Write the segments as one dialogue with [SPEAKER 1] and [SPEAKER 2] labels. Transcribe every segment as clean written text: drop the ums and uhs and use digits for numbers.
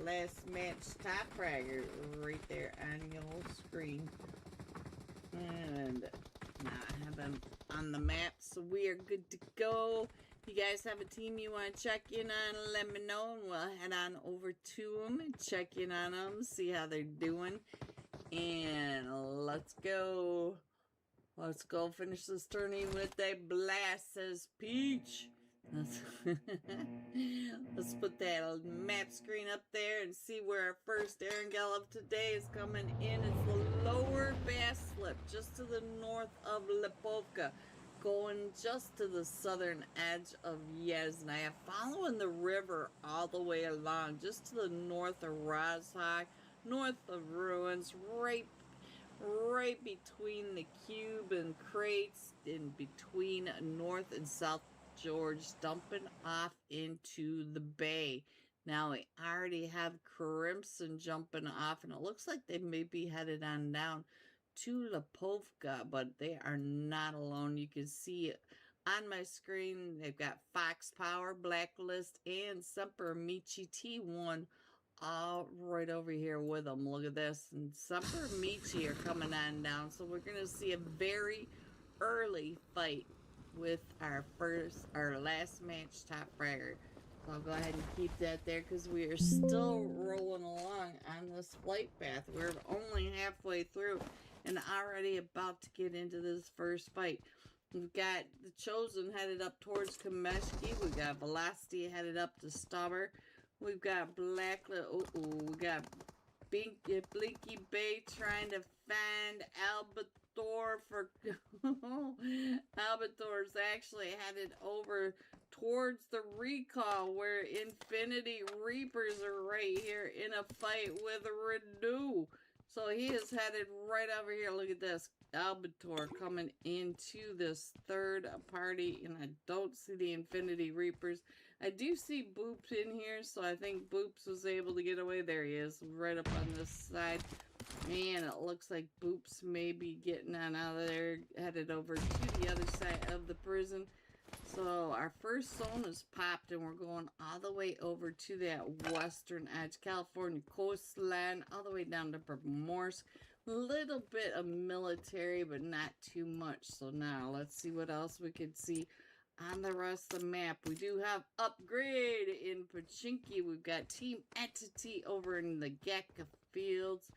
[SPEAKER 1] last match top fragger right there on your screen. And now I have them on the map, so we are good to go. If you guys have a team you want to check in on, let me know, and we'll head on over to them and check in on them, see how they're doing. And let's go. Let's go finish this tourney with a blast, says Peach. Let's put that map screen up there and see where our first Erangel of today is coming in. It's the lower Bass Slip, just to the north of Lipovka, going just to the southern edge of Yezna, following the river all the way along, just to the north of Rozhok, north of Ruins, right between the cube and crates, in between North and South George, dumping off into the bay. Now we already have Crimson jumping off, and it looks like they may be headed on down to Lipovka, but they are not alone. You can see on my screen they've got Fox Power, Blacklist, and Semper Michi T1 all right over here with them. Look at this. And Semper Michi are coming on down, so we're going to see a very early fight with our last match top fragger. So I'll go ahead and keep that there because we are still rolling along on this flight path. We're only halfway through and already about to get into this first fight. We've got the Chosen headed up towards Kameshki. We've got Velocity headed up to Stubber. We've got we got Blinky Bay trying to find Albator for Albator's actually headed over towards the recall where Infinity Reapers are right here in a fight with Renew. So he is headed right over here. Look at this. Albator coming into this third party, and I don't see the Infinity Reapers. I do see Boops in here, so I think Boops was able to get away. There he is, right up on this side. Man, it looks like Boops may be getting on out of there, headed over to the other side of the prison. So our first zone is popped, and we're going all the way over to that western edge, California coastline, all the way down to Primorsk. Little bit of military, but not too much. So now let's see what else we could see on the rest of the map. We do have Upgrade in Pachinki. We've got Team Entity over in the Gaka Fields.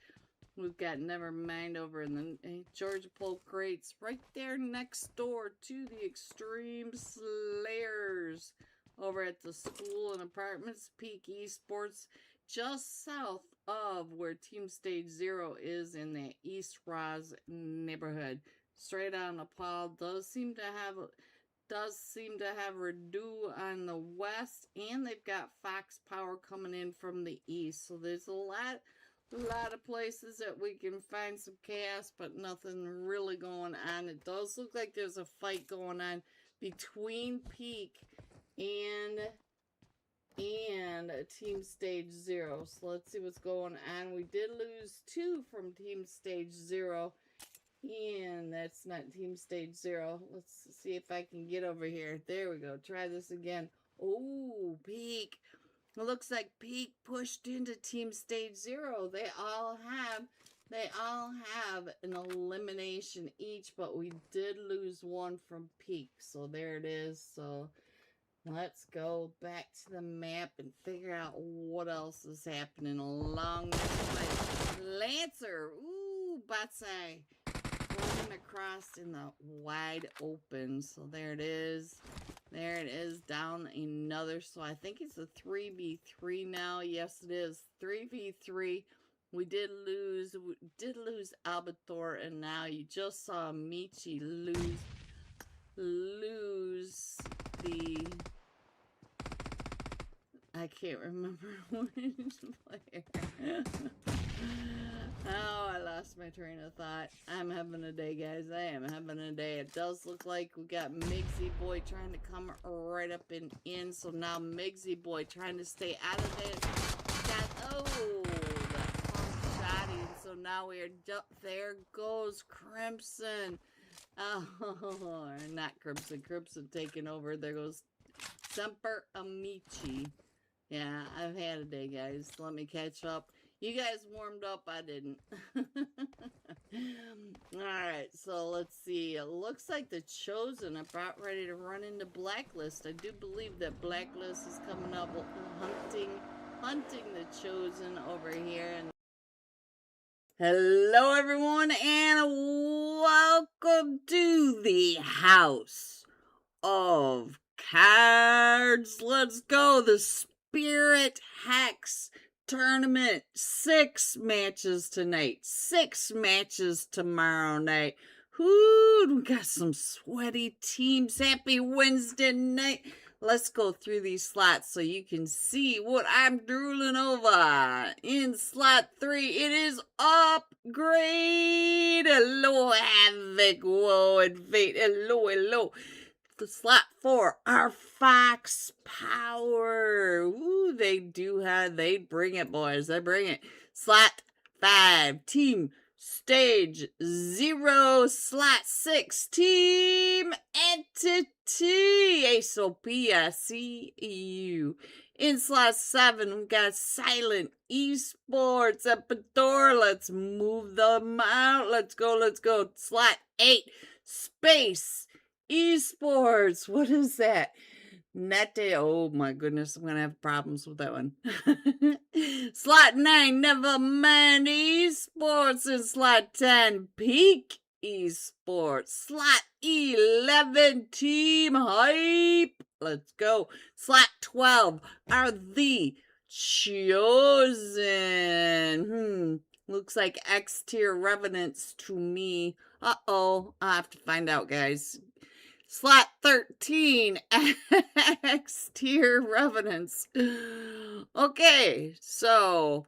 [SPEAKER 1] We've got Nevermind over in the Georgia Pole Crates, right there next door to the Extreme Slayers over at the School and Apartments. Peak Esports, just south of where Team Stage 0 is in the East Roz neighborhood. Straight on Nepal does seem to have Redu on the west, and they've got Fox Power coming in from the east. So there's a lot of places that we can find some chaos, but nothing really going on. It does look like there's a fight going on between Peak and Team Stage 0. So let's see what's going on. We did lose 2 from Team Stage 0. And that's not Team Stage 0. Let's see if I can get over here. There we go. Try this again. Oh, Peak. It looks like Peak pushed into Team Stage 0. They all have an elimination each, but we did lose 1 from Peak. So there it is. So let's go back to the map and figure out what else is happening along this way. Lancer. Ooh, Batsai. Flying across in the wide open. So there it is. There it is, down another. So I think it's a 3v3 now. Yes, it is 3v3. We did lose Albator, and now you just saw Michi lose the, I can't remember which player. Oh, I lost my train of thought. I'm having a day, guys. I am having a day. It does look like we got Migsy Boy trying to come right up and in. So now Migsy Boy trying to stay out of it. The pump shotting. So now we are, there goes Crimson. Oh, not Crimson. Crimson taking over. There goes Semper Amici. Yeah, I've had a day, guys. Let me catch up. You guys warmed up, I didn't. Alright, so let's see. It looks like the Chosen are about ready to run into Blacklist. I do believe that Blacklist is coming up hunting the Chosen over here. And hello, everyone, and welcome to the House of Cards. Let's go. The Spirit Hex Tournament. 6 matches tonight. 6 matches tomorrow night. Whoo, we got some sweaty teams. Happy Wednesday night. Let's go through these slots so you can see what I'm drooling over. In slot 3, it is Upgrade. Hello, Havoc. Whoa, and Fate. Hello, hello. The slot 4, our Fox Power. Ooh, they bring it, boys. They bring it. Slot 5, Team Stage 0. Slot 6, Team Entity. ASOP, I see you. In slot 7, we got Silent Esports at Pador. Let's move them out. Let's go, let's go. Slot 8, Space Esports. What is that? Nete. Oh my goodness, I'm gonna have problems with that one. Slot 9, Never Mind Esports. And slot 10, Peak Esports. Slot 11, Team Hype. Let's go. Slot 12 are the Chosen. Looks like X tier revenants to me. Uh-oh. I'll have to find out, guys. Slot 13, X tier revenants. Okay, so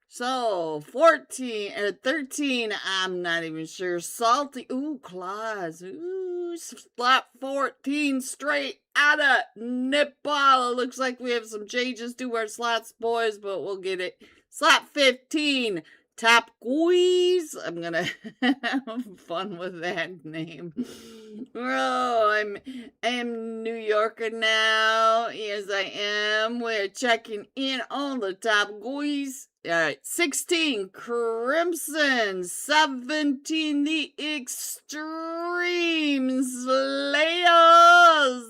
[SPEAKER 1] 14 and 13, I'm not even sure. Salty, ooh, claws. Ooh, slot 14 straight out of Nepal. It looks like we have some changes to our slots, boys, but we'll get it. Slot 15, Top Quiz. I'm gonna have fun with that name. Oh, I am New Yorker now. Yes, I am. We're checking in on the Top Quiz. All right, 16, Crimson. 17, the Extreme Slayers.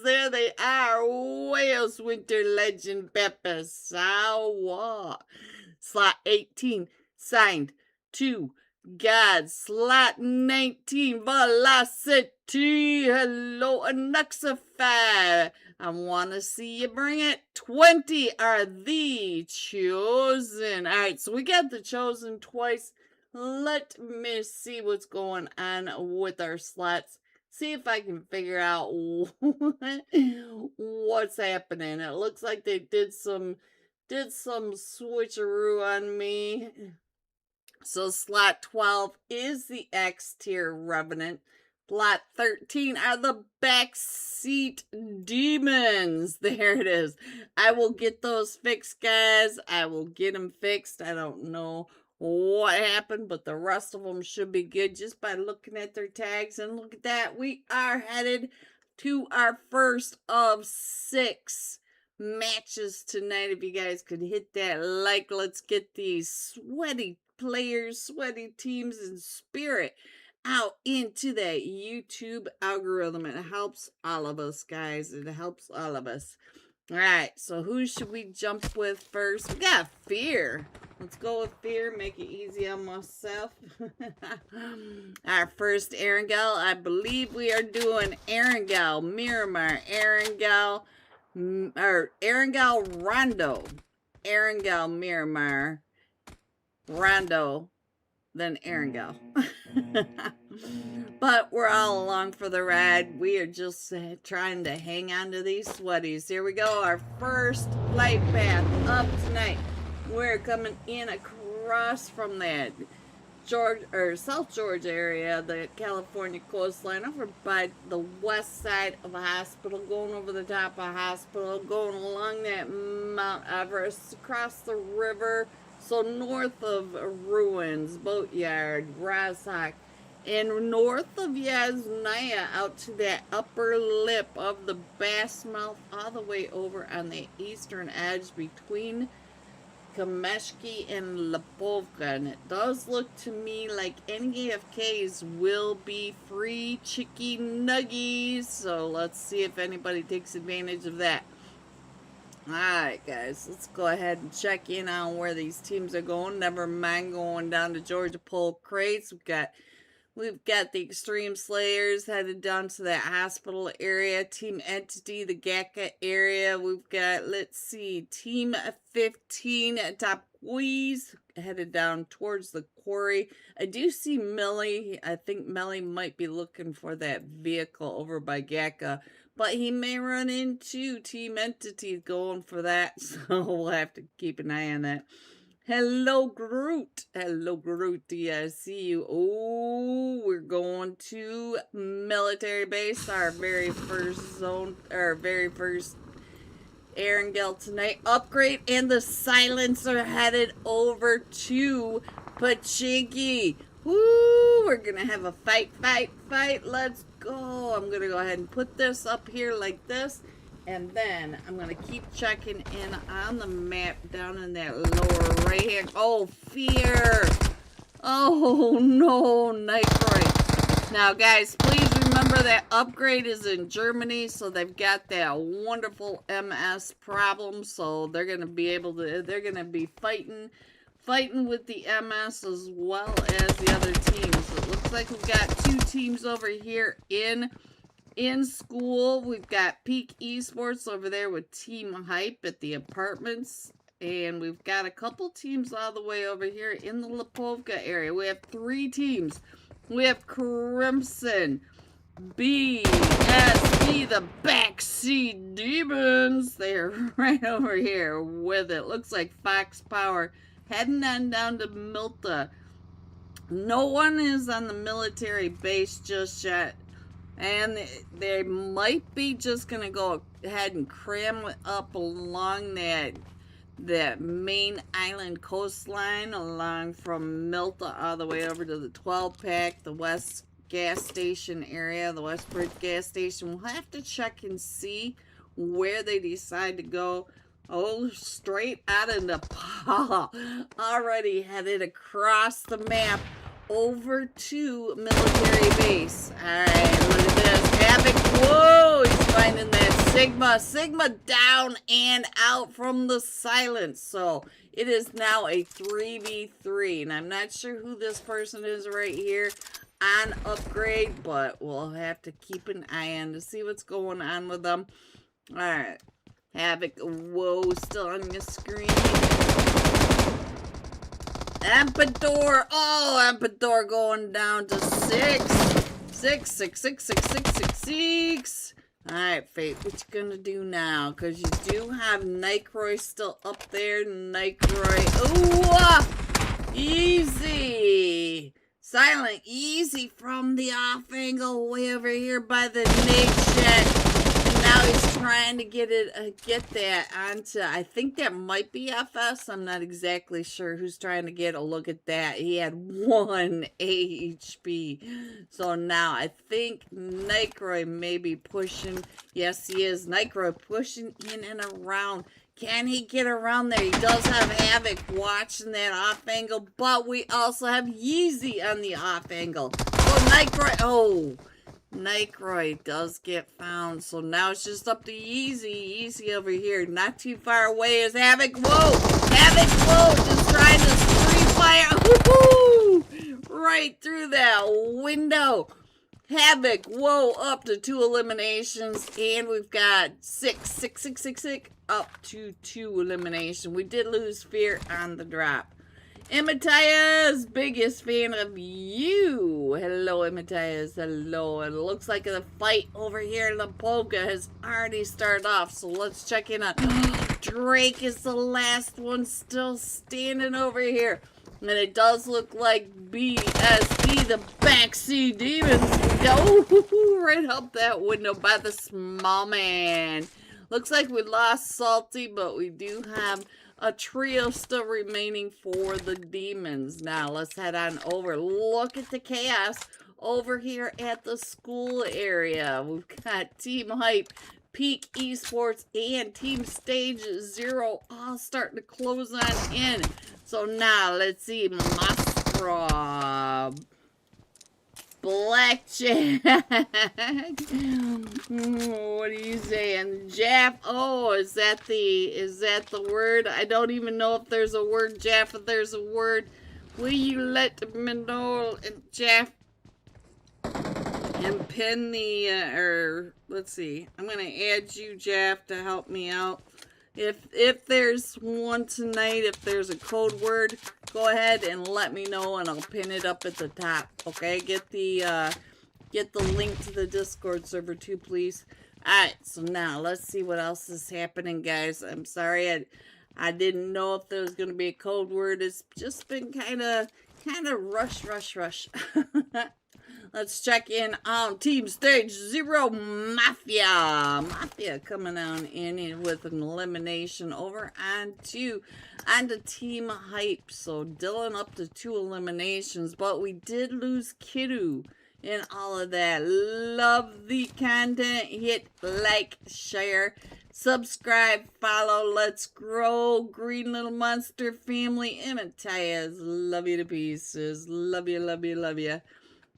[SPEAKER 1] There they are. Wales Winter Legend Pepper Sour. Slot 18, Signed to God. Slot 19, Velocity. Hello, Anuxify. I want to see you bring it. 20 are the Chosen. All right, so we got the Chosen twice. Let me see what's going on with our slots. See if I can figure out what's happening. It looks like they did some switcheroo on me. So slot 12 is the X tier Revenant. Slot 13 are the Backseat Demons. There it is. I will get those fixed, guys. I will get them fixed. I don't know what happened, but the rest of them should be good just by looking at their tags. And look at that. We are headed to our first of 6 matches tonight. If you guys could hit that like, let's get these sweaty players, sweaty teams, and spirit out into that YouTube algorithm. It helps all of us, guys. It helps all of us. All right, so who should we jump with first? We got Fear. Let's go with Fear. Make it easy on myself. Our first Erangel. I believe we are doing Erangel, Miramar, Erangel, or Erangel Rondo. Erangel, Miramar, Rondo, then Erangel. But we're all along for the ride. We are just trying to hang on to these sweaties. Here we go. Our first flight path up tonight. We're coming in across from that South Georgia area, the California coastline, over by the west side of a hospital, going over the top of a hospital, going along that Mount Everest, across the river, so north of Ruins, Boatyard, Rosshawk, And north of Yasnaya, out to that upper lip of the Bass Mouth, all the way over on the eastern edge between Kameshki and Lipovka. And it does look to me like any AFKs will be free chicken nuggies. So let's see if anybody takes advantage of that. Alright guys, let's go ahead and check in on where these teams are going. Never mind going down to Georgia Pole Crates. We've got the Extreme Slayers headed down to that hospital area. Team Entity, the GACA area. We've got, let's see, Team 15 Top Boys headed down towards the quarry. I do see Millie. I think Millie might be looking for that vehicle over by GACA. But he may run into Team Entity going for that. So we'll have to keep an eye on that. Hello, Groot. Hello, Groot. Yeah, I see you. Oh, we're going to military base. Our very first zone, our very first Erangel tonight. Upgrade and the silencer headed over to Pachinki. Woo, we're going to have a fight. Let's go. I'm going to go ahead and put this up here like this. And then I'm going to keep checking in on the map down in that lower right hand. Oh, fear. Oh, no, Nitroid. Now, guys, please remember that upgrade is in Germany. So they've got that wonderful MS problem. So they're going to be able to, they're going to be fighting with the MS as well as the other teams. It looks like we've got two teams over here in school. We've got Peak Esports over there with Team Hype at the apartments. And we've got a couple teams all the way over here in the Lipovka area. We have three teams. We have Crimson, BSB, the Backseat Demons. They're right over here with it. Looks like Fox Power heading on down to Milta. No one is on the military base just yet. And they might be just going to go ahead and cram up along that main island coastline, along from Milta all the way over to the 12-pack, the West gas station area, the Westbridge gas station. We'll have to check and see where they decide to go. Oh, straight out of Nepal. Already headed across the map over to military base. Alright, look at this. Havoc, whoa, he's finding that Sigma. Sigma down and out from the silence. So it is now a 3v3. And I'm not sure who this person is right here on upgrade, but we'll have to keep an eye on to see what's going on with them. Alright. Havoc, whoa, still on your screen. Empador, oh, Empador going down to 6. Alright, Fate, what you gonna do now? Because you do have Nicroy still up there. Nicroy, ooh, easy. Silent, easy from the off angle way over here by the nade shed. Now he's trying to get that onto, I think that might be FS. I'm not exactly sure who's trying to get a look at that. He had 1 HP. So now I think Nicroy may be pushing. Yes, he is. Nicroy pushing in and around. Can he get around there? He does have Havoc watching that off angle, but we also have Yeezy on the off angle. So Nicroy, oh. Nicroy does get found, so now it's just up to Yeezy. Yeezy over here, not too far away is Havoc. Whoa! Havoc, whoa! Just trying to street fire. Woohoo! Right through that window. Havoc, whoa, up to 2 eliminations, and we've got 6, up to 2 eliminations. We did lose Fear on the drop. Imatias, biggest fan of you. Hello, Imatias. Hello. It looks like the fight over here in Lipovka has already started off. So let's check in on Drake is the last one still standing over here. And it does look like BSD, the Backseat Demons, go right up that window by the small man. Looks like we lost Salty, but we do have a trio still remaining for the demons. Now, let's head on over. Look at the chaos over here at the school area. We've got Team Hype, Peak Esports, and Team Stage Zero all starting to close on in. So now let's see, Mastra, Blackjack. What are you saying? Jaff? Oh, is that the word? I don't even know if there's a word, Jaff. If there's a word, will you let me know, Jaff? And pin the, or let's see. I'm gonna add you, Jaff, to help me out. If there's one tonight, if there's a code word, go ahead and let me know, and I'll pin it up at the top. Okay, get the link to the Discord server too, please. All right, so now let's see what else is happening, guys. I'm sorry, I didn't know if there was gonna be a code word. It's just been kind of rush. Let's check in on Team Stage Zero Mafia. Mafia coming on in with an elimination over onto Team Hype. So Dylan up to 2 eliminations, but we did lose Kiddu in all of that. Love the content. Hit like, share, subscribe, follow. Let's grow. Green Little Monster family. Matthias, love you to pieces. Love you.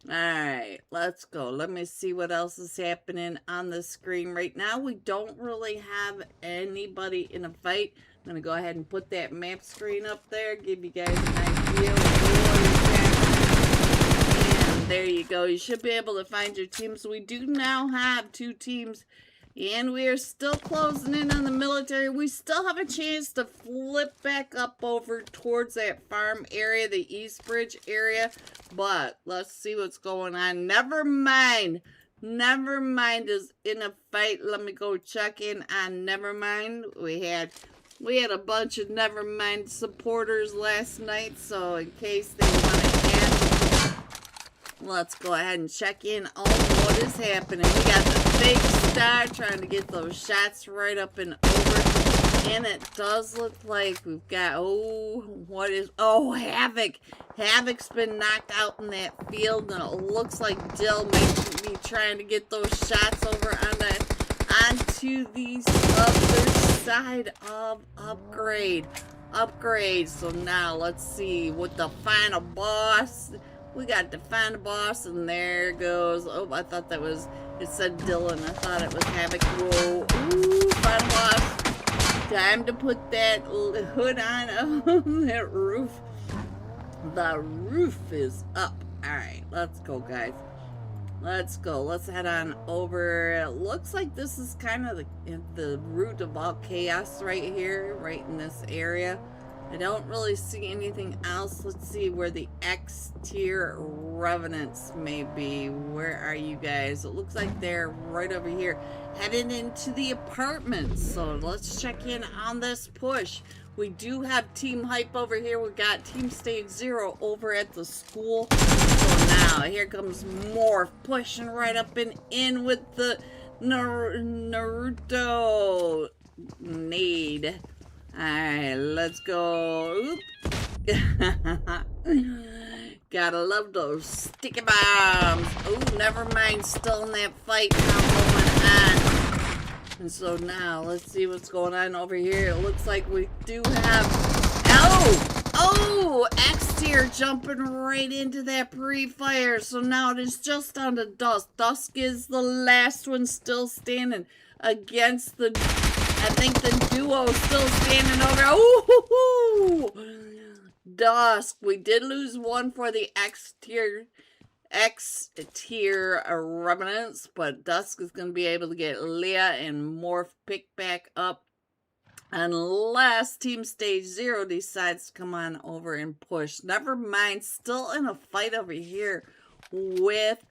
[SPEAKER 1] Alright, let's go. Let me see what else is happening on the screen right now. We don't really have anybody in a fight. I'm going to go ahead and put that map screen up there, give you guys an idea of what is happening. And there you go. You should be able to find your teams. We do now have 2 teams, and we are still closing in on the military. We still have a chance to flip back up over towards that farm area, the East Bridge area. But let's see what's going on. Never mind is in a fight. Let me go check in on Nevermind. We had a bunch of Nevermind supporters last night, so in case they want to add, let's go ahead and check in on what is happening. We got the fake star trying to get those shots right up and over. And it does look like we've got, Havoc. Havoc's been knocked out in that field, and it looks like Dill may be trying to get those shots over onto the other side of Upgrade. So now let's see what the final boss. We got the final boss, and there goes. Oh, I thought it said Dylan. I thought it was Havoc. Whoa. Ooh, final boss. Time to put that hood on that roof. The roof is up. Alright, let's go, guys. Let's go. Let's head on over. It looks like this is kind of the root of all chaos right here, right in this area. I don't really see anything else. Let's see where the X tier revenants may be. Where are you guys? It looks like they're right over here, heading into the apartments. So let's check in on this push. We do have Team Hype over here. We got Team Stage Zero over at the school. So now here comes Morph pushing right up and in with the Naruto nade. Alright, let's go. Oop. Gotta love those sticky bombs. Oh, never mind. Still in that fight now going on. And so now, let's see what's going on over here. It looks like we do have... Oh, X tier jumping right into that pre-fire. So now it is just down to Dusk. Dusk is the last one still standing against the... I think the duo is still standing over. Ooh, Dusk. We did lose one for the X tier remnants, but Dusk is going to be able to get Leah and Morph picked back up unless Team Stage Zero decides to come on over and push. Never mind, still in a fight over here with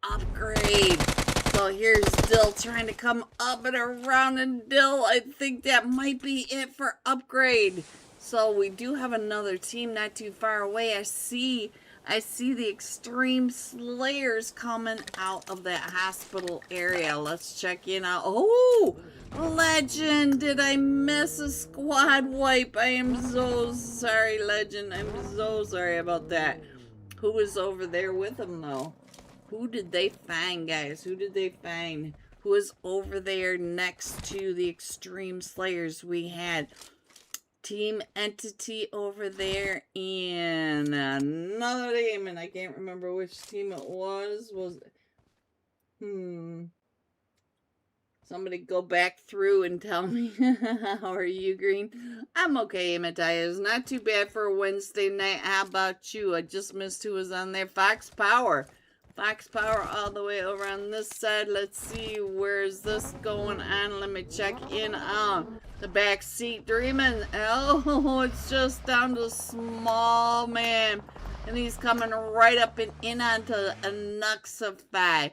[SPEAKER 1] Upgrade. So here's Dill trying to come up and around, and Dill, I think that might be it for Upgrade. So we do have another team not too far away. I see the Extreme Slayers coming out of that hospital area. Let's check in out. Oh, Legend, did I miss a squad wipe? I am so sorry, Legend. I'm so sorry about that. Who is over there with them, though? Who did they find, guys? Who did they find? Who is over there next to the Extreme Slayers? We had Team Entity over there and another team, and I can't remember which team it was. Somebody go back through and tell me. How are you, Green? I'm okay, Amatai. It's not too bad for a Wednesday night. How about you? I just missed who was on there. Fox Power. Fox Power all the way over on this side. Let's see, where's this going on? Let me check in on the back seat. Dreaming. Oh, it's just down to Small Man. And he's coming right up and in onto Anuxify.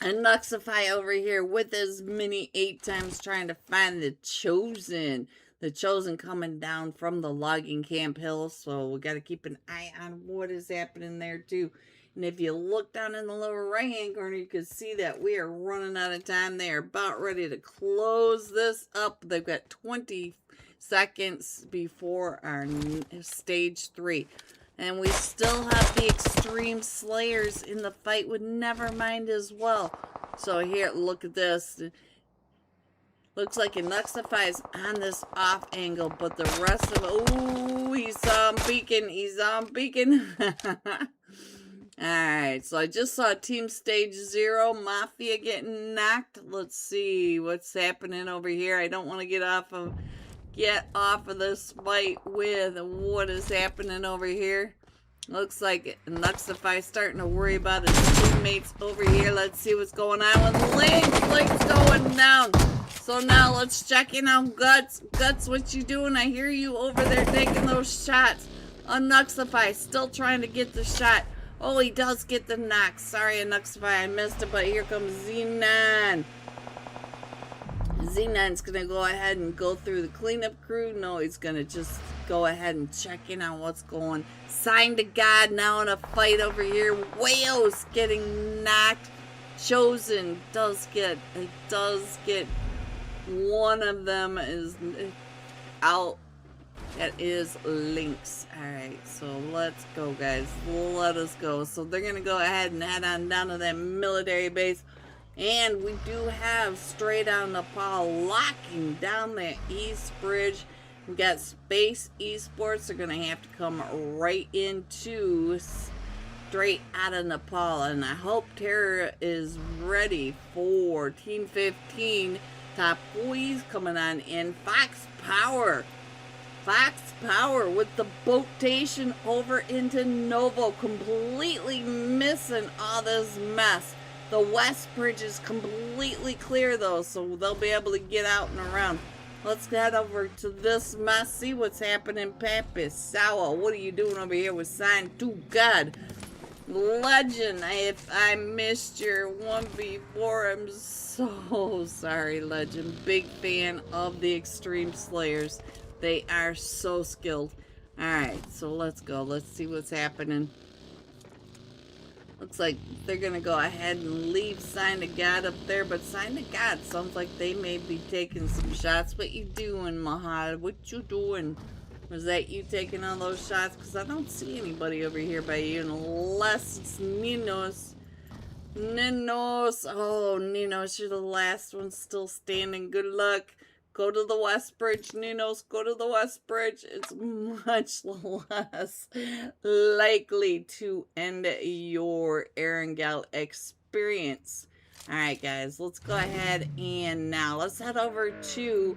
[SPEAKER 1] Anuxify over here with his mini 8 times trying to find the Chosen. The Chosen coming down from the logging camp hill. So we got to keep an eye on what is happening there too. And if you look down in the lower right hand corner, you can see that we are running out of time. They are about ready to close this up. They've got 20 seconds before our stage 3. And we still have the Extreme Slayers in the fight with Nevermind as well. So here, look at this. Looks like Anuxify is on this off angle, but the rest of it, ooh, he's on beacon. He's on beacon. Alright, so I just saw Team Stage 0, Mafia getting knocked. Let's see what's happening over here. I don't want to get off of this fight with what is happening over here. Looks like Anuxify starting to worry about his teammates over here. Let's see what's going on with Link. Link's going down. So now let's check in on Guts. Guts, what you doing? I hear you over there taking those shots. Anuxify still trying to get the shot. Oh, he does get the knock. Sorry, Anuxify, I missed it, but here comes Xenon. Xenon's going to go ahead and go through the cleanup crew. No, he's going to just go ahead and check in on what's going. Sign to God now in a fight over here. Whales getting knocked. Chosen does get one of them is out. That is Lynx. Alright, so let's go, guys. Let us go. So they're going to go ahead and head on down to that military base. And we do have straight on Nepal locking down that East Bridge. We got Space Esports. They're going to have to come right into straight out of Nepal. And I hope Terra is ready for Team 15. Top boys coming on in. Fox Power. Fox Power with the boatation over into Novo. Completely missing all this mess. The West Bridge is completely clear though, so they'll be able to get out and around. Let's head over to this mess, see what's happening. Papis, Sawa, what are you doing over here with Sign to God? Legend, if I missed your 1v4, I'm so sorry, Legend. Big fan of the Extreme Slayers. They are so skilled. Alright, so let's go. Let's see what's happening. Looks like they're going to go ahead and leave Sign to God up there. But Sign to God sounds like they may be taking some shots. What you doing, Mahal? What you doing? Was that you taking all those shots? Because I don't see anybody over here by you. Unless it's Ninos. Ninos. Oh, Ninos, you're the last one still standing. Good luck. Go to the West Bridge, Ninos. Go to the West Bridge. It's much less likely to end your Erangel experience. Alright, guys. Let's go ahead and now let's head over to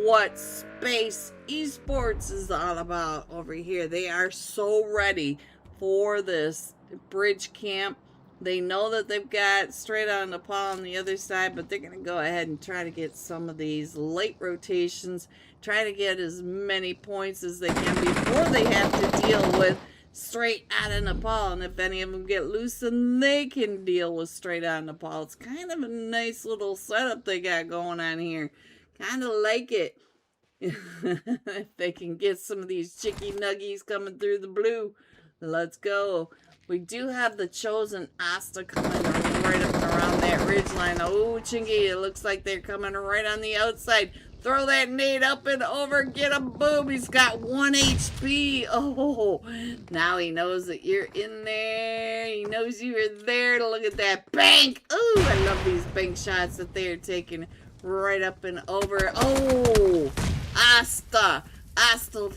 [SPEAKER 1] what Space Esports is all about over here. They are so ready for this bridge camp. They know that they've got straight on Nepal on the other side, but they're going to go ahead and try to get some of these late rotations, try to get as many points as they can before they have to deal with straight out of Nepal. And if any of them get loose, then they can deal with straight out of Nepal. It's kind of a nice little setup they got going on here. Kind of like it. If they can get some of these chicky nuggies coming through the blue. Let's go. We do have the Chosen Asta coming right up around that ridge line. Oh, Chingy, it looks like they're coming right on the outside. Throw that nade up and over. Get him. Boom. He's got 1 HP. Oh, now he knows that you're in there. He knows you are there. Look at that bank. Ooh, I love these bank shots that they're taking right up and over. Oh, Asta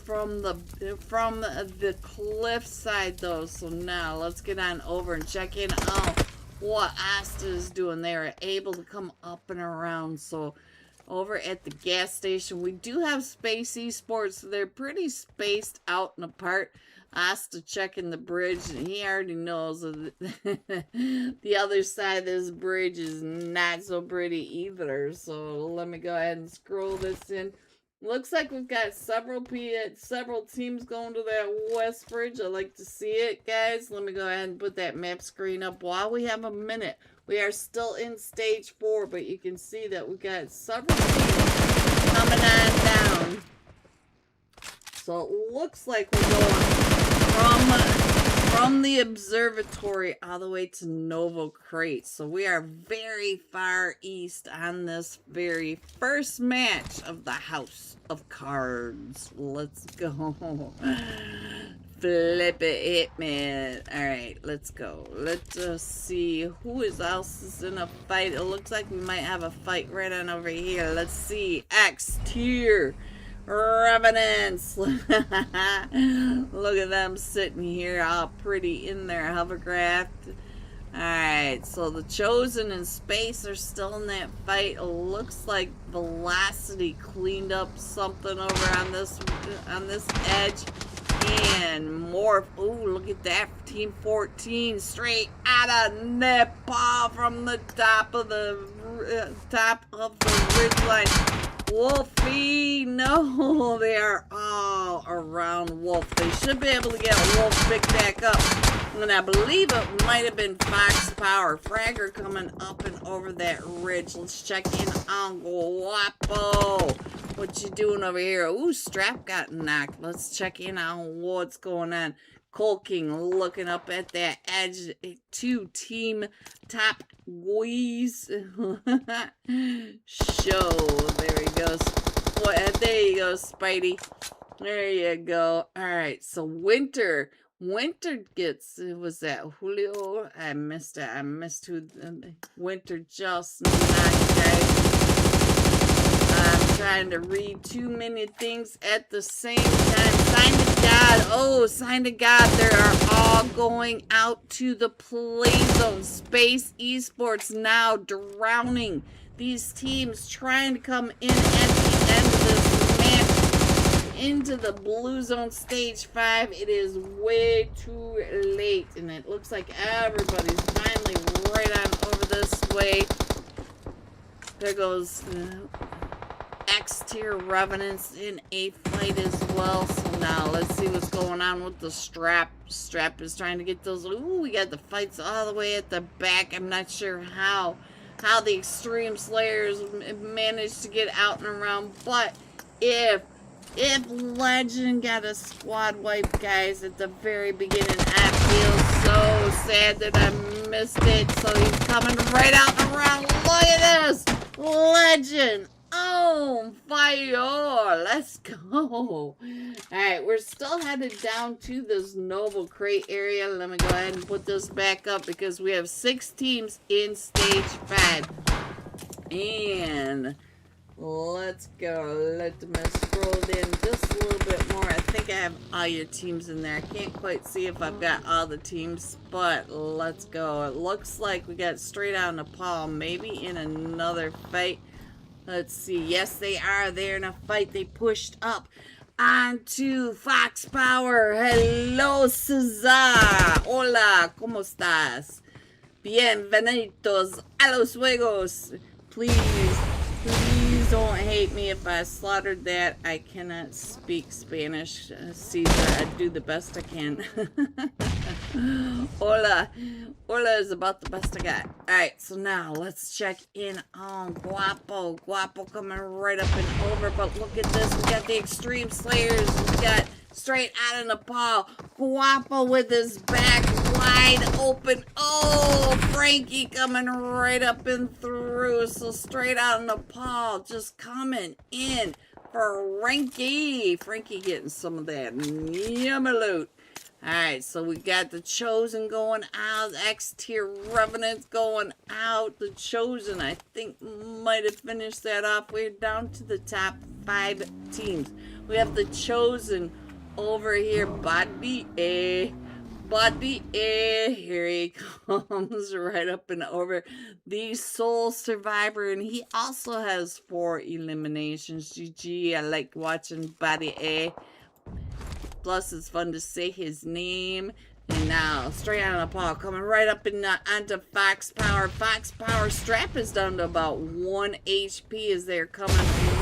[SPEAKER 1] from the cliff side though. So now let's get on over and check in on what Asta is doing. They are able to come up and around. So over at the gas station, we do have Space Esports. So they're pretty spaced out and apart. Asta checking the bridge, and he already knows that the other side of this bridge is not so pretty either. So let me go ahead and scroll this in. Looks like we've got several teams going to that west bridge. I like to see it, guys. Let me go ahead and put that map screen up while we have a minute. We are still in stage 4, but you can see that we got several teams coming on down. So it looks like we're going from the observatory all the way to Novo Crate. So we are very far east on this very first match of the House of Cards. Let's go. Flip it, hitman. Alright, let's go. Let's see who else is in a fight. It looks like we might have a fight right on over here. Let's see. X tier Revenants. Look at them sitting here all pretty in their hovercraft. Alright, so the Chosen and Space are still in that fight. It looks like Velocity cleaned up something over on this edge. And Morph. Ooh, look at that. Team 14 straight out of Nepal from the top of the ridgeline. Wolfie, no, they are all around Wolf. They should be able to get Wolf picked back up. And I believe it might have been Fox Power. Fragger coming up and over that ridge. Let's check in on Guapo. What you doing over here? Ooh, Strap got knocked. Let's check in on what's going on. Cole King looking up at that edge. 2 team top guys. Show. There he goes. There you go, Spidey. There you go. Alright, so Winter gets, was that Julio? I missed it. I missed who Winter just knocked, guys. I'm trying to read too many things at the same time. Sign to God. Oh, sign to God. They are all going out to the play zone. Space Esports now drowning these teams trying to come in at the end of this match into the blue zone stage 5. It is way too late, and it looks like everybody's finally right on over this way. There goes X tier Revenants in a fight as well. So now let's see what's going on with the Strap. Strap is trying to get those. Ooh, we got the fights all the way at the back. I'm not sure how the Extreme Slayers managed to get out and around, but if Legend got a squad wipe, guys, at the very beginning, I feel so sad that I missed it. So he's coming right out and around. Look at this, Legend. Oh, fire! Let's go. Alright, we're still headed down to this Noble Crate area. Let me go ahead and put this back up because we have 6 teams in stage 5. And let's go. Let me scroll in just a little bit more. I think I have all your teams in there. I can't quite see if I've got all the teams, but let's go. It looks like we got straight out Nepal, maybe in another fight. Let's see. Yes, they are. They're in a fight. They pushed up onto Fox Power. Hello, Cesar. Hola, ¿cómo estás? Bienvenidos a los juegos. Please don't hate me if I slaughtered that. I cannot speak Spanish, Caesar. I do the best I can. Hola. Hola is about the best I got. Alright, so now let's check in on Guapo. Guapo coming right up and over, but look at this. We got the Extreme Slayers. We got straight out of Nepal. Guapo with his back wide open. Oh, Frankie coming right up and through. So straight out in the paw, just coming in for Frankie. Frankie getting some of that yummy loot. Alright, so we got the Chosen going out. X-Tier Revenants going out. The Chosen, I think, might have finished that off. We're down to the top 5 teams. We have the Chosen over here. Body A. Body A. Here he comes right up and over. The Soul Survivor. And he also has 4 eliminations. GG. I like watching Body A. Plus, it's fun to say his name. And now, straight out of the paw, coming right up and onto Fox Power. Fox Power strap is down to about 1 HP as they're coming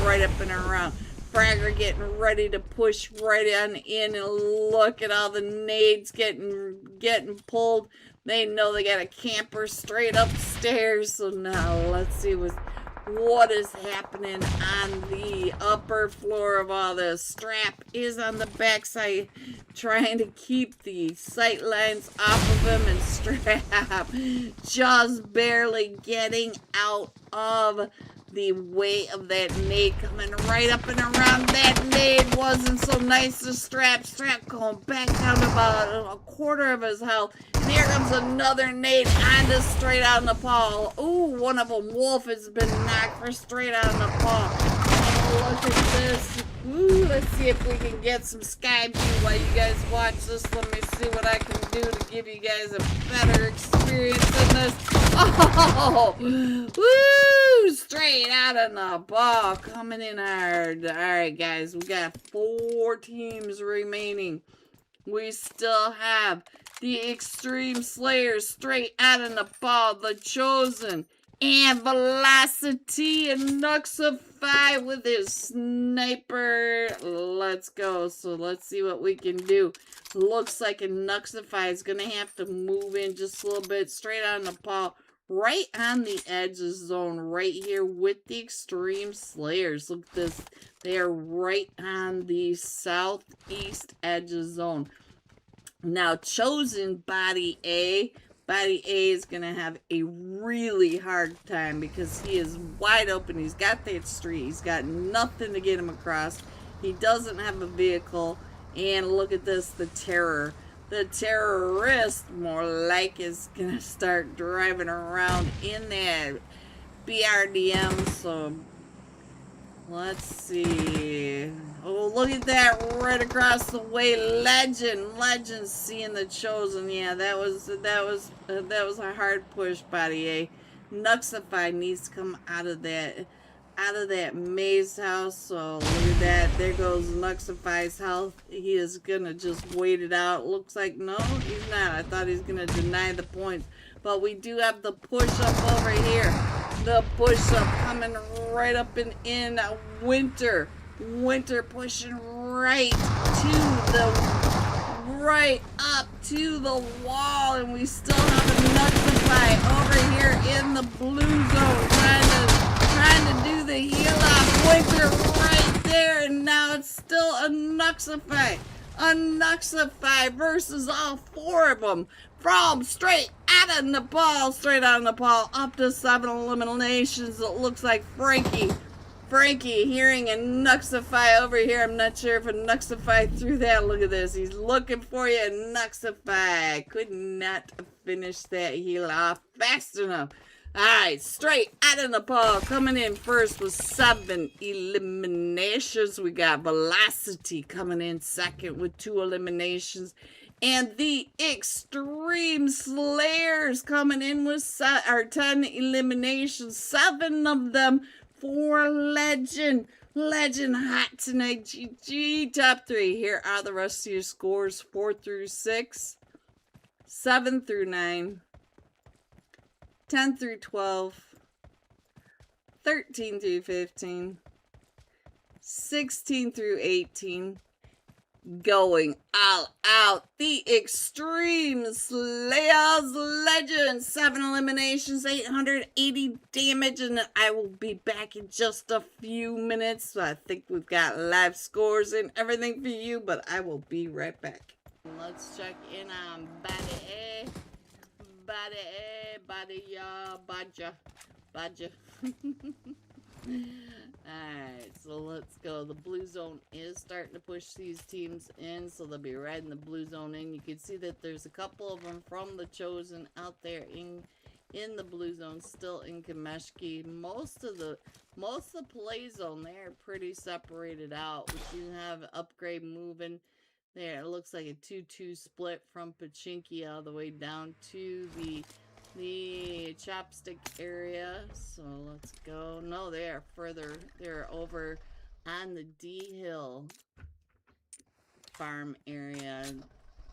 [SPEAKER 1] right up and around. Fragger getting ready to push right on in, and look at all the nades getting pulled. They know they got a camper straight upstairs. So now, let's see what is happening on the upper floor of all this. Strap is on the backside, trying to keep the sight lines off of him, and Strap just barely getting out of the way of that nade coming right up and around. That nade wasn't so nice to Strap. Strap going back down to about a quarter of his health. And here comes another nade onto straight out in the paw. Ooh, one of them, Wolf, has been knocked for straight out in the paw. And look at this. Ooh, let's see if we can get some sky view while you guys watch this. Let me see what I can do to give you guys a better experience in this. Oh, woo, straight out in the ball, coming in hard. All right, guys, we got 4 teams remaining. We still have the Extreme Slayers straight out in the ball, the Chosen, and Velocity and Nuxify with his sniper. Let's go. So let's see what we can do. Looks like a Nuxify is going to have to move in just a little bit straight on the paw. Right on the edge of the zone, right here with the Extreme Slayers. Look at this. They are right on the southeast edge of the zone. Now, Chosen Body A. Body A is going to have a really hard time because he is wide open. He's got that street. He's got nothing to get him across. He doesn't have a vehicle. And look at this, the Terror. The terrorist, more like, is going to start driving around in that BRDM. So, let's see. Oh, look at that right across the way. Legend seeing the Chosen. Yeah, that was a hard push, Body A. Nuxify needs to come out of that maze house. So look at that. There goes Nuxify's health. He is gonna just wait it out. Looks like no, he's not. I thought he's gonna deny the points. But we do have the push up over here. The push up coming right up and in. Winter pushing right up to the wall, and we still have a Nuxify over here in the blue zone trying to do the heal off. Winter right there, and now it's still a Nuxify. A Nuxify versus all 4 of them. From straight out of Nepal, up to 7 eliminations. It looks like Frankie hearing a Nuxify over here. I'm not sure if a Nuxify threw that. Look at this. He's looking for you, Nuxify. Could not finish that heal off fast enough. Alright, straight out of Nepal. Coming in first with 7 eliminations. We got Velocity coming in second with 2 eliminations. And the Extreme Slayers coming in with 10 eliminations. 7 of them for Legend. Legend hot tonight. GG. Top 3. Here are the rest of your scores. 4 through 6. 7 through 9. 10 through 12. 13 through 15. 16 through 18. Going all out. The Extreme Slayers Legend. 7 eliminations, 880 damage, and I will be back in just a few minutes. So I think we've got live scores and everything for you, but I will be right back. Let's check in on Body A. Badja. Alright, so let's go. The blue zone is starting to push these teams in, so they'll be riding the blue zone in. You can see that there's a couple of them from the Chosen out there in the blue zone, still in Kameshki. Most of the play zone, they're pretty separated out. We do have Upgrade moving there. It looks like a 2-2 split from Pachinki all the way down to the chopstick area. So let's go. No, they are further. They're over on the D Hill farm area.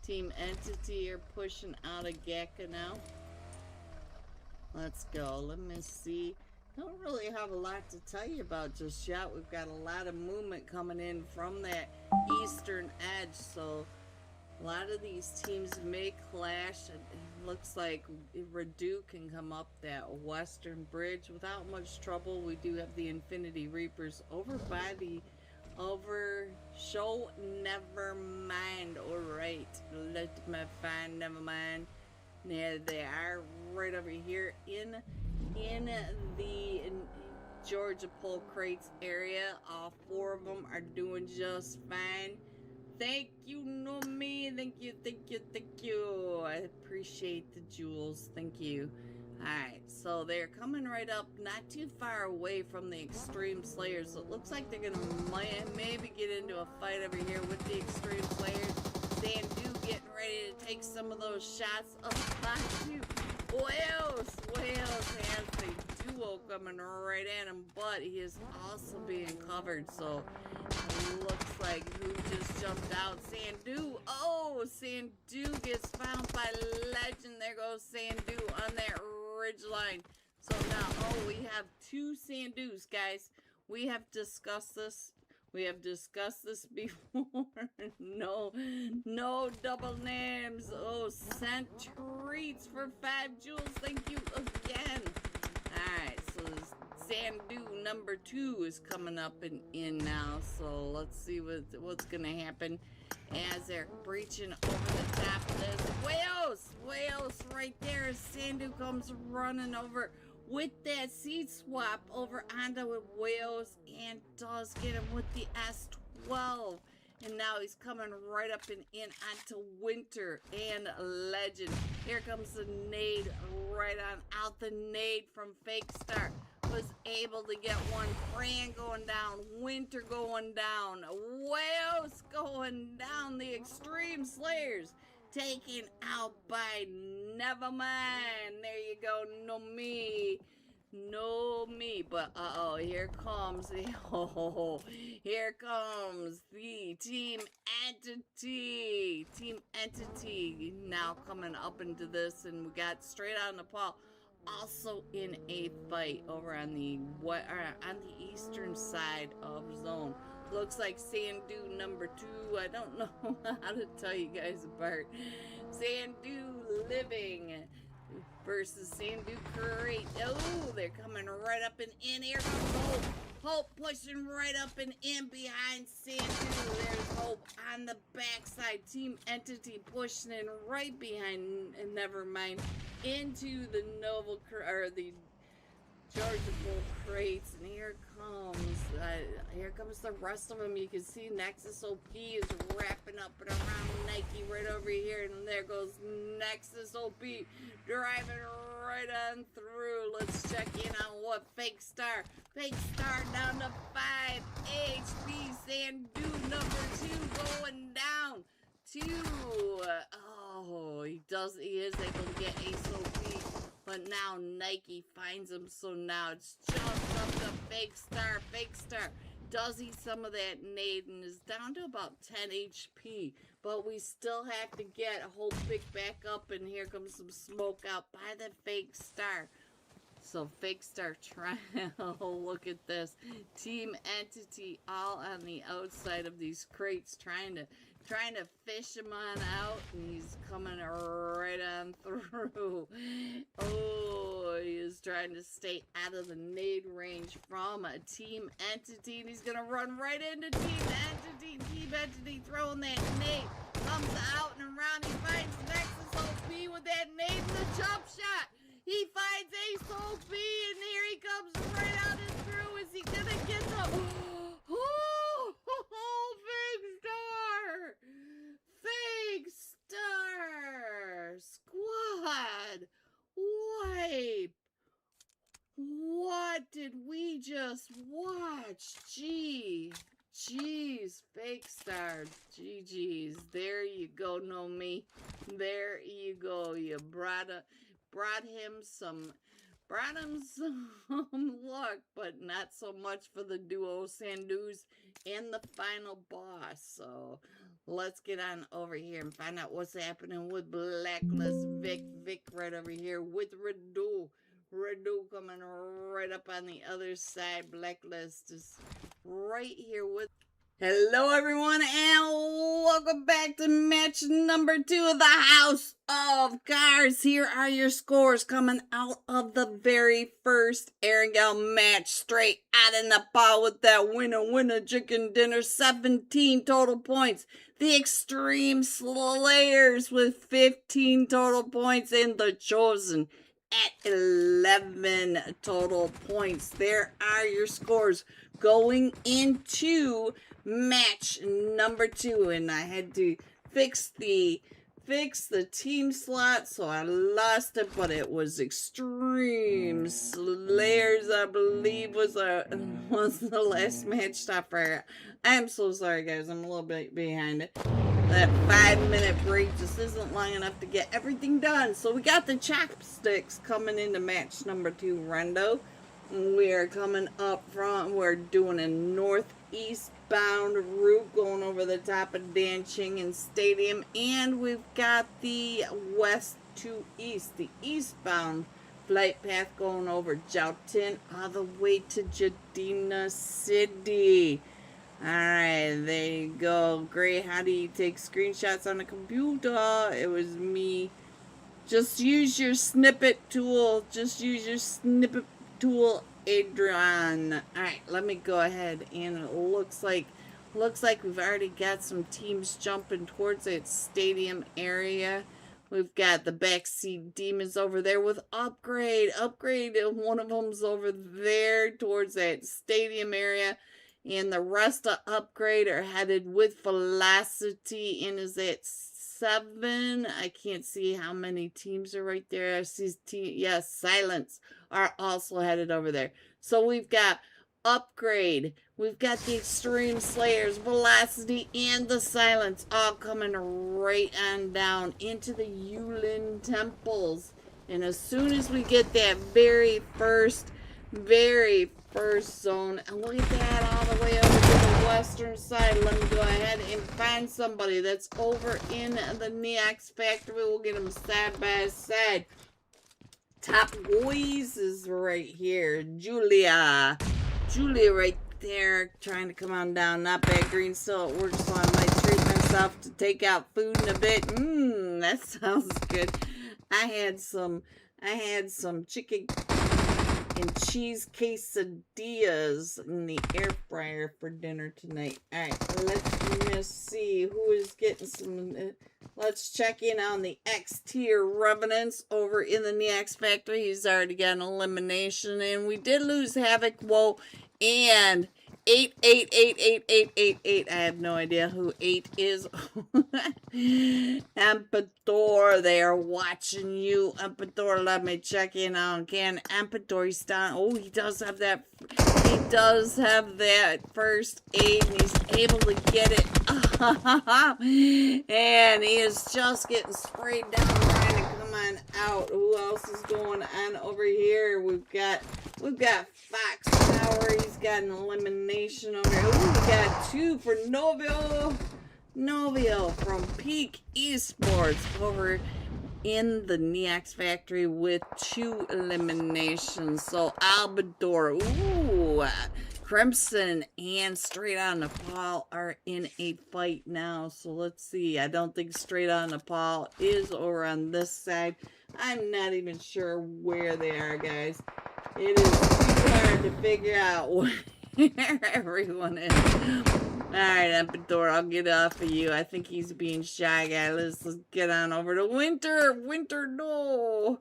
[SPEAKER 1] Team Entity are pushing out of Gaka now. Let's go. Let me see. Don't really have a lot to tell you about just yet. We've got a lot of movement coming in from that eastern edge, so a lot of these teams may clash. It looks like Redu can come up that western bridge without much trouble. We do have the Infinity Reapers over by the show. Never mind. All right, let me find. Never mind. There they are, right over here in the Georgia Pole Crates area. All 4 of them are doing just fine. Thank you, Nomi. Thank you. I appreciate the jewels. Thank you. Alright, so they're coming right up, not too far away from the Extreme Slayers. So it looks like they're gonna maybe get into a fight over here with the Extreme Slayers. Sandu getting ready to take some of those shots up by you. Wales has the duo coming right at him, but he is also being covered. So it looks like who just jumped out? Sandu. Oh, Sandu gets found by Legend. There goes Sandu on that ridge line. So now, we have 2 Sandus, guys. We have discussed this. We have discussed this before. No double names. Oh, sent treats for 5 jewels. Thank you again. Alright, so Sandu number 2 is coming up and in now. So let's see what's gonna happen as they're breaching over the top of this. Wales right there as Sandu comes running over with that seed swap over onto Wales and does get him with the S12. And now he's coming right up and in onto Winter and Legend. Here comes the nade right on out. The nade from Fake Star was able to get one. Fran going down. Winter going down. Wales going down. The Extreme Slayers taken out by Nevermind. There you go. No me. But here comes here comes the Team Entity now coming up into this, and we got straight on the Paul also in a fight over on the eastern side of zone. Looks like Sandu number 2. I don't know how to tell you guys apart. Sandu Living versus Sandu Crate. Oh, they're coming right up and in. Here comes Hope pushing right up and in behind Sandu. There's Hope on the backside. Team Entity pushing in right behind, and Nevermind into the the Georgia Bull Crates, and here comes the rest of them. You can see Nexus OP is wrapping up and around Nike right over here, and there goes Nexus OP driving right on through. Let's check in on what Fake Star down to 5 HP. Sandu number 2 going down to he is able to get Ace OP. But now Nike finds him, so now it's just up to Fake Star does he some of that nade and is down to about 10 HP. But we still have to get Hope pick back up, and here comes some smoke out by the Fake Star. So Fake Star trying, look at this. Team Entity all on the outside of these crates trying to fish him on out, and he's coming right on through. Oh, he is trying to stay out of the nade range from a Team Entity, and he's gonna run right into Team Entity. Team Entity throwing that nade, comes out and around, he finds Nexus OP. B with that nade in the jump shot. He finds Ace OB, and here he comes right out and through. Is he gonna get the... Oh, big star! Fake star! Squad! Wipe! What did we just watch? Jeez, fake star. GG's. There you go, no me. There you go. You brought him some luck, but not so much for the duo Sandus and the final boss. So let's get on over here and find out what's happening with Blacklist Vic right over here with Redu. Redu coming right up on the other side. Blacklist is right here with... Hello everyone and welcome back to match number 2 of the House of Cards. Here are your scores coming out of the very first Erangel match, straight out of Nepal with that winner chicken dinner. 17 total points. The Extreme Slayers with 15 total points, and the Chosen at 11 total points. There are your scores going into match number 2, and I had to fix the team slot, so I lost it, but it was Extreme Slayers, I believe, was the last match stopper. I'm so sorry, guys. I'm a little bit behind it. That 5-minute break just isn't long enough to get everything done. So we got the chopsticks coming into match number 2, Rendo. We are coming up front. We're doing a northeast bound route going over the top of Danching Stadium. And we've got the west to east, the eastbound flight path going over Jiaotin all the way to Jadina City. Alright, there you go. Great. How do you take screenshots on a computer? It was me. Just use your snippet tool. Adrian. Alright, let me go ahead, and it looks like we've already got some teams jumping towards that stadium area. We've got the backseat demons over there with upgrade. One of them's over there towards that stadium area. And the rest of upgrade are headed with velocity, and is at 7. I can't see how many teams are right there. I see yes, silence are also headed over there. So we've got upgrade, we've got the Extreme Slayers, velocity, and the silence all coming right on down into the Yulin temples. And as soon as we get that very first zone, and look at that, all the way over to the western side. Let me go ahead and find somebody that's over in the Neox factory. We'll get them side by side. Top boys is right here. Julia right there, trying to come on down. Not bad. Green still at work, so I might treat myself to take out food in a bit. That sounds good. I had some chicken and cheese quesadillas in the air fryer for dinner tonight. Alright, let's see who is getting some. Let's check in on the X tier Revenants over in the Neox factory. He's already got an elimination, and we did lose Havoc, Whoa, and 8. I have no idea who 8 is. Emperador, they are watching you. Emperador, let me check in on can Emperador stand. Oh, he does have that. He does have that first aid, and he's able to get it. And he is just getting sprayed down, trying to come on out. Who else is going on over here? We've got Fox Tower. He's got an elimination over here. Ooh, we got 2 for Novio from Peak Esports over in the Neox factory with 2 eliminations. So Albador, ooh, Crimson and Straight On Nepal are in a fight now. So let's see. I don't think Straight On Nepal is over on this side. I'm not even sure where they are, guys. It is too hard to figure out where everyone is. Alright, Emperor, I'll get off of you. I think he's being shy, guy. Let's get on over to Winter. Winter, no.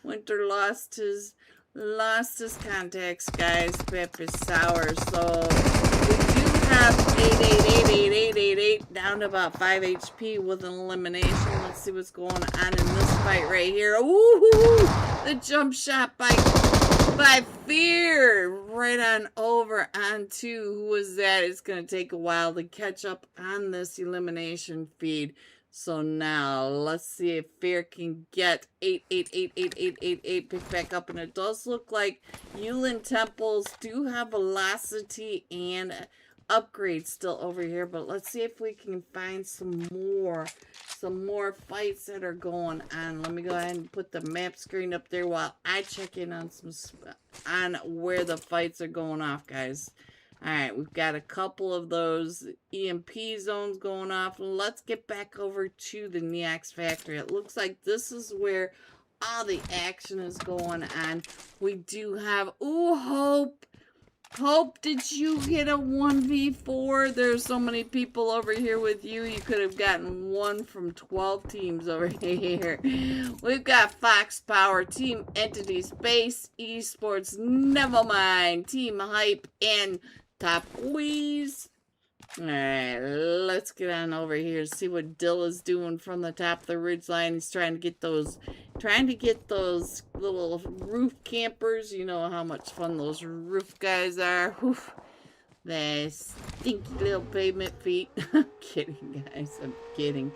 [SPEAKER 1] Winter lost his contacts, guys. Pip is sour. So we do have 8888888 down to about 5 HP with an elimination. Let's see what's going on in this fight right here. Ooh, the jump shot by Fear right on over onto who was that? It's gonna take a while to catch up on this elimination feed. So now let's see if Fear can get 8888888 picked back up, and it does look like Yulin Temples do have velocity and upgrades still over here, but let's see if we can find some more fights that are going on. Let me go ahead and put the map screen up there while I check in on on where the fights are going off, guys. Alright, we've got a couple of those EMP zones going off. Let's get back over to the Neox factory. It looks like this is where all the action is going on. We do have, ooh, Hope. Hope, did you get a 1v4? There's so many people over here with you. You could have gotten one from 12 teams over here. We've got Fox Power, Team Entity, Space, Esports, Nevermind, Team Hype, and Top Wheeze. Alright, let's get on over here and see what Dill is doing from the top of the ridgeline. He's trying to get those little roof campers. You know how much fun those roof guys are. Oof. The stinky little pavement feet. I'm kidding, guys. I'm kidding.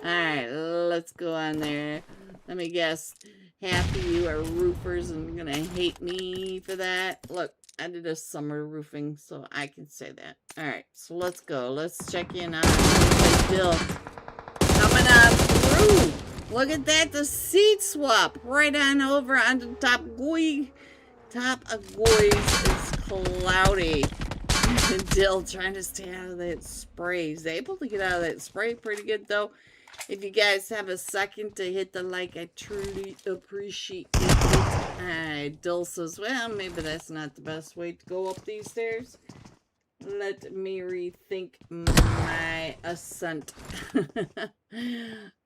[SPEAKER 1] Alright, let's go on there. Let me guess. Half of you are roofers and you're gonna hate me for that. Look, I did a summer roofing, so I can say that. Alright, so let's go. Let's check in on Bill. Coming on through. Look at that, the seat swap. Right on over onto Top Gui. Top of Gui's is cloudy. Dill trying to stay out of that spray. He's able to get out of that spray pretty good, though. If you guys have a second to hit the like, I truly appreciate it. Dill says, well, maybe that's not the best way to go up these stairs. Let me rethink my ascent.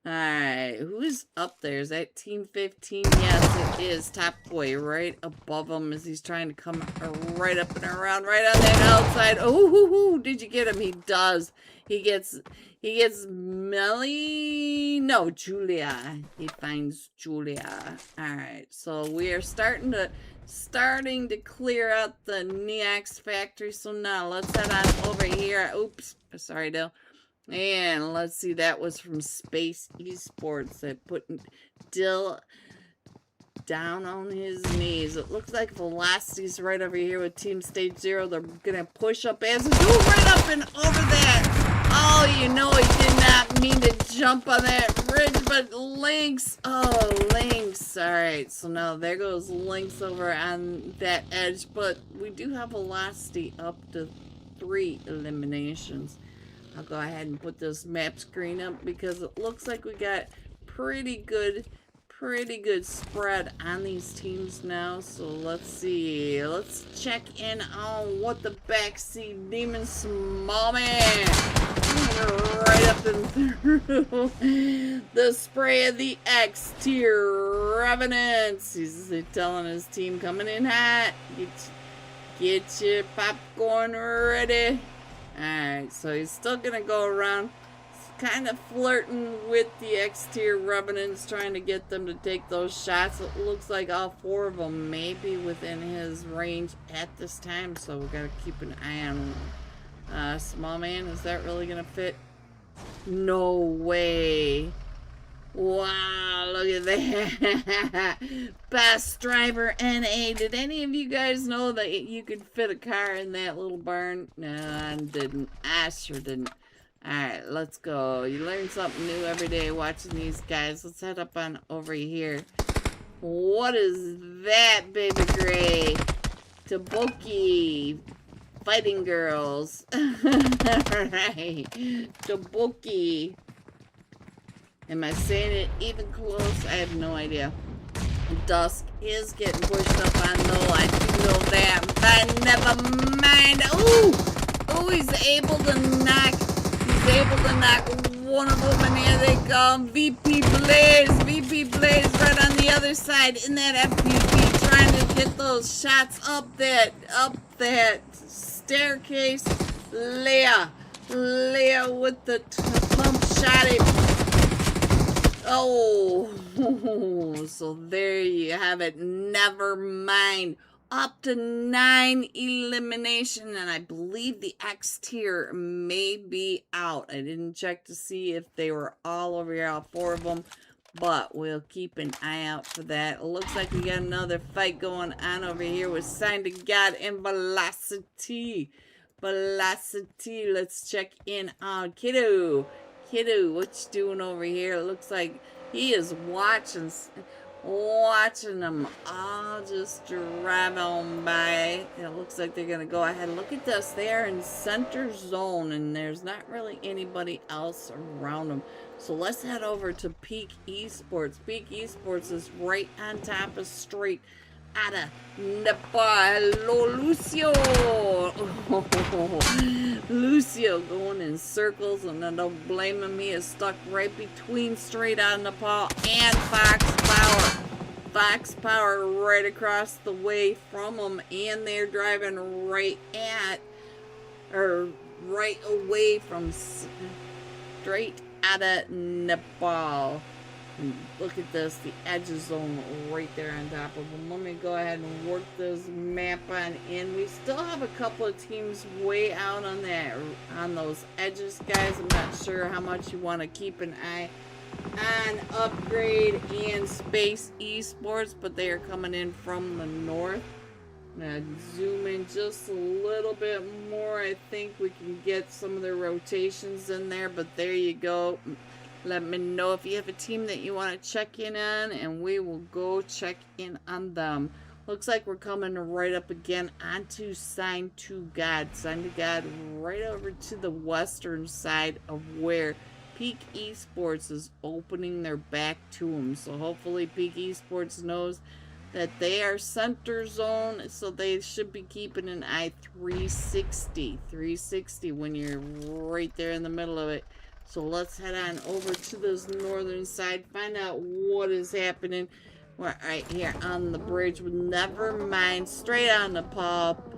[SPEAKER 1] Alright, who's up there? Is that Team 15? Yes, it is. Top Boy right above him as he's trying to come right up and around, right on that outside. Oh, did you get him? He does. He gets Melly. No, Julia. He finds Julia. Alright, so we are starting to clear out the Neox factory. So now let's head on over here. Oops, sorry, Dill. And let's see, that was from Space Esports that put Dill down on his knees. It looks like Velocity's right over here with Team Stage 0. They're gonna push up as a right up and over that. Oh, you know he did not mean to jump on that ridge, but Lynx. Oh, Lynx. Alright, so now there goes Lynx over on that edge, but we do have Velocity up to 3 eliminations. I'll go ahead and put this map screen up because it looks like we got pretty good spread on these teams now. So let's see. Let's check in on what the backseat demon small man right up and through the spray of the X tier revenants. He's telling his team coming in hot. Get your popcorn ready. Alright, so he's still gonna go around kind of flirting with the X-tier revenants, trying to get them to take those shots. It looks like all 4 of them may be within his range at this time, so we gotta keep an eye on small man. Is that really gonna fit? No way. Wow, look at that. Best driver NA. Did any of you guys know that you could fit a car in that little barn? No, I didn't. I sure didn't. Alright, let's go. You learn something new every day watching these guys. Let's head up on over here. What is that, baby gray? Tabuki. Fighting girls. Alright. Tabuki. Am I saying it even close? I have no idea. Dusk is getting pushed up on though. I do know that. But never mind. Ooh! Ooh, Ooh, he's able to knock one of them, and here they come. VP Blaze right on the other side in that FPV, trying to get those shots up that staircase. Leia with the pump shot it. Oh, so there you have it. Never mind. Up to 9 elimination, and I believe the X tier may be out. I didn't check to see if they were all over here, all 4 of them, but we'll keep an eye out for that. It looks like we got another fight going on over here with Sign to God and Velocity. Let's check in on Kiddo. Kiddo, what you doing over here? It looks like he is watching them all just drive on by. It looks like they're gonna go ahead. Look at this, they are in center zone and there's not really anybody else around them. So let's head over to Peak Esports. Peak Esports is right on top of straight out of Nepal. Hello, Lucio. Lucio going in circles, and I don't blame him. He is stuck right between straight out of Nepal and Fox Power. Fox Power right across the way from them, and they're driving right away from straight out of Nepal. And look at this, the edge zone right there on top of them. Let me go ahead and work this map on in. We still have a couple of teams way out on those edges, guys. I'm not sure how much you want to keep an eye on Upgrade and Space Esports, but they are coming in from the north. Now zoom in just a little bit more. I think we can get some of their rotations in there, but there you go. Let me know if you have a team that you want to check in on, and we will go check in on them. Looks like we're coming right up again onto Sign to God. Sign to God right over to the western side of where Peak Esports is opening their back to them. So hopefully Peak Esports knows that they are center zone, so they should be keeping an eye 360 when you're right there in the middle of it. So let's head on over to this northern side, find out what is happening. We're right here on the bridge with Nevermind, straight on the pub.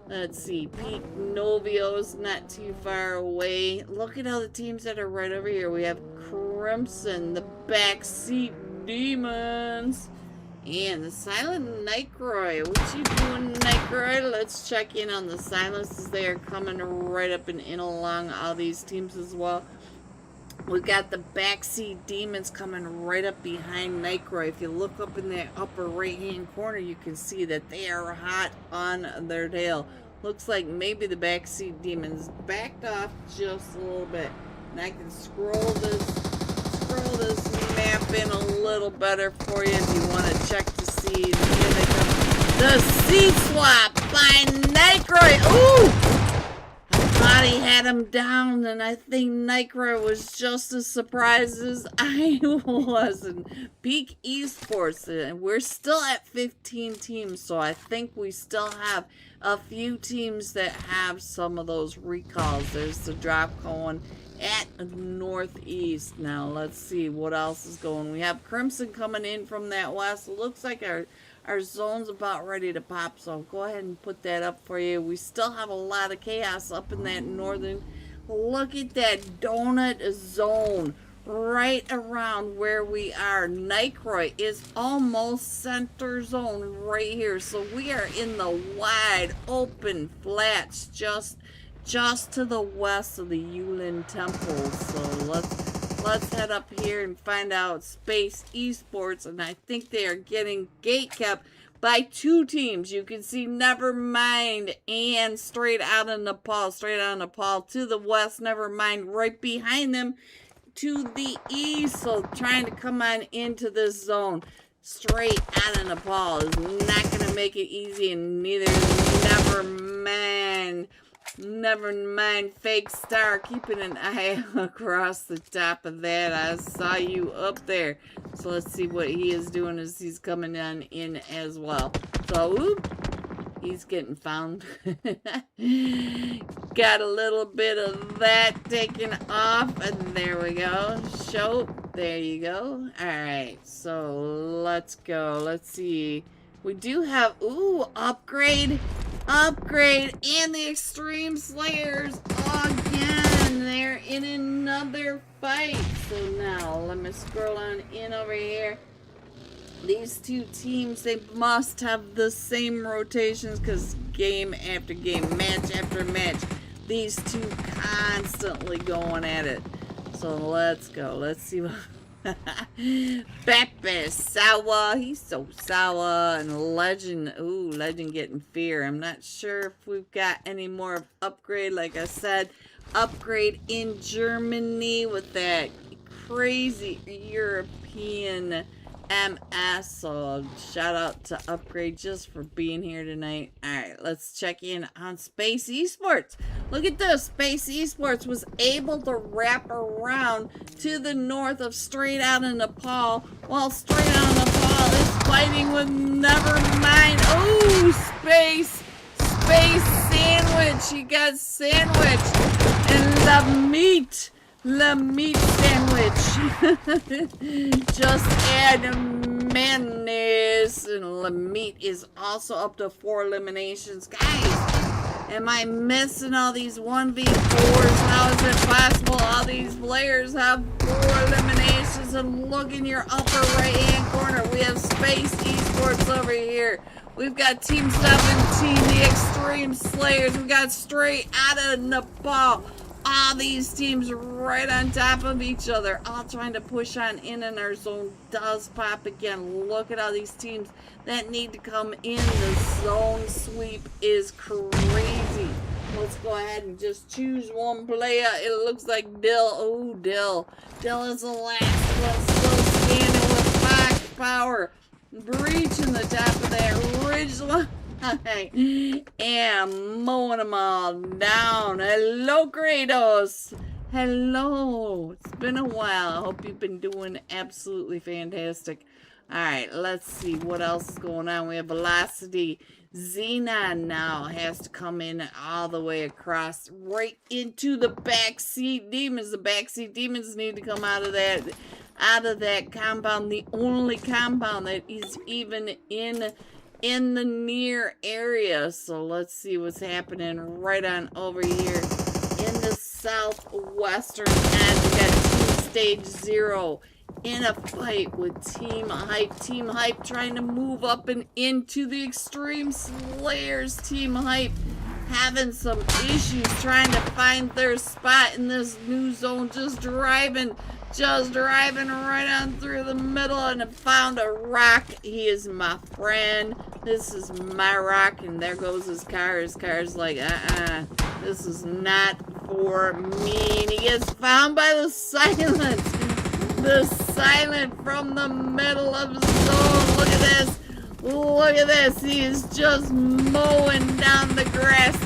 [SPEAKER 1] Let's see, Peak Novio's not too far away. Look at all the teams that are right over here. We have Crimson, the Backseat Demons, and the Silent Nightcroy. What you doing, Nightcroy? Let's check in on the silences. They are coming right up and in along all these teams as well. We got the Backseat Demons coming right up behind Nightcroy. If you look up in that upper right-hand corner, you can see that they are hot on their tail. Looks like maybe the Backseat Demons backed off just a little bit. And I can scroll this map in a little better for you if you want to check to see. Here they come. The Seed Swap by Nightcroy. Ooh! I thought he had him down, and I think Nightcroy was just as surprised as I was. And Peak Esports, and we're still at 15 teams, so I think we still have a few teams that have some of those recalls. There's the drop going at Northeast. Now, let's see what else is going. We have Crimson coming in from that west. It looks like our zone's about ready to pop, so I'll go ahead and put that up for you. We still have a lot of chaos up in that northern. Look at that donut zone right around where we are. Nightcroy is almost center zone right here, so we are in the wide open flats just to the west of the Yulin Temple. So let's head up here and find out Space Esports, and I think they are getting gatekept by 2 teams. You can see Nevermind and straight out of Nepal to the west. Nevermind right behind them to the east, so trying to come on into this zone straight out of Nepal is not going to make it easy, and neither is Nevermind Fake Star, keeping an eye across the top of that. I saw you up there. So let's see what he is doing as he's coming on in as well. So, He's getting found. Got a little bit of that taken off, and there we go. Show. There you go. Alright, so let's go. Let's see. We do have, ooh, upgrade, and the Extreme Slayers again. They're in another fight. So now, let me scroll on in over here. These two teams, they must have the same rotations because game after game, match after match, these two constantly going at it. So let's go. Let's see what... Pepe sour. He's so sour. And Legend. Ooh, Legend getting fear. I'm not sure if we've got any more of upgrade. Like I said, upgrade in Germany with that crazy European MS. So shout out to Upgrade just for being here tonight. Alright, let's check in on Space Esports. Look at this. Space Esports was able to wrap around to the north of Straight Out of Nepal, while Straight Out of Nepal is fighting with Nevermind. Oh, Space Sandwich. He got sandwich and the meat sandwich. Just add mayonnaise. And the meat is also up to 4 eliminations. Guys, am I missing all these 1v4s? How is it possible all these players have 4 eliminations? And look in your upper right hand corner. We have Space Esports over here. We've got Team 17, the Extreme Slayers. We've got Straight Out of Nepal. All these teams right on top of each other, all trying to push on in, and our zone does pop again. Look at all these teams that need to come in. The zone sweep is crazy. Let's go ahead and just choose one player. It looks like Dill. Oh, Dill. Dill is the last one still standing with firepower. Breaching the top of that ridge line. And mowing them all down. Hello, Kratos. Hello. It's been a while. I hope you've been doing absolutely fantastic. Alright, let's see what else is going on. We have Velocity. Xenon now has to come in all the way across right into the backseat demons. The backseat demons need to come out of that compound. The only compound that is even in the near area. So let's see what's happening right on over here in the southwestern end. We got Team Stage 0 in a fight with Team Hype. Team Hype trying to move up and into the Extreme Slayers. Team Hype having some issues trying to find their spot in this new zone. Just driving right on through the middle, and found a rock. He is my friend. This is my rock. And there goes his car. His car's like, this is not for me. And he gets found by the silence. The silent from the middle of the zone. Look at this. Look at this. He is just mowing down the grass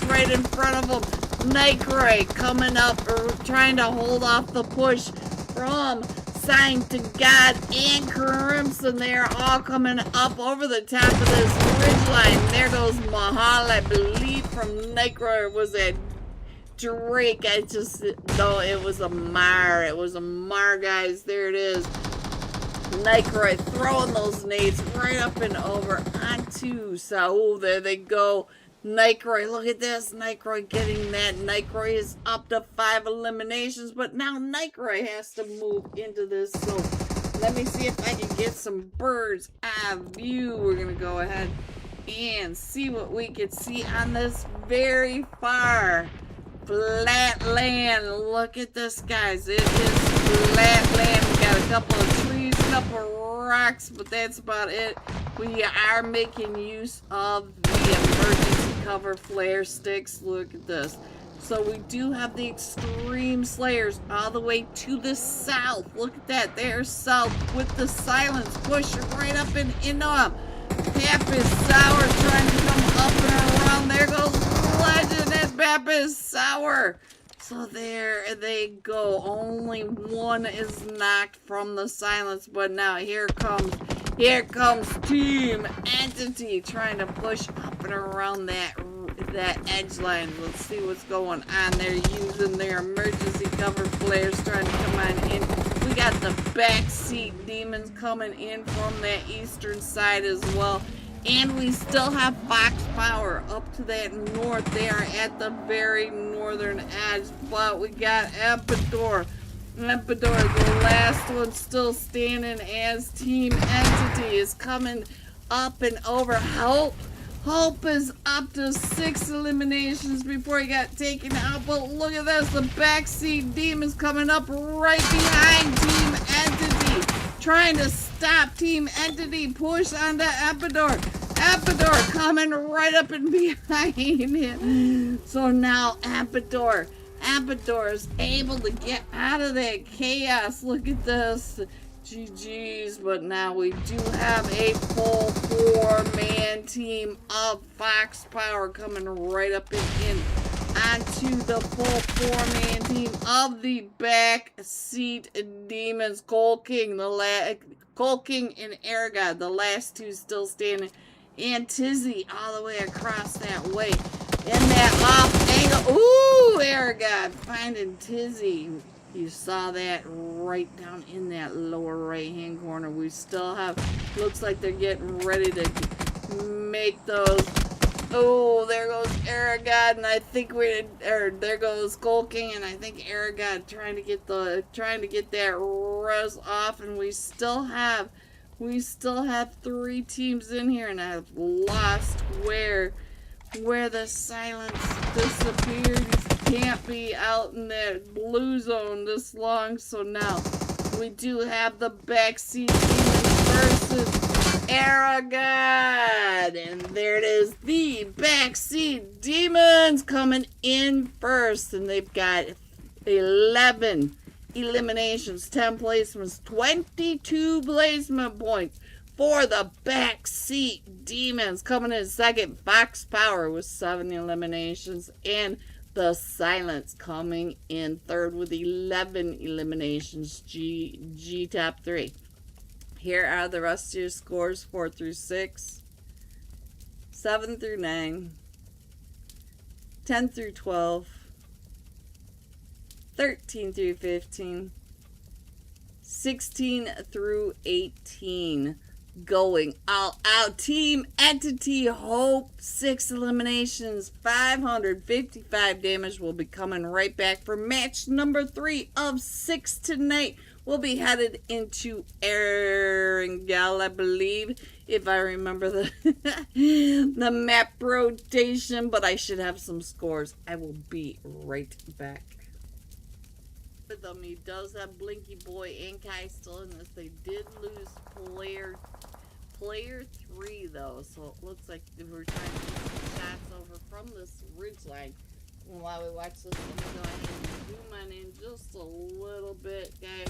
[SPEAKER 1] right in front of him. Nightcroy coming up, or trying to hold off the push from Sign to God and Crimson. They're all coming up over the top of this ridgeline. There goes Mahal, I believe, from Nightcroy. Was that Drake? No, it was a Mar. It was a Mar, guys. There it is. Nightcroy throwing those nades right up and over onto Saul. There they go. Nightcroy, look at this. Nightcroy getting that. Nightcroy is up to 5 eliminations, but now Nightcroy has to move into this. So let me see if I can get some bird's eye view. We're going to go ahead and see what we can see on this very far flat land. Look at this, guys. It is flat land. We got a couple of trees, a couple of rocks, but that's about it. We are making use of the emergency cover flare sticks. Look at this. So we do have the Extreme Slayers all the way to the south. Look at that. They're south with the silence pushing right up and into them. Pap is sour trying to come up and around. There goes Legend, and Pap is sour. So there they go. Only one is knocked from the silence, but now here comes Team Entity trying to push up and around that edge line. Let's see what's going on. They're using their emergency cover flares trying to come on in. We got the backseat demons coming in from that eastern side as well. And we still have Fox Power up to that north. They are at the very northern edge. But we got Empador. Empador, the last one still standing as Team Entity is coming up and over. Hope is up to 6 eliminations before he got taken out. But look at this. The backseat demons coming up right behind Team Entity. Trying to stop Team Entity. Push onto Empador. Empador coming right up and behind him. So now Empador is able to get out of that chaos. Look at this. GG's. But now we do have a full 4-man team of Fox Power coming right up and in onto the full 4-man team of the backseat demons. Coal King and Aragod, the last two still standing. And Tizzy all the way across that way. In that off angle. Ooh, Aragod finding Tizzy. You saw that right down in that lower right hand corner. We still have, looks like they're getting ready to make those. Oh, there goes Aragod, and I think there goes Skull King, and I think Aragod trying to get that res off, and we still have 3 teams in here, and I've lost where the silence disappeared. Can't be out in that blue zone this long. So now we do have the backseat demons versus Aragod, and there it is, the backseat demons coming in first, and they've got 11 eliminations, 10 placements, 22 placement points for the backseat demons. Coming in second, Fox Power with 7 eliminations, and the silence coming in third with 11 eliminations. G top 3. Here are the rest of your scores: 4 through 6, 7 through 9, 10 through 12, 13 through 15, 16 through 18. Going all out. Team Entity Hope, 6 eliminations, 555 damage. Will be coming right back for match number 3 of 6 tonight. We'll be headed into Erangel, I believe, if I remember the map rotation, but I should have some scores. I will be right back. With them, he does have Blinky Boy and Kai still in this. They did lose player 3 though, so it looks like we're trying to get some shots over from this ridge line. And while we watch this, let me go ahead and zoom on in just a little bit, guys.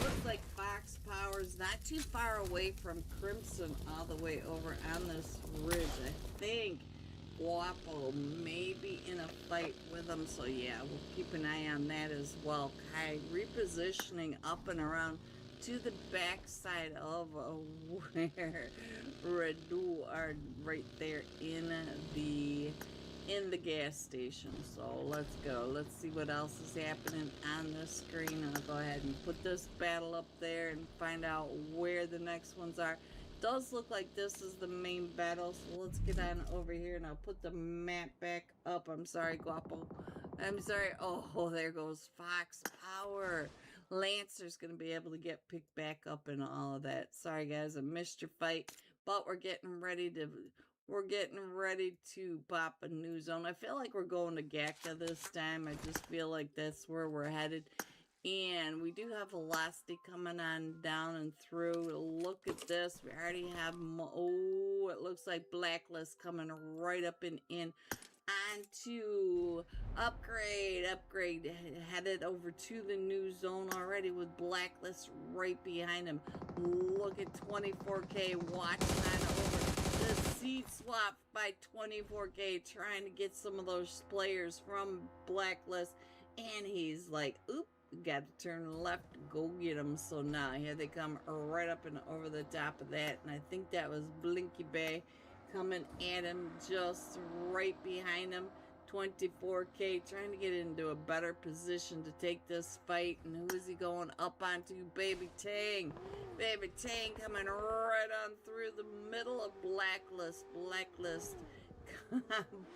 [SPEAKER 1] Looks like Fox Power's not too far away from Crimson all the way over on this ridge. I think Guapo may be in a fight with them, so yeah, we'll keep an eye on that as well. Kai repositioning up and around to the back side of where Redu are, right there in the gas station. So let's go. Let's see what else is happening on the screen. I'll go ahead and put this battle up there and find out where the next ones are. Does look like this is the main battle, so let's get on over here and I'll put the map back up. I'm sorry, Guapo. I'm sorry. Oh, there goes Fox Power. Lancer's gonna be able to get picked back up and all of that. Sorry guys, I missed your fight, but we're getting ready to pop a new zone. I feel like we're going to Gakta this time. I just feel like that's where we're headed. And we do have Velocity coming on down and through. Look at this. We already have, oh, it looks like Blacklist coming right up and in onto upgrade, headed over to the new zone already with Blacklist right behind him. Look at 24K watching that over the seat swap by 24K, trying to get some of those players from Blacklist. And he's like, oop, got to turn left, go get them. So now here they come right up and over the top of that. And I think that was Blinky Bay coming at him, just right behind him. 24K trying to get into a better position to take this fight. And who is he going up onto? Baby Tang. Baby Tang coming right on through the middle of Blacklist. Blacklist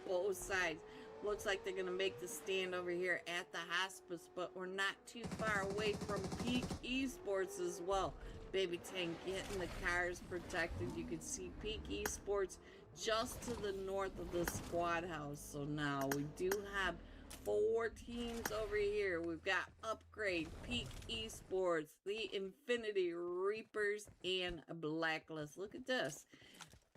[SPEAKER 1] both sides. Looks like they're going to make the stand over here at the hospice, but we're not too far away from Peak Esports as well. Baby Tang getting the cars protected. You can see Peak Esports just to the north of the squad house. So now we do have 4 teams over here. We've got Upgrade, Peak Esports, the Infinity Reapers, and Blacklist. Look at this.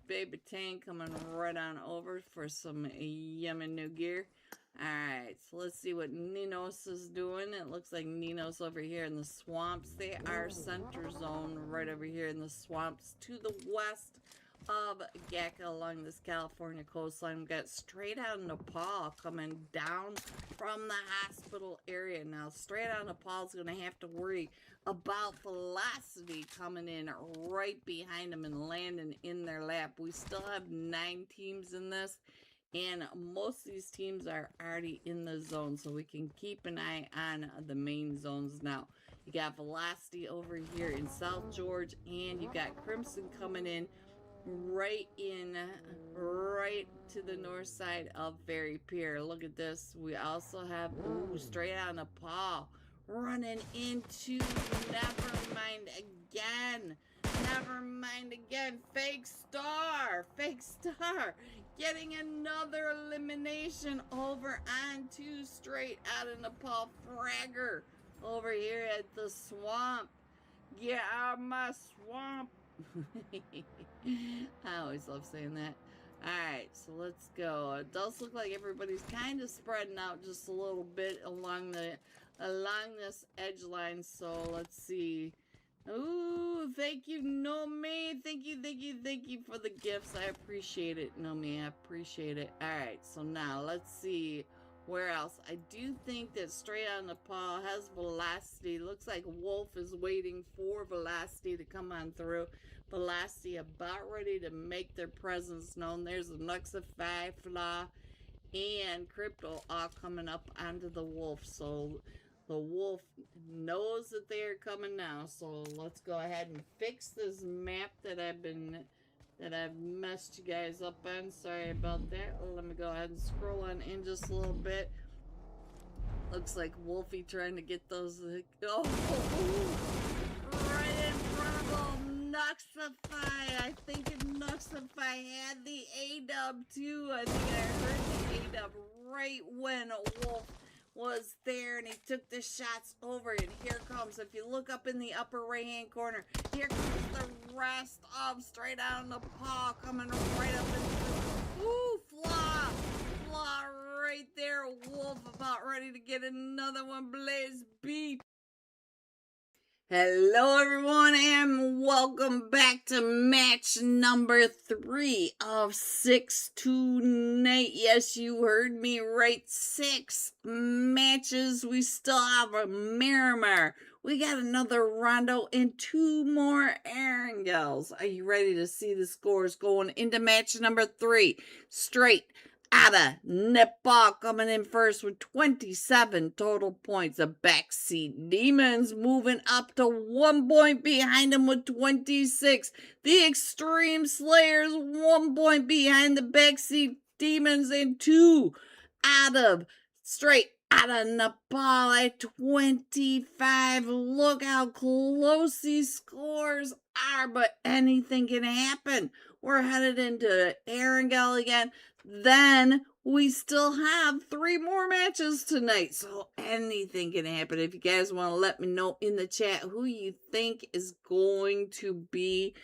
[SPEAKER 1] Baby Tang coming right on over for some yummy new gear. Alright, so let's see what Ninos is doing. It looks like Ninos over here in the swamps. They are center zone right over here in the swamps to the west of Gaka along this California coastline. We've got straight out of Nepal coming down from the hospital area. Now, straight out of Nepal is going to have to worry about Velocity coming in right behind them and landing in their lap. We still have 9 teams in this, and most of these teams are already in the zone, so we can keep an eye on the main zones now. You got Velocity over here in South George, and you got Crimson coming in right to the north side of Ferry Pier. Look at this. We also have straight out of Nepal running into Nevermind again. Nevermind again. Fake Star getting another elimination over onto straight out of Nepal. Fragger over here at the swamp. Get out of my swamp. I always love saying that. Alright, so let's go. It does look like everybody's kind of spreading out just a little bit along this edge line. So let's see. Ooh, thank you, Nomi. Thank you for the gifts. I appreciate it, Nomi. I appreciate it. Alright, so now let's see where else. I do think that straight out of Nepal has Velocity. Looks like Wolf is waiting for Velocity to come on through. Velocity about ready to make their presence known. There's a Nuxify, Flaw, and Crypto all coming up onto the Wolf. So the Wolf knows that they are coming now. So let's go ahead and fix this map that I've messed you guys up on. Sorry about that. Let me go ahead and scroll on in just a little bit. Looks like Wolfie trying to get those. Oh, right in front of him. Nuxify. I think Nuxify had the A-dub too. I think I heard the A-dub right when Wolf was there and he took the shots over. And here comes, if you look up in the upper right hand corner, here comes the rest of straight out of Nepal coming right up into, ooh, Flaw right there. Wolf about ready to get another one. Blaze beat. Hello everyone and welcome back to match number 3 of 6 tonight. Yes, you heard me right. 6 matches. We still have a Miramar. We got another Rondo and 2 more Erangels. Are you ready to see the scores going into match number 3? Straight out of Nepal coming in first with 27 total points. The Backseat Demons moving up to 1 point behind them with 26. The Extreme Slayers 1 point behind the Backseat Demons and 2 straight out of Nepal at 25. Look how close these scores are, but anything can happen. We're headed into Erangel again. Then we still have 3 more matches tonight, so anything can happen. If you guys want to let me know in the chat who you think is going to be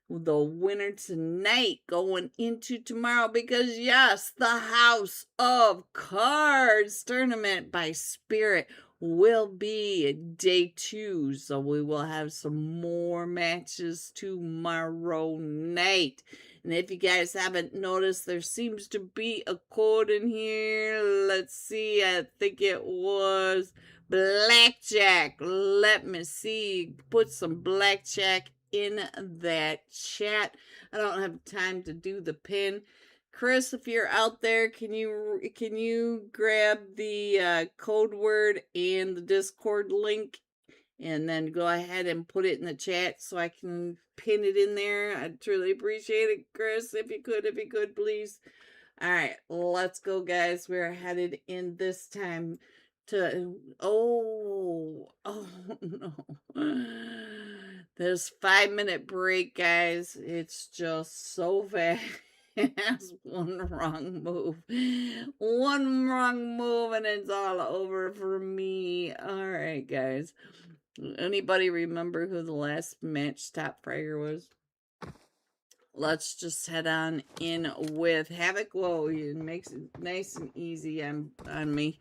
[SPEAKER 1] the winner tonight going into tomorrow, because yes, the House of Cards tournament by Spirit will be day 2, so we will have some more matches tomorrow night. And if you guys haven't noticed, there seems to be a code in here. Let's see. I think it was blackjack. Let me see. Put some blackjack in that chat. I don't have time to do the pin. Chris, if you're out there, can you grab the code word and the Discord link, and then go ahead and put it in the chat so I can pin it in there? I'd truly appreciate it, Chris, if you could, please. All right, let's go, guys. We're headed in this time to, oh no. There's 5-minute break, guys. It's just so fast. One wrong move. One wrong move and it's all over for me. All right, guys. Anybody remember who the last match top fragger was? Let's just head on in with Havoc. Whoa, he makes it nice and easy on me.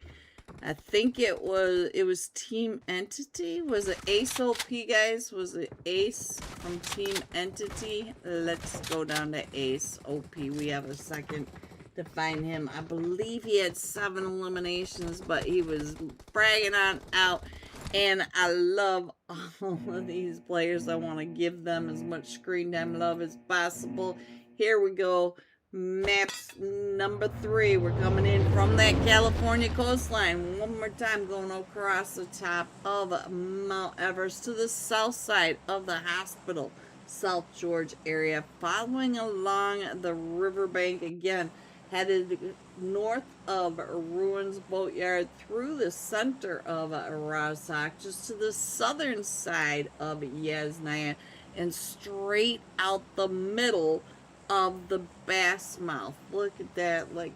[SPEAKER 1] I think it was Team Entity. Was it Ace OP, guys? Was it Ace from Team Entity? Let's go down to Ace OP. We have a second to find him. I believe he had 7 eliminations, but he was fragging on out. And I love all of these players. I want to give them as much screen time love as possible. Here we go. Maps number 3. We're coming in from that California coastline. One more time, going across the top of Mount Everest to the south side of the hospital, South George area. Following along the riverbank again, headed north of Ruins Boatyard through the center of Razak, just to the southern side of Yasnaya, and straight out the middle of the Bass Mouth. Look at that, like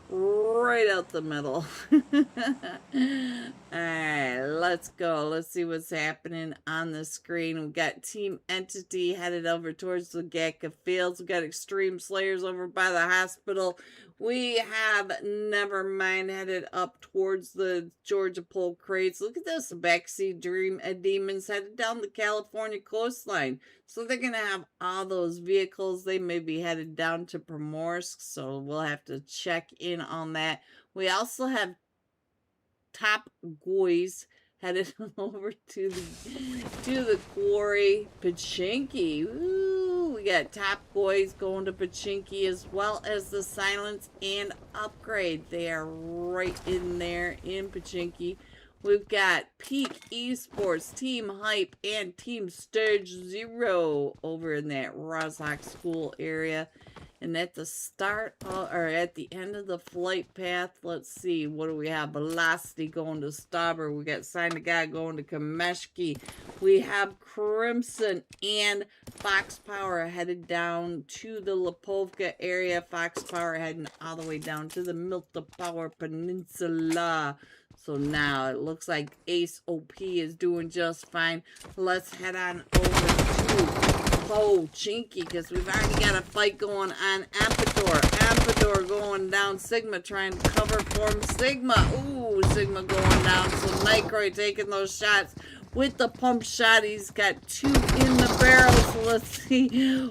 [SPEAKER 1] right out the middle. Alright, let's go. Let's see what's happening on the screen. We've got Team Entity headed over towards the Gatka Fields. We've got Extreme Slayers over by the hospital. We have Nevermind headed up towards the Georgia Pole Crates. Look at this. The Backseat Demons headed down the California coastline. So they're going to have all those vehicles. They may be headed down to Primorsk, so we'll have to check in on that. We also have Top Goys headed over to the quarry, Pachinki. Ooh, we got Top Boys going to Pachinki, as well as the Silence and Upgrade. They are right in there in Pachinki. We've got Peak Esports, Team Hype, and Team Stage Zero over in that Razak School area. And at the start, or at the end of the flight path, let's see, what do we have? Velocity going to Stauber. We got Sign of God going to Kameshki. We have Crimson and Fox Power headed down to the Lipovka area. Fox Power heading all the way down to the Milta Power Peninsula. So now it looks like Ace OP is doing just fine. Let's head on over to Pachinki, because we've already got a fight going on Ampedor. Ampedor going down Sigma, trying to cover for Sigma. Ooh, Sigma going down. So Nightcroy taking those shots with the pump shot. He's got 2 in the barrel. So let's see.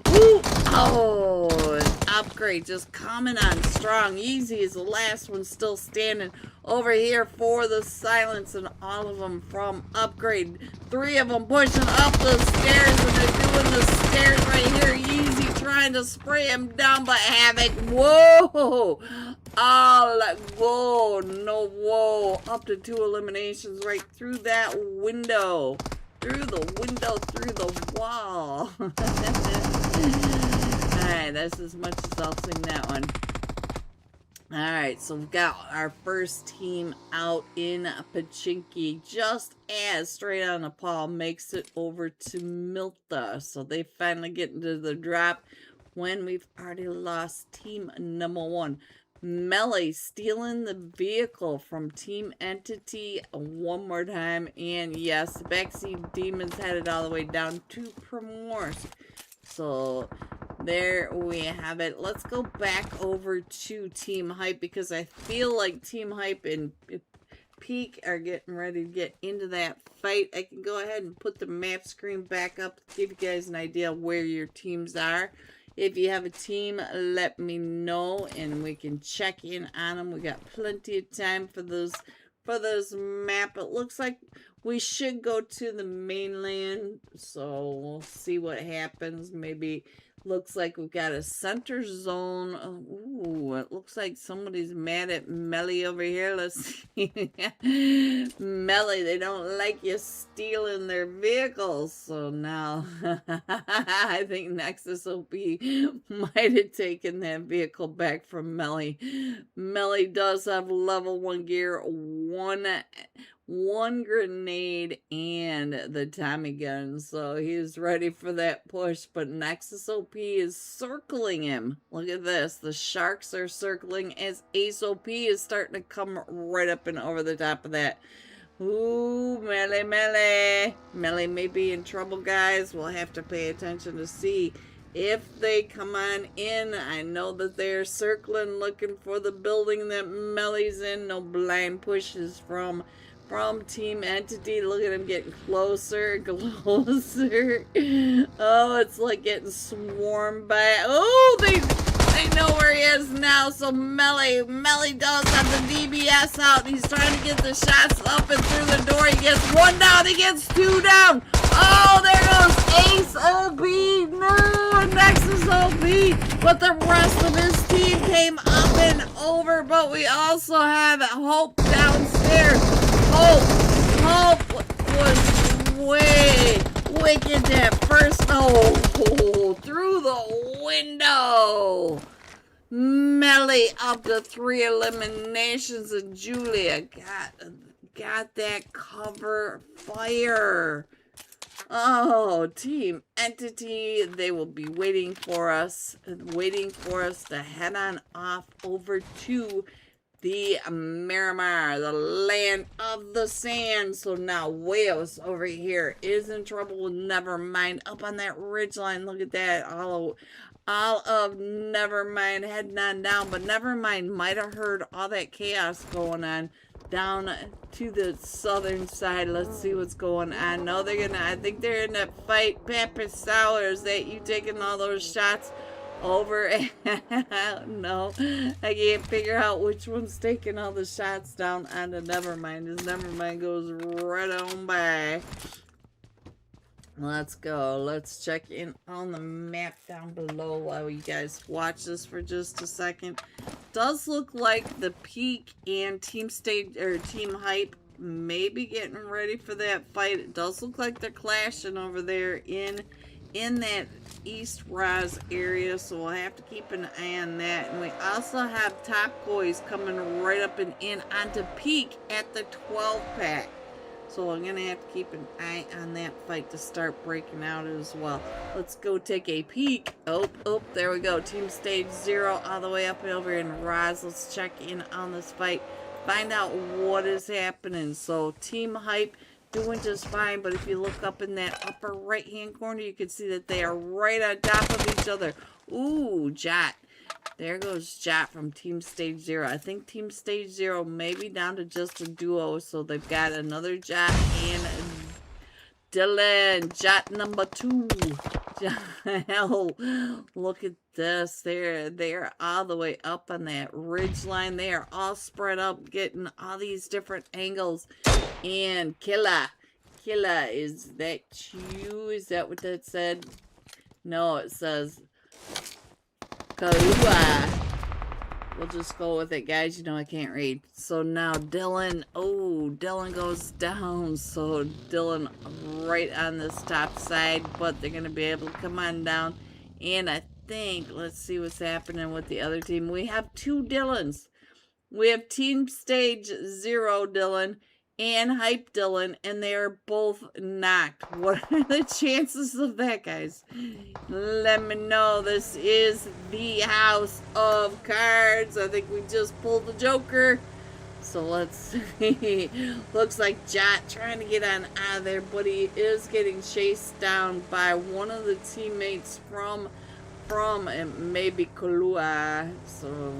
[SPEAKER 1] Ooh, oh, an Upgrade just coming on strong. Easy is the last one still standing over here for the Silence, and all of them from Upgrade. 3 of them pushing up the stairs, and they're doing the stairs right here. Easy trying to spray him down, but Havoc, whoa! Oh, whoa, no, whoa. Up to 2 eliminations right through that window. Through the window, through the wall. Alright, that's as much as I'll sing that one. Alright, so we've got our first team out in Pachinki, just as Straight on Nepal makes it over to Milta. So they finally get into the drop when we've already lost team number 1. Melee stealing the vehicle from Team Entity one more time. And yes, the Backseat Demons headed all the way down to Primorsk. So there we have it. Let's go back over to Team Hype, because I feel like Team Hype and Peak are getting ready to get into that fight. I can go ahead and put the map screen back up to give you guys an idea of where your teams are. If you have a team, let me know and we can check in on them. We got plenty of time for those map. It looks like we should go to the mainland, so we'll see what happens. Maybe looks like we've got a center zone. Ooh, it looks like somebody's mad at Melly over here. Let's see. Melly, they don't like you stealing their vehicles. So now I think Nexus OP might have taken that vehicle back from Melly. Melly does have level 1 gear, one grenade, and the Tommy gun, so he's ready for that push. But Nexus OP is circling him. Look at this, the sharks are circling as Ace OP is starting to come right up and over the top of that. Ooh, Melee may be in trouble, guys. We'll have to pay attention to see if they come on in. I know that they're circling, looking for the building that Melly's in. No blind pushes from Team Entity. Look at him getting closer, closer. Oh, it's like getting swarmed by. Oh, they know where he is now. So Melly does have the DBS out. He's trying to get the shots up and through the door. He gets 1 down. He gets 2 down. Oh, there goes Ace OP. No, Nexus OP. But the rest of his team came up and over. But we also have Hope downstairs. Hope was way wicked at first. Oh, through the window. Melly up to 3 eliminations, and Julia got that cover fire. Oh, Team Entity, they will be waiting for us to head on off over to the Miramar, the land of the sand. So now Wales over here is in trouble with Nevermind up on that ridgeline. Look at that. All of Nevermind heading on down. But Nevermind might have heard all that chaos going on down to the southern side. Let's see what's going on. No, I think they're in that fight. Papa Sour, is that you taking all those shots over? No, I can't figure out which one's taking all the shots down onto Nevermind. As Nevermind goes right on by. Let's go. Let's check in on the map down below while you guys watch this for just a second. Does look like the Peak and Team Stage or Team Hype may be getting ready for that fight. It does look like they're clashing over there in that East Raz area, so we'll have to keep an eye on that. And we also have Top Boys coming right up and in onto Peak at the 12-pack. So I'm going to have to keep an eye on that fight to start breaking out as well. Let's go take a peek. Oh, there we go. Team Stage 0 all the way up over in Raz. Let's check in on this fight. Find out what is happening. So Team Hype doing just fine, but if you look up in that upper right hand corner, you can see that they are right on top of each other. Ooh, Jot. There goes Jot from Team Stage 0. I think Team Stage 0 may be down to just a duo, so they've got another Jot and Dylan. Jot number 2. Hell, look at this. They're all the way up on that ridge line. They are all spread up, getting all these different angles. And Killa, is that you? Is that what that said? No, it says Kalua. We'll just go with it, guys. You know I can't read. So now Dylan. Oh, Dylan goes down. So Dylan right on this top side. But they're going to be able to come on down. And I think, let's see what's happening with the other team. We have 2 Dylans. We have Team Stage 0 Dylan and Hype Dylan, and they are both knocked. What are the chances of that, guys? Let me know. This is the House of Cards. I think we just pulled the Joker. So let's see. Looks like Jot trying to get on out of there, but he is getting chased down by one of the teammates from maybe Kalua. So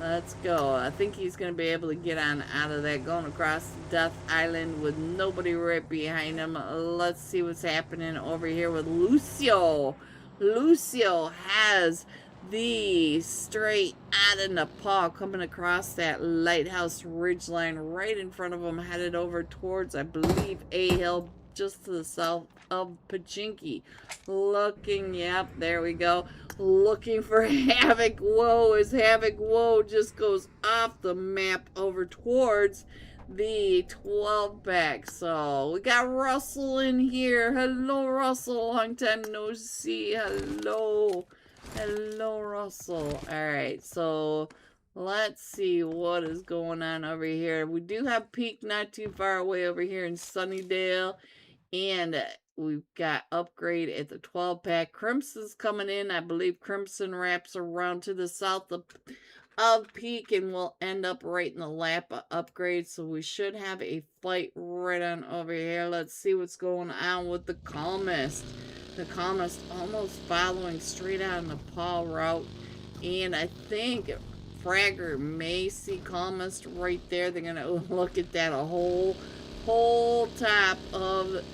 [SPEAKER 1] let's go. I think he's going to be able to get on out of that, going across Death Island with nobody right behind him. Let's see what's happening over here with Lucio. Lucio has the straight out of Nepal coming across that lighthouse ridgeline right in front of him, headed over towards, I believe, A Hill, just to the south of Pachinki. Looking, yep, there we go. Looking for Havoc Woe as Havoc Woe just goes off the map over towards the 12 pack. So we got Russell in here. Hello, Russell. Long time no see. Hello. Hello, Russell. Alright, so let's see what is going on over here. We do have Peak not too far away over here in Sunnydale. And we've got Upgrade at the 12 pack. Crimson's coming in. I believe Crimson wraps around to the south of Peak and will end up right in the lap of Upgrade. So we should have a fight right on over here. Let's see what's going on with the Calmist. The Calmist almost following straight out of the Nepal route. And I think Fragger may see Calmist right there. They're going to look at that. A whole top of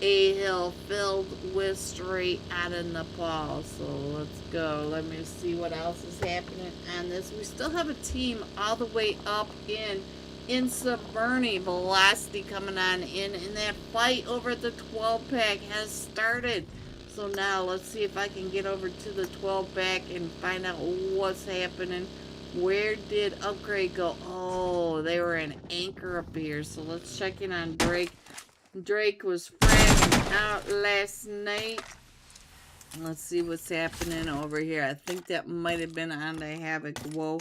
[SPEAKER 1] A Hill filled with straight out of Nepal. So let's go. Let me see what else is happening on this. We still have a team all the way up in Severny. Velocity coming on in, and that fight over at the 12 pack has started. So now let's see if I can get over to the 12 pack and find out what's happening. Where did Upgrade go? Oh, they were an anchor up here. So let's check in on Drake. Drake was fragging out last night. Let's see what's happening over here. I think that might have been on the Havoc Whoa.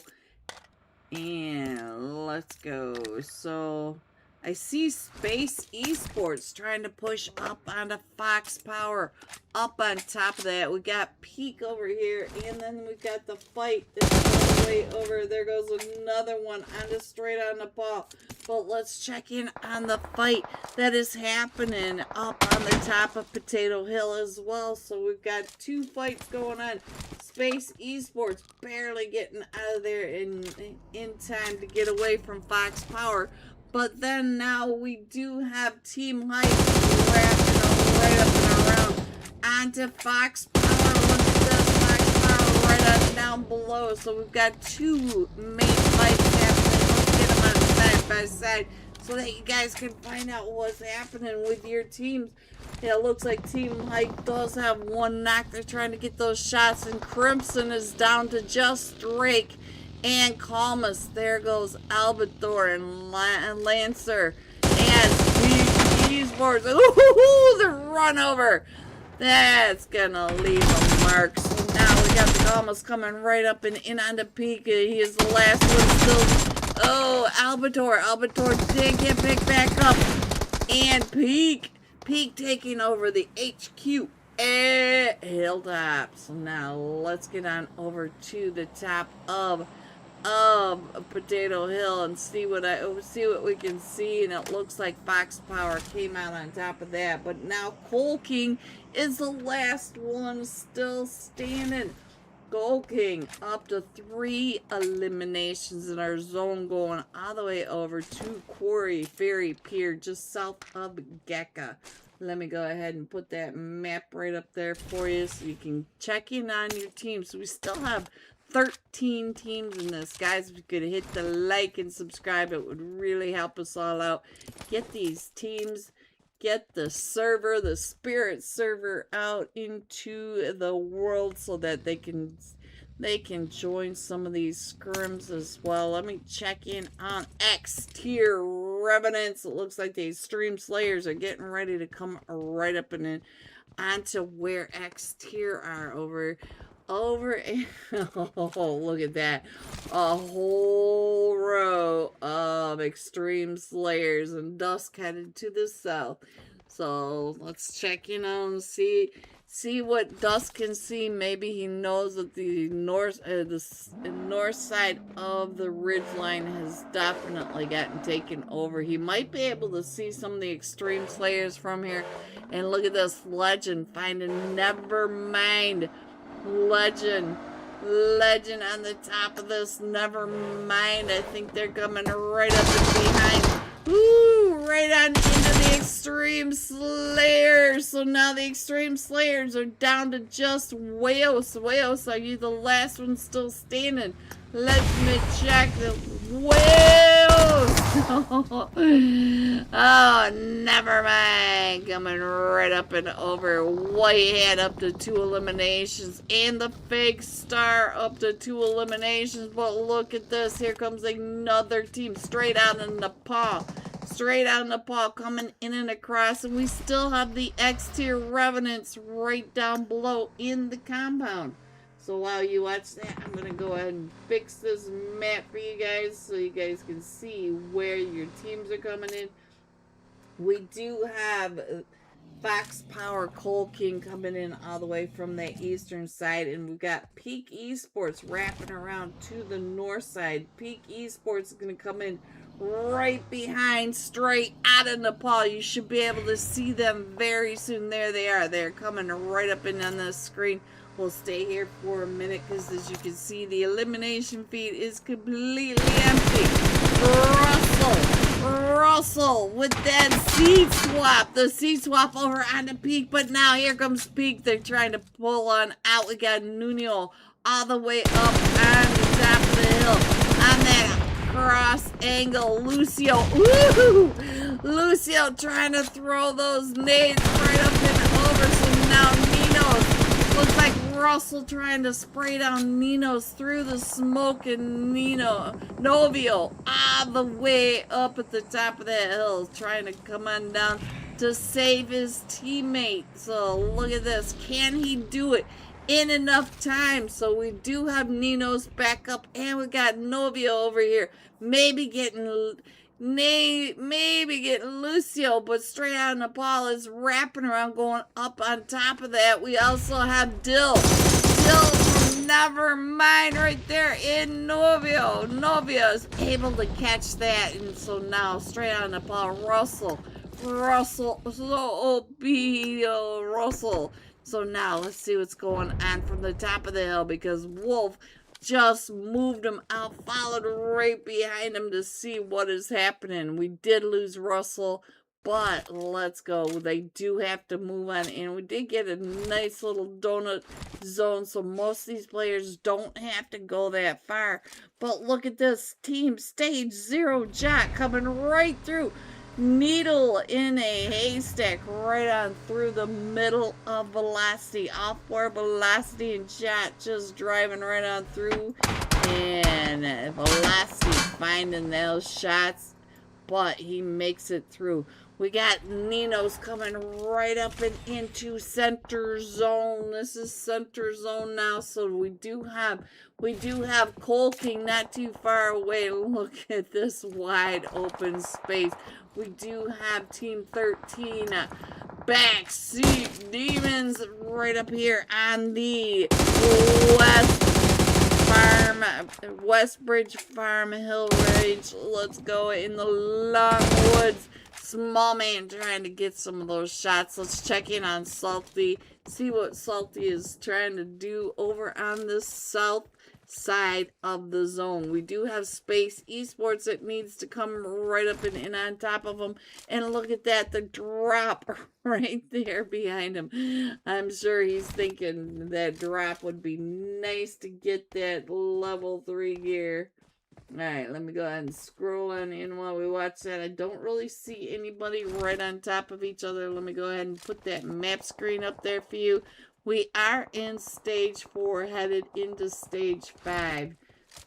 [SPEAKER 1] And let's go. So I see Space Esports trying to push up onto Fox Power. Up on top of that, we got Peak over here, and then we got the fight that's all the way over. There goes another one onto straight on the ball. But let's check in on the fight that is happening up on the top of Potato Hill as well. So we've got two fights going on. Space Esports barely getting out of there in time to get away from Fox Power. But then now we do have Team Hype wrapping up right up and around onto Fox Power. Look at this, Fox Power right on down below. So we've got two main fights happening. Let's get them on side by side so that you guys can find out what's happening with your teams. Yeah, it looks like Team Hype does have one knock. They're trying to get those shots, and Crimson is down to just Drake and Calmist. There goes Albator and Lancer and Esports. Ooh, the run over. That's gonna leave a mark. So now we got the Calmist coming right up and in onto Peak. He is the last one still. Oh, Albator. Albator did get picked back up. And Peak taking over the HQ Hilltop. So now let's get on over to the top of Potato Hill and see what we can see. And it looks like Fox Power came out on top of that. But now Coal King is the last one still standing. Coal King up to 3 eliminations in our zone, going all the way over to Quarry Ferry Pier just south of Gecka. Let me go ahead and put that map right up there for you so you can check in on your team. So we still have 13 teams in this. Guys, if you could hit the like and subscribe, it would really help us all out. Get these teams, get the server, the Spirit server out into the world so that they can join some of these scrims as well. Let me check in on X tier Revenants. It looks like the Extreme Slayers are getting ready to come right up and in onto where X tier are over. Oh, look at that. A whole row of Extreme Slayers and Dusk headed to the south. So let's check in on see what Dusk can see. Maybe he knows that the north side of the ridgeline has definitely gotten taken over. He might be able to see some of the Extreme Slayers from here. And look at this Legend finding Nevermind. Legend on the top of this. Nevermind. I think they're coming right up and behind. Ooh, right on into the Extreme Slayers. So now the Extreme Slayers are down to just Wales. Wales, are you the last one still standing? Let me check the Wales. Oh, never mind. Coming right up and over. Whitehead up to 2 eliminations. And the Fake Star up to 2 eliminations. But look at this. Here comes another team straight out of Nepal. Straight out of Nepal coming in and across. And we still have the X-Tier Revenants right down below in the compound. So while you watch that, I'm going to go ahead and fix this map for you guys so you guys can see where your teams are coming in. We do have Fox Power Coal King coming in all the way from the eastern side. And we've got Peak Esports wrapping around to the north side. Peak Esports is going to come in right behind, straight out of Nepal. You should be able to see them very soon. There they are. They're coming right up in on the screen. We'll stay here for a minute because, as you can see, the elimination feed is completely empty. Russell with that seat swap. The seat swap over on the Peak, but now here comes Peak. They're trying to pull on out. We got Nuno all the way up on the top of the hill. On that cross angle, Lucio. Woo! Lucio trying to throw those nades right up and over. So now Nino's. Looks like Russell trying to spray down Nino's through the smoke, and Novio all the way up at the top of that hill trying to come on down to save his teammate. So look at this. Can he do it in enough time? So we do have Nino's back up, and we got Novio over here. Maybe getting Lucio, but straight out of Nepal is wrapping around, going up on top of that. We also have Dill from Nevermind right there in Novio. Novio is able to catch that, and so now straight out of Nepal, Russell. So now let's see what's going on from the top of the hill, because Wolf just moved him out, followed right behind him to see what is happening. We did lose Russell, but let's go. They do have to move on, and we did get a nice little donut zone, so most of these players don't have to go that far. But look at this team, stage 0 Jack coming right through. Needle in a haystack right on through the middle of Velocity. All 4 Velocity and Jot just driving right on through. And Velocity finding those shots, but he makes it through. We got Nino's coming right up and into center zone. This is center zone now, so we do have Coal King not too far away. Look at this wide open space. We do have Team 13 Backseat Demons right up here on the Westbridge Farm Hill Range. Let's go in the long woods. Small man trying to get some of those shots. Let's check in on Salty. See what Salty is trying to do over on the south side of the zone. We do have Space Esports that needs to come right up and in on top of them. And look at that, the drop right there behind him. I'm sure he's thinking that drop would be nice to get that level 3 gear. Alright, let me go ahead and scroll on in while we watch that. I don't really see anybody right on top of each other. Let me go ahead and put that map screen up there for you. We are in stage 4, headed into stage 5.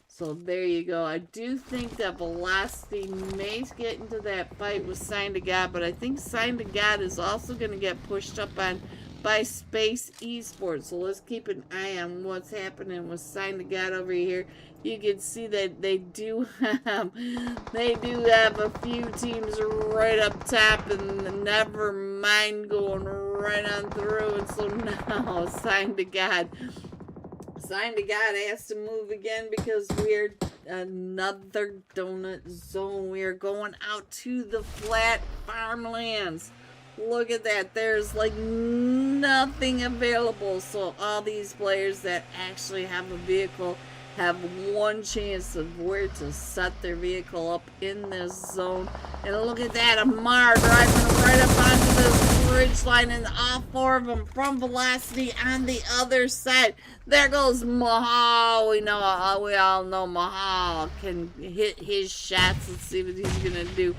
[SPEAKER 1] So there you go. I do think that Velocity may get into that fight with Sign to God, but I think Sign to God is also going to get pushed up on by Space Esports. So let's keep an eye on what's happening with Sign to God over here. You can see that they do have a few teams right up top, and Nevermind going right on through. And so now Sign to God has to move again because we're another donut zone. We are going out to the flat farmlands. Look at that. There's like nothing available. So all these players that actually have a vehicle have one chance of where to set their vehicle up in this zone. And look at that, Amar driving right up onto this ridge line, and all four of them from velocity on the other side. There goes Mahal. We all know Mahal can hit his shots. Let's see what he's gonna do.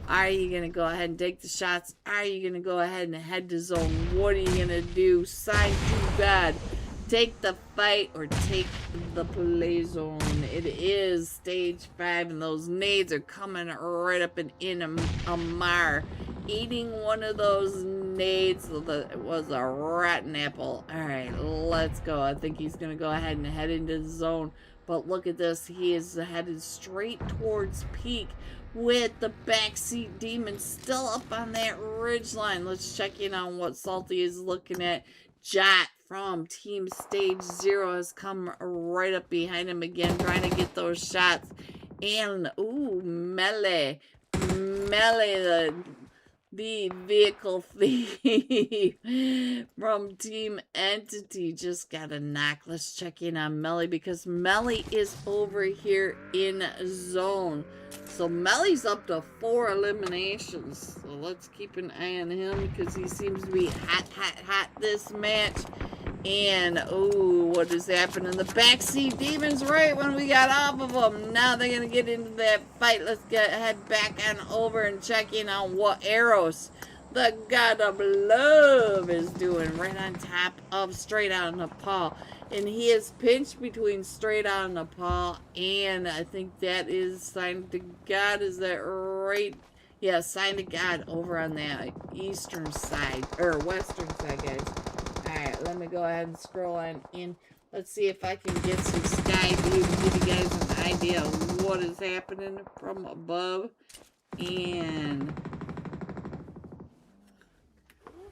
[SPEAKER 1] Are you going to go ahead and take the shots? Are you going to go ahead and head to zone? What are you going to do? Sign to God. Take the fight or take the play zone. It is stage 5, and those nades are coming right up and in Amar. Eating one of those nades. It was a rotten apple. Alright, let's go. I think he's going to go ahead and head into the zone. But look at this. He is headed straight towards Peak, with the backseat demon still up on that ridge line. Let's check in on what Salty is looking at. Jot from Team Stage 0 has come right up behind him again, trying to get those shots. And, ooh, Melee, the vehicle thief from Team Entity just got a knock. Let's check in on Melly, because Melly is over here in zone. So Melly's up to 4 eliminations. So let's keep an eye on him, because he seems to be hot this match. And, ooh, what is happening? The backseat demons right when we got off of them. Now they're going to get into that fight. Let's head back on over and check in on what Eros, the god of love, is doing right on top of Straight Out Nepal. And he is pinched between Straight Out Nepal and I think that is Sign to God. Is that right? Yeah, Sign to God over on the eastern side, or western side, guys. Alright, let me go ahead and scroll on in. Let's see if I can get some sky view to give you guys an idea of what is happening from above. And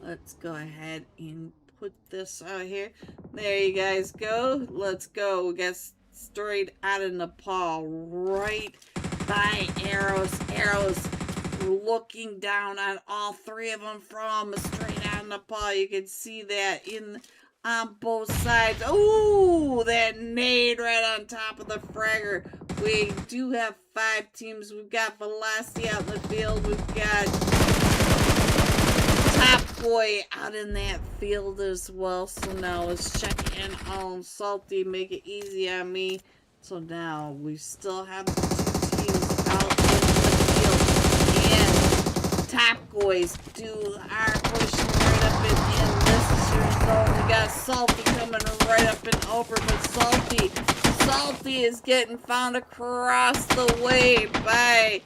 [SPEAKER 1] let's go ahead and put this out here. There you guys go. Let's go. We got Straight Out of Nepal right by Arrows. Arrows looking down on all 3 of them from Straight Out of Nepal. You can see that on both sides. Ooh, that nade right on top of the fragger. We do have 5 teams. We've got Velocity out in the field. We've got Top Boy out in that field as well. So now let's check in on Salty, make it easy on me. So now we still have 2 teams out in the field. And Top Boys are pushing right up in this is your zone. We got Salty coming right up and over, but Salty is getting found across the way by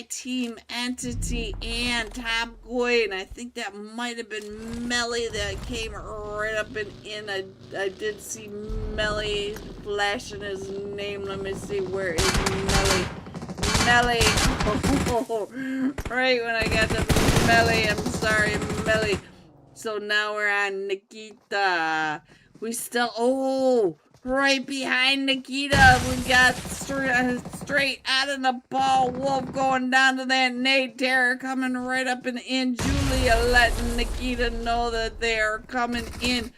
[SPEAKER 1] Team Entity and Top Goy, and I think that might have been Melly that came right up and in. I did see Melly flashing his name. Let me see, where is Melly? Melly. Oh, right when I got to Melly, I'm sorry, Melly. So now we're on Nikita. We still, right behind Nikita, we got Straight Out of Nepal. Wolf going down to that nade. Terror coming right up and in. Julia letting Nikita know that they are coming in.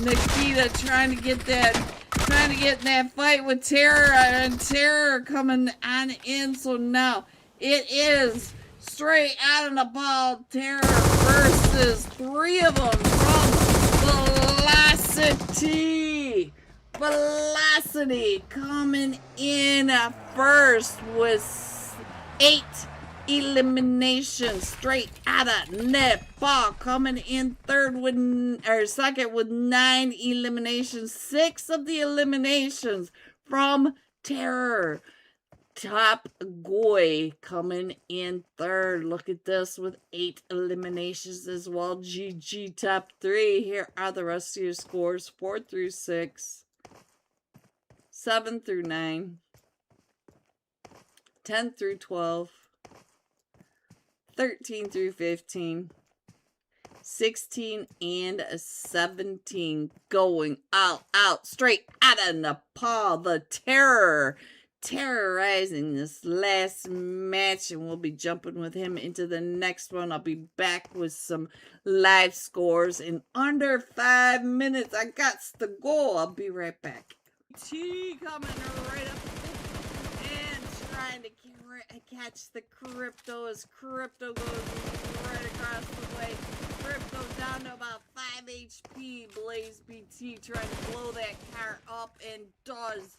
[SPEAKER 1] Nikita trying to get in that fight with Terror, and Terror coming on in. So now it is Straight Out of Nepal, Terror versus 3 of them from Velocity coming in first with 8 eliminations. Straight Out of Nepal coming in second with 9 eliminations. 6 of the eliminations from Terror. Top Goy coming in third. Look at this with 8 eliminations as well. GG top 3. Here are the rest of your scores: 4 through 6, 7 through 9, 10 through 12, 13 through 15, 16 and 17. Going all out. Straight Out of Nepal, the Terror, terrorizing this last match, and we'll be jumping with him into the next one. I'll be back with some live scores in under 5 minutes. I got to go. I'll be right back. T coming right up and trying to catch the Crypto as Crypto goes right across the way. Crypto down to about 5 HP. Blaze BT trying to blow that car up and does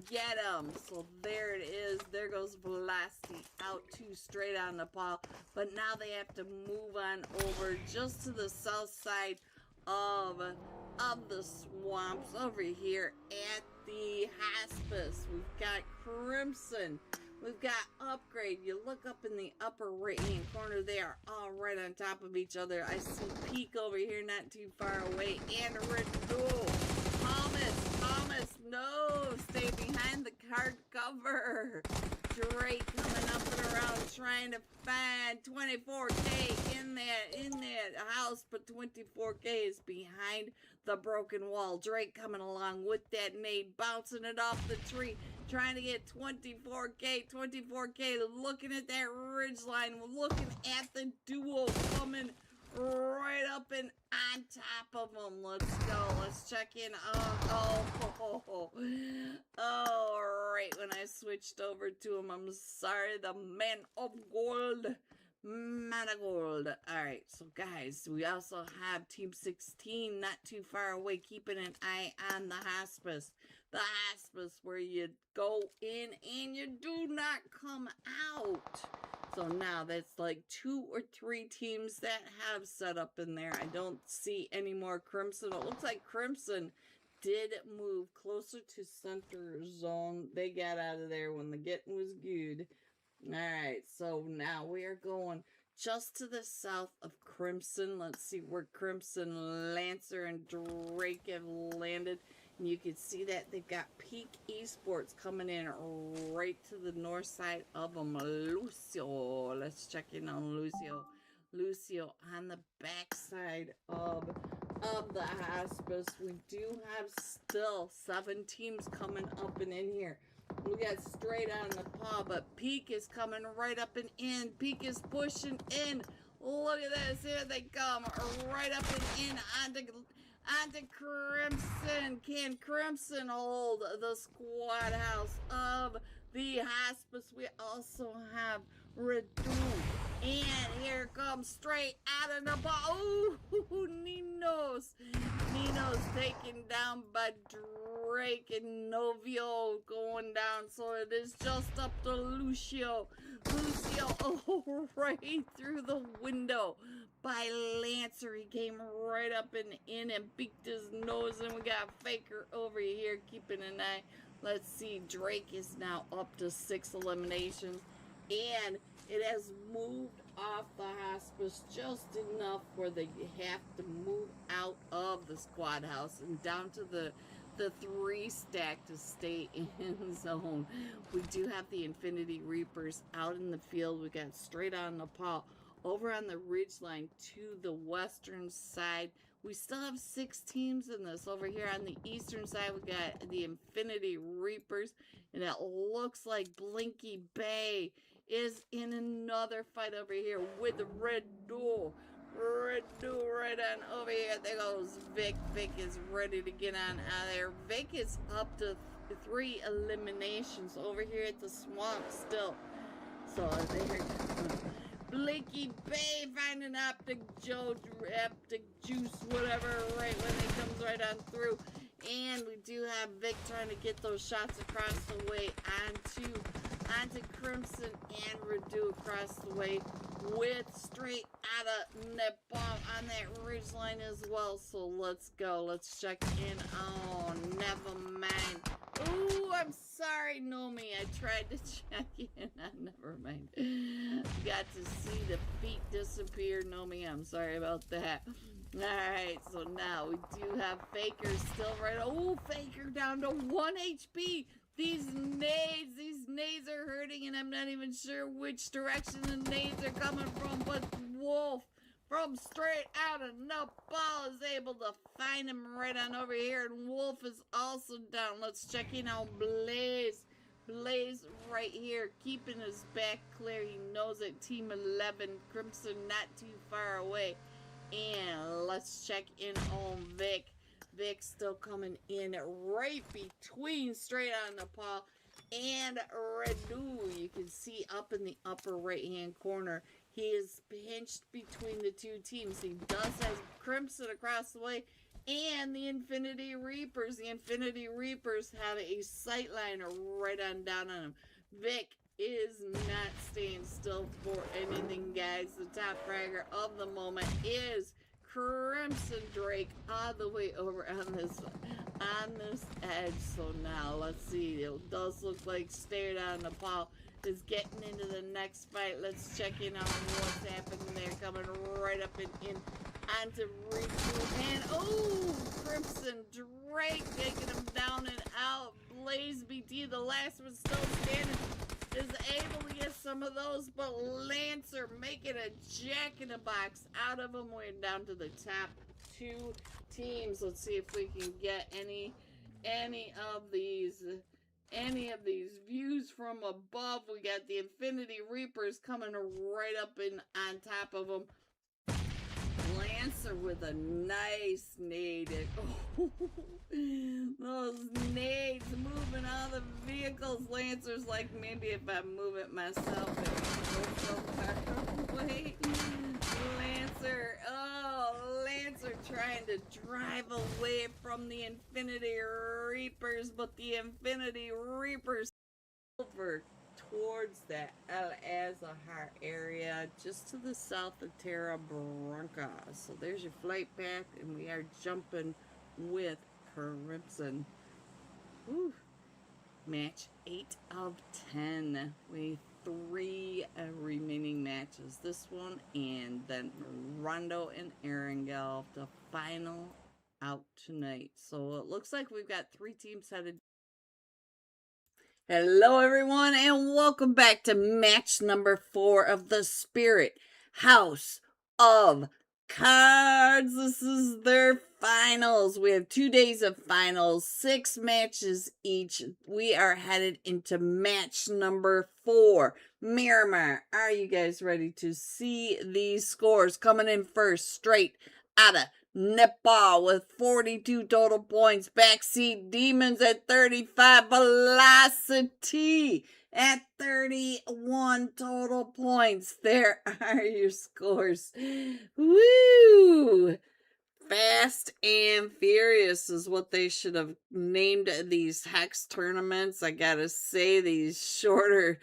[SPEAKER 1] get him. So there it is. There goes Vlasti out 2 straight on the pile. But now they have to move on over just to the south side of the swamps over here at the hospice. We've got Crimson. We've got Upgrade. You look up in the upper right hand corner, they are all right on top of each other. I see Peak over here not too far away, and Red Duel. Thomas, no, stay behind the card cover. Drake coming up and around trying to find 24K in that house, but 24K is behind the broken wall. Drake coming along with that nade, bouncing it off the tree, trying to get 24K, looking at that ridge line, looking at the duo coming right up and on top of them. Let's go. Let's check in. Right when I switched over to him, I'm sorry, the man of gold. Manigold. Alright, so guys, we also have Team 16 not too far away, keeping an eye on the hospice. The hospice where you go in and you do not come out. So now that's like 2 or 3 teams that have set up in there. I don't see any more Crimson. It looks like Crimson did move closer to center zone. They got out of there when the getting was good. Alright, so now we are going just to the south of Crimson. Let's see where Crimson, Lancer, and Drake have landed. And you can see that they've got Peak Esports coming in right to the north side of them. Lucio. Let's check in on Lucio. Lucio on the back side of the hospice. We do have still 7 teams coming up and in here. We got straight on the paw, but Peak is coming right up and in. Peak is pushing in. Look at this. Here they come. Right up and in onto Crimson. Can Crimson hold the squad house of the hospice? We also have Redu. And here comes straight out of the ball. Ooh, Nino's taken down by Drake, and Novio going down. So it is just up to Lucio. Right through the window by Lancer. He came right up and in and peeked his nose. And we got Faker over here keeping an eye. Let's see. Drake is now up to 6 eliminations. And it has moved off the hospice just enough where they have to move out of the squad house and down to the 3 stack to stay in zone. We do have the Infinity Reapers out in the field. We got straight on the paw over on the ridge line to the western side. We still have 6 teams in this. Over here on the eastern side, we got the Infinity Reapers, and it looks like Blinky Bay is in another fight over here with the Red Duel. Red Duel right on over here. There goes Vic. Vic is ready to get on out of there. Vic is up to 3 eliminations over here at the swamp still. So there. Blinky Bay finding Optic Juice, whatever, right when he comes right on through. And we do have Vic trying to get those shots across the way onto Crimson and Redu across the way with straight out of Nepal on that ridge line as well. So let's go. Let's check in on Never Mind. Ooh, I'm sorry, Nomi. I tried to check in on Never Mind. Got to see the feet disappear. Nomi, I'm sorry about that. Alright, so now we do have Faker still right. Oh, Faker down to 1 HP. These nades are hurting, and I'm not even sure which direction the nades are coming from, but Wolf from straight out of Nepal is able to find him right on over here, and Wolf is also down. Let's check in on Blaze. Blaze right here, keeping his back clear. He knows that Team 11, Crimson not too far away. And let's check in on Vic. Vic still coming in right between straight on Nepal and Radu. You can see up in the upper right-hand corner, he is pinched between the two teams. He does have Crimson across the way and the Infinity Reapers. The Infinity Reapers have a sight line right on down on him. Vic is not staying still for anything, guys. The top fragger of the moment is Crimson Drake all the way over on this edge. So now let's see. It does look like Stare Down Nepal is getting into the next fight. Let's check in on what's happening there. Coming right up and in onto Riku. And oh, Crimson Drake taking him down and out. Blaze BT, the last one still standing, is able to get some of those, but Lancer making a jack-in-the-box out of them. We're down to the top two teams. Let's see if we can get any of these views from above. We got the Infinity Reapers coming right up and on top of them. Lancer with a nice nade. Oh, those nades moving all the vehicles. Lancer's like, maybe if I move it myself, it won't go so far away. Lancer trying to drive away from the Infinity Reapers, but the Infinity Reapers over towards that El Azahar area, just to the south of Terra Branca. So there's your flight path, and we are jumping with Crimson. Whew. Match 8 of 10. We have 3 remaining matches. This one, and then Rondo and Erangel, the final out tonight. So it looks like we've got 3 teams headed. Hello everyone, and welcome back to match number 4 of the Spirit House of Cards. This is their finals. We have 2 days of finals, 6 matches each. We are headed into match number 4. Miramar, are you guys ready to see these scores? Coming in first, straight out of Nepal with 42 total points. Backseat Demons at 35. Velocity at 31 total points. There are your scores. Woo! Fast and Furious is what they should have named these Hex tournaments. I gotta say, these shorter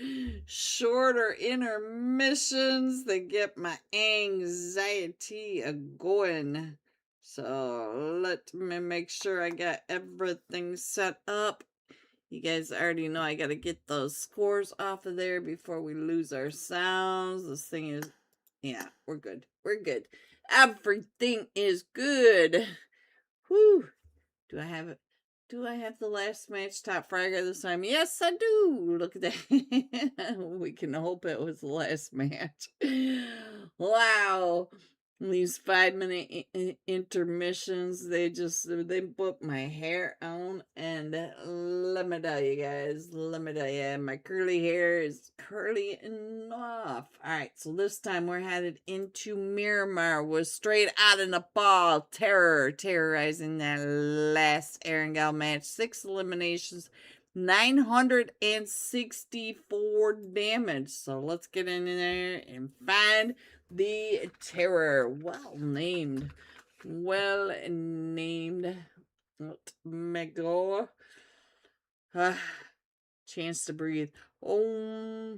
[SPEAKER 1] intermissions, they get my anxiety going. So let me make sure I got everything set up. You guys already know I got to get those scores off of there before we lose our sounds. This thing is, yeah, we're good. We're good. Everything is good. Whew. Do I have the last match top fragger this time? Yes, I do. Look at that. We can hope it was the last match. Wow. These 5-minute intermissions, they put my hair on, and let me tell you guys, my curly hair is curly enough. Alright, so this time we're headed into Miramar with straight out of Nepal. Terrorizing that last Erangel match. 6 eliminations, 964 damage. So let's get in there and find the Terror. Well named. Mego. Chance to breathe. Oh.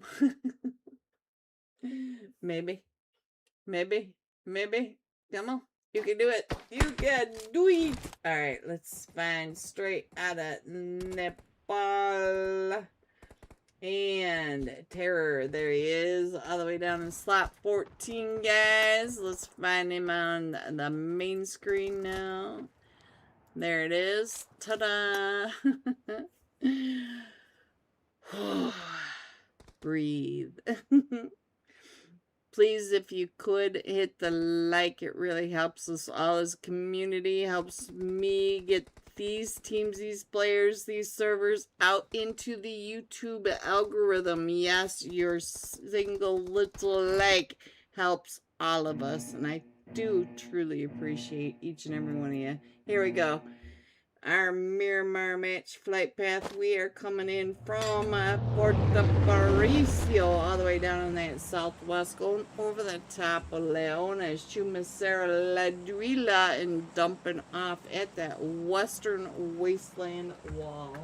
[SPEAKER 1] Maybe. Come on. You can do it. You can do it. Alright, let's find straight out of Nepal. And Terror, there he is, all the way down in slot 14, guys. Let's find him on the main screen now. There it is. Ta-da! Breathe. Please, if you could, hit the like. It really helps us all as a community. Helps me get these teams, these players, these servers out into the YouTube algorithm. Yes, your single little like helps all of us, and I do truly appreciate each and every one of you. Here we go. our Miramar match flight path. We are coming in from Puerto Paricio, all the way down in that southwest, going over the top of Leones, Chumacera, Ladrilla, and dumping off at that western wasteland wall.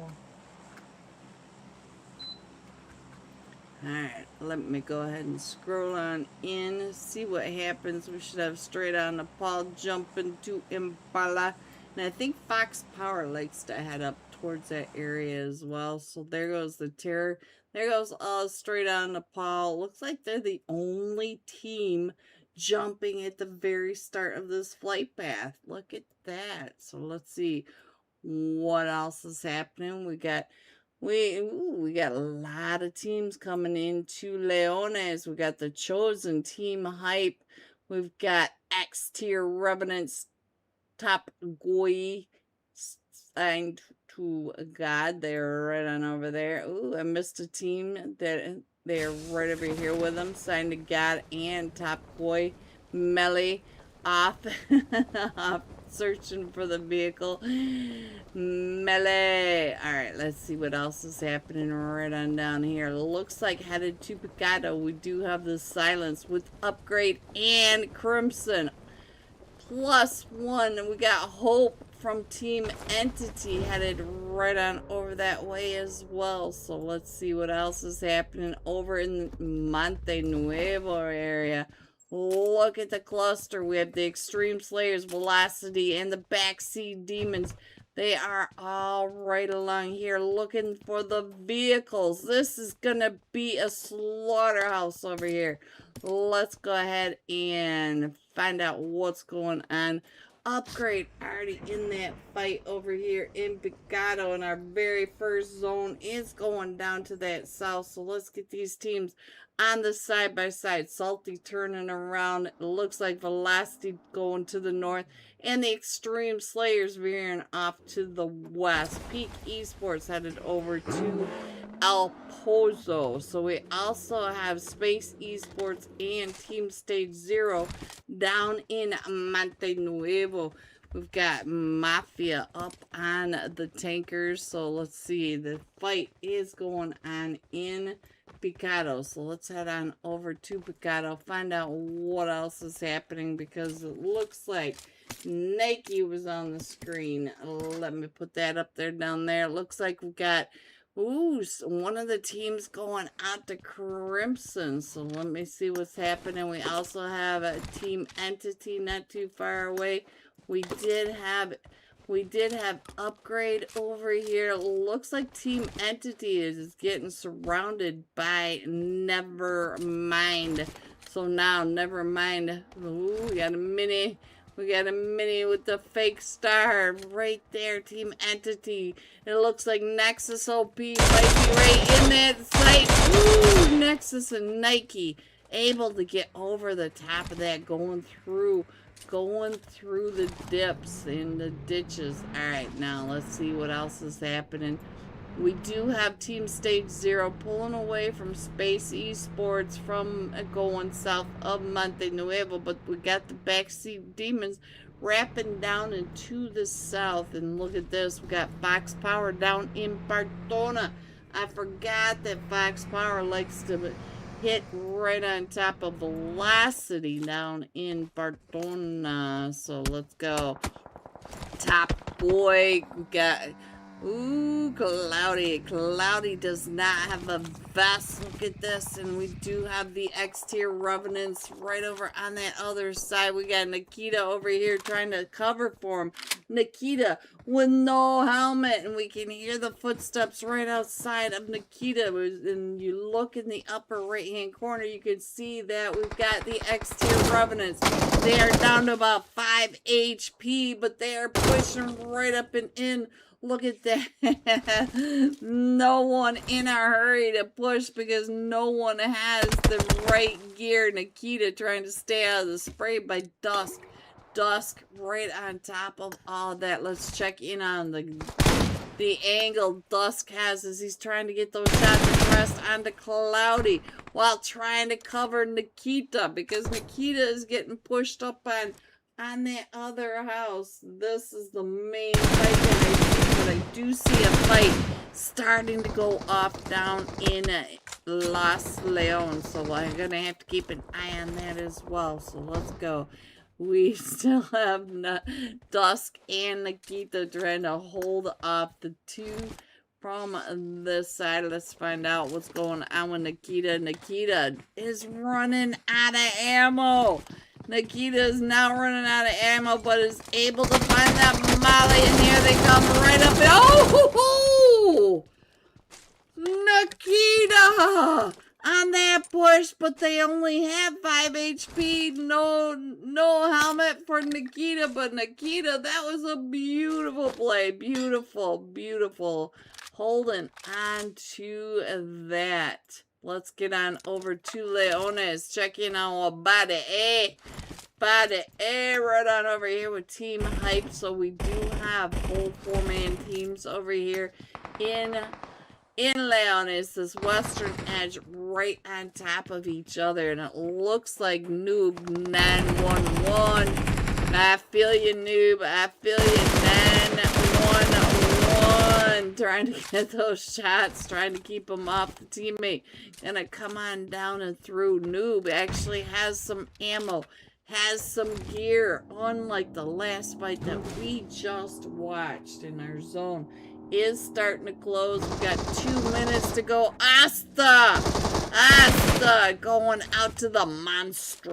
[SPEAKER 1] Alright, let me go ahead and scroll on in, see what happens. We should have straight on Nepal jumping to Impala. And I think Fox Power likes to head up towards that area as well. So there goes the Terror. There goes straight on Nepal. Looks like they're the only team jumping at the very start of this flight path. Look at that. So let's see what else is happening. We got a lot of teams coming into Leones. We got the Chosen Team Hype. We've got X Tier Revenants, Top Goi, signed to God. They're right on over there. Ooh, I missed a team that they're right over here with them. Signed to God and Top Goi. Melee off, off searching for the vehicle. Melee. Alright, let's see what else is happening right on down here. Looks like headed to Picado. We do have the Silence with Upgrade and Crimson. +1. And we got Hope from Team Entity headed right on over that way as well. So let's see what else is happening over in the Monte Nuevo area. Look at the cluster. We have the Extreme Slayers, Velocity, and the Backseat Demons. They are all right along here looking for the vehicles. This is going to be a slaughterhouse over here. Let's go ahead and find out what's going on. Upgrade already in that fight over here in Picado, and our very first zone is going down to that south. So let's get these teams on the side-by-side. Salty turning around. It looks like Velocity going to the north, and the Extreme Slayers veering off to the west. Peak Esports headed over to El Pozo. So we also have Space Esports and Team Stage 0 down in Monte Nuevo. We've got Mafia up on the tankers. So let's see. The fight is going on in Picado. So let's head on over to Picado, find out what else is happening, because it looks like Nike was on the screen. Let me put that up there down there. It looks like we've got one of the teams going out to Crimson. So let me see what's happening. We also have a Team Entity not too far away. We did have Upgrade over here. Looks like Team Entity is getting surrounded by Nevermind. So now Nevermind. Ooh, we got a mini. We got a mini with the fake star right there, Team Entity. It looks like Nexus OP might be right in that sight. Ooh, Nexus and Nike able to get over the top of that, going through the dips and the ditches. Alright, now let's see what else is happening. We do have Team Stage 0 pulling away from Space Esports from going south of Monte Nuevo, but we got the Backseat Demons wrapping down into the south. And look at this, we got Fox Power down in Bartona. I forgot that Fox Power likes to hit right on top of Velocity down in Bartona. So let's go. Top Boy, we got Cloudy. Cloudy does not have a vest. Look at this. And we do have the X-Tier Revenants right over on that other side. We got Nikita over here trying to cover for him. Nikita with no helmet. And we can hear the footsteps right outside of Nikita. And you look in the upper right-hand corner, you can see that we've got the X-Tier Revenants. They are down to about 5 HP, but they are pushing right up and in. Look at that. No one in a hurry to push because no one has the right gear. Nikita trying to stay out of the spray by Dusk. Dusk right on top of all that. Let's check in on the angle Dusk has as he's trying to get those shots pressed onto Cloudy while trying to cover Nikita, because Nikita is getting pushed up on that other house. This is the main fight that but I do see a fight starting to go off down in Los Leones. So I'm going to have to keep an eye on that as well. So let's go. We still have Dusk and Nikita trying to hold off the two from this side. Let's find out what's going on with Nikita. Nikita is running out of ammo. Nikita is now running out of ammo, but is able to find that molly, and here they come right up. Oh! Nikita on that push, but they only have 5 HP. No helmet for Nikita, but Nikita, that was a beautiful play. Beautiful. Holding on to that. Let's get on over to Leones. Checking out Body A. Body A right on over here with Team Hype. So we do have full 4-man teams over here in Leones, this western edge right on top of each other. And it looks like Noob 911. I feel you, Noob. I feel you, 911. Trying to get those shots, trying to keep them off the teammate. Gonna come on down and through. Noob actually has some ammo, has some gear, unlike the last fight that we just watched. In our zone is starting to close. We've got 2 minutes to go. Asta going out to the monster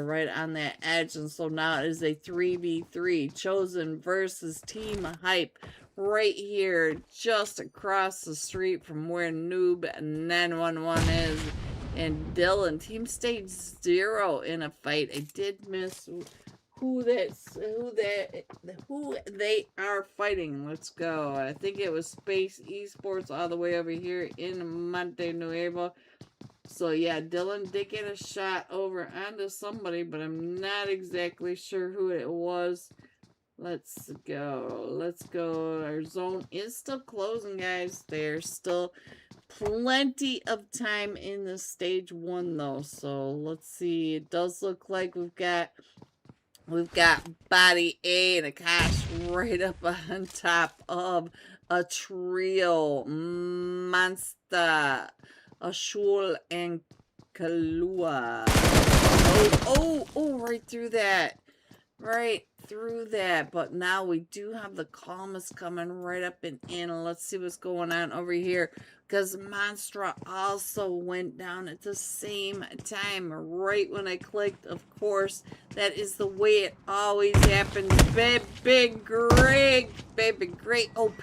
[SPEAKER 1] right on that edge. And so now it is a 3v3 chosen versus Team Hype right here just across the street from where Noob 911 is. And Dylan, team stage 0 in a fight. I did miss who they are fighting. Let's go. I think it was Space Esports all the way over here in Monte Nuevo. So yeah, Dylan did get a shot over onto somebody, but I'm not exactly sure who it was. Let's go. Our zone is still closing, guys. There's still plenty of time in the stage 1 though. So let's see. It does look like we've got Body A and Akash right up on top of a trio. Monster, Ashul, and Kalua. Oh, right through that. Right through that. But now we do have the calmest coming right up and in. Let's see what's going on over here. Because Monstra also went down at the same time. Right when I clicked, of course. That is the way it always happens. Baby great. OP.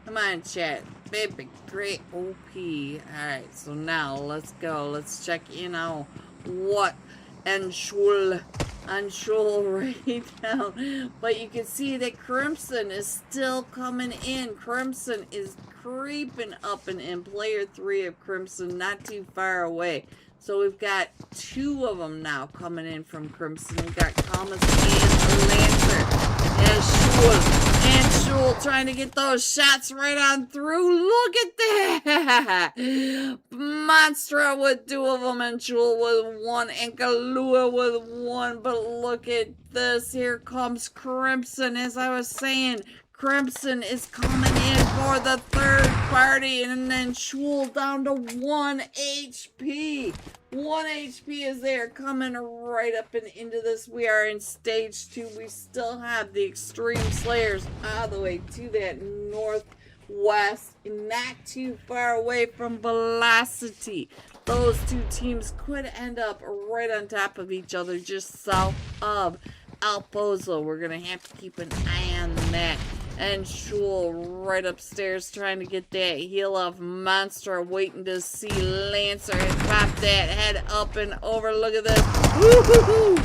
[SPEAKER 1] Come on, chat. Baby great OP. Alright, so now let's go. Let's check in on what Anshul right now. But you can see that Crimson is still coming in. Crimson is creeping up and in. Player 3 of Crimson, not too far away. So we've got 2 of them now coming in from Crimson. We've got Thomas and Lancer. And Shul trying to get those shots right on through. Look at that! Monstra with 2 of them, and Shul with 1, and Kalua with 1. But look at this. Here comes Crimson. As I was saying, Crimson is coming in for the 3rd party, and then Shul down to 1 HP. 1 HP is there, coming right up and into this. We are in stage 2. We still have the Extreme Slayers all the way to that northwest, not too far away from Velocity. Those 2 teams could end up right on top of each other, just south of El Pozo. We're going to have to keep an eye on that. And Shul right upstairs trying to get that heal off. Monster waiting to see Lancer and pop that head up and over. Look at this. Woo-hoo-hoo.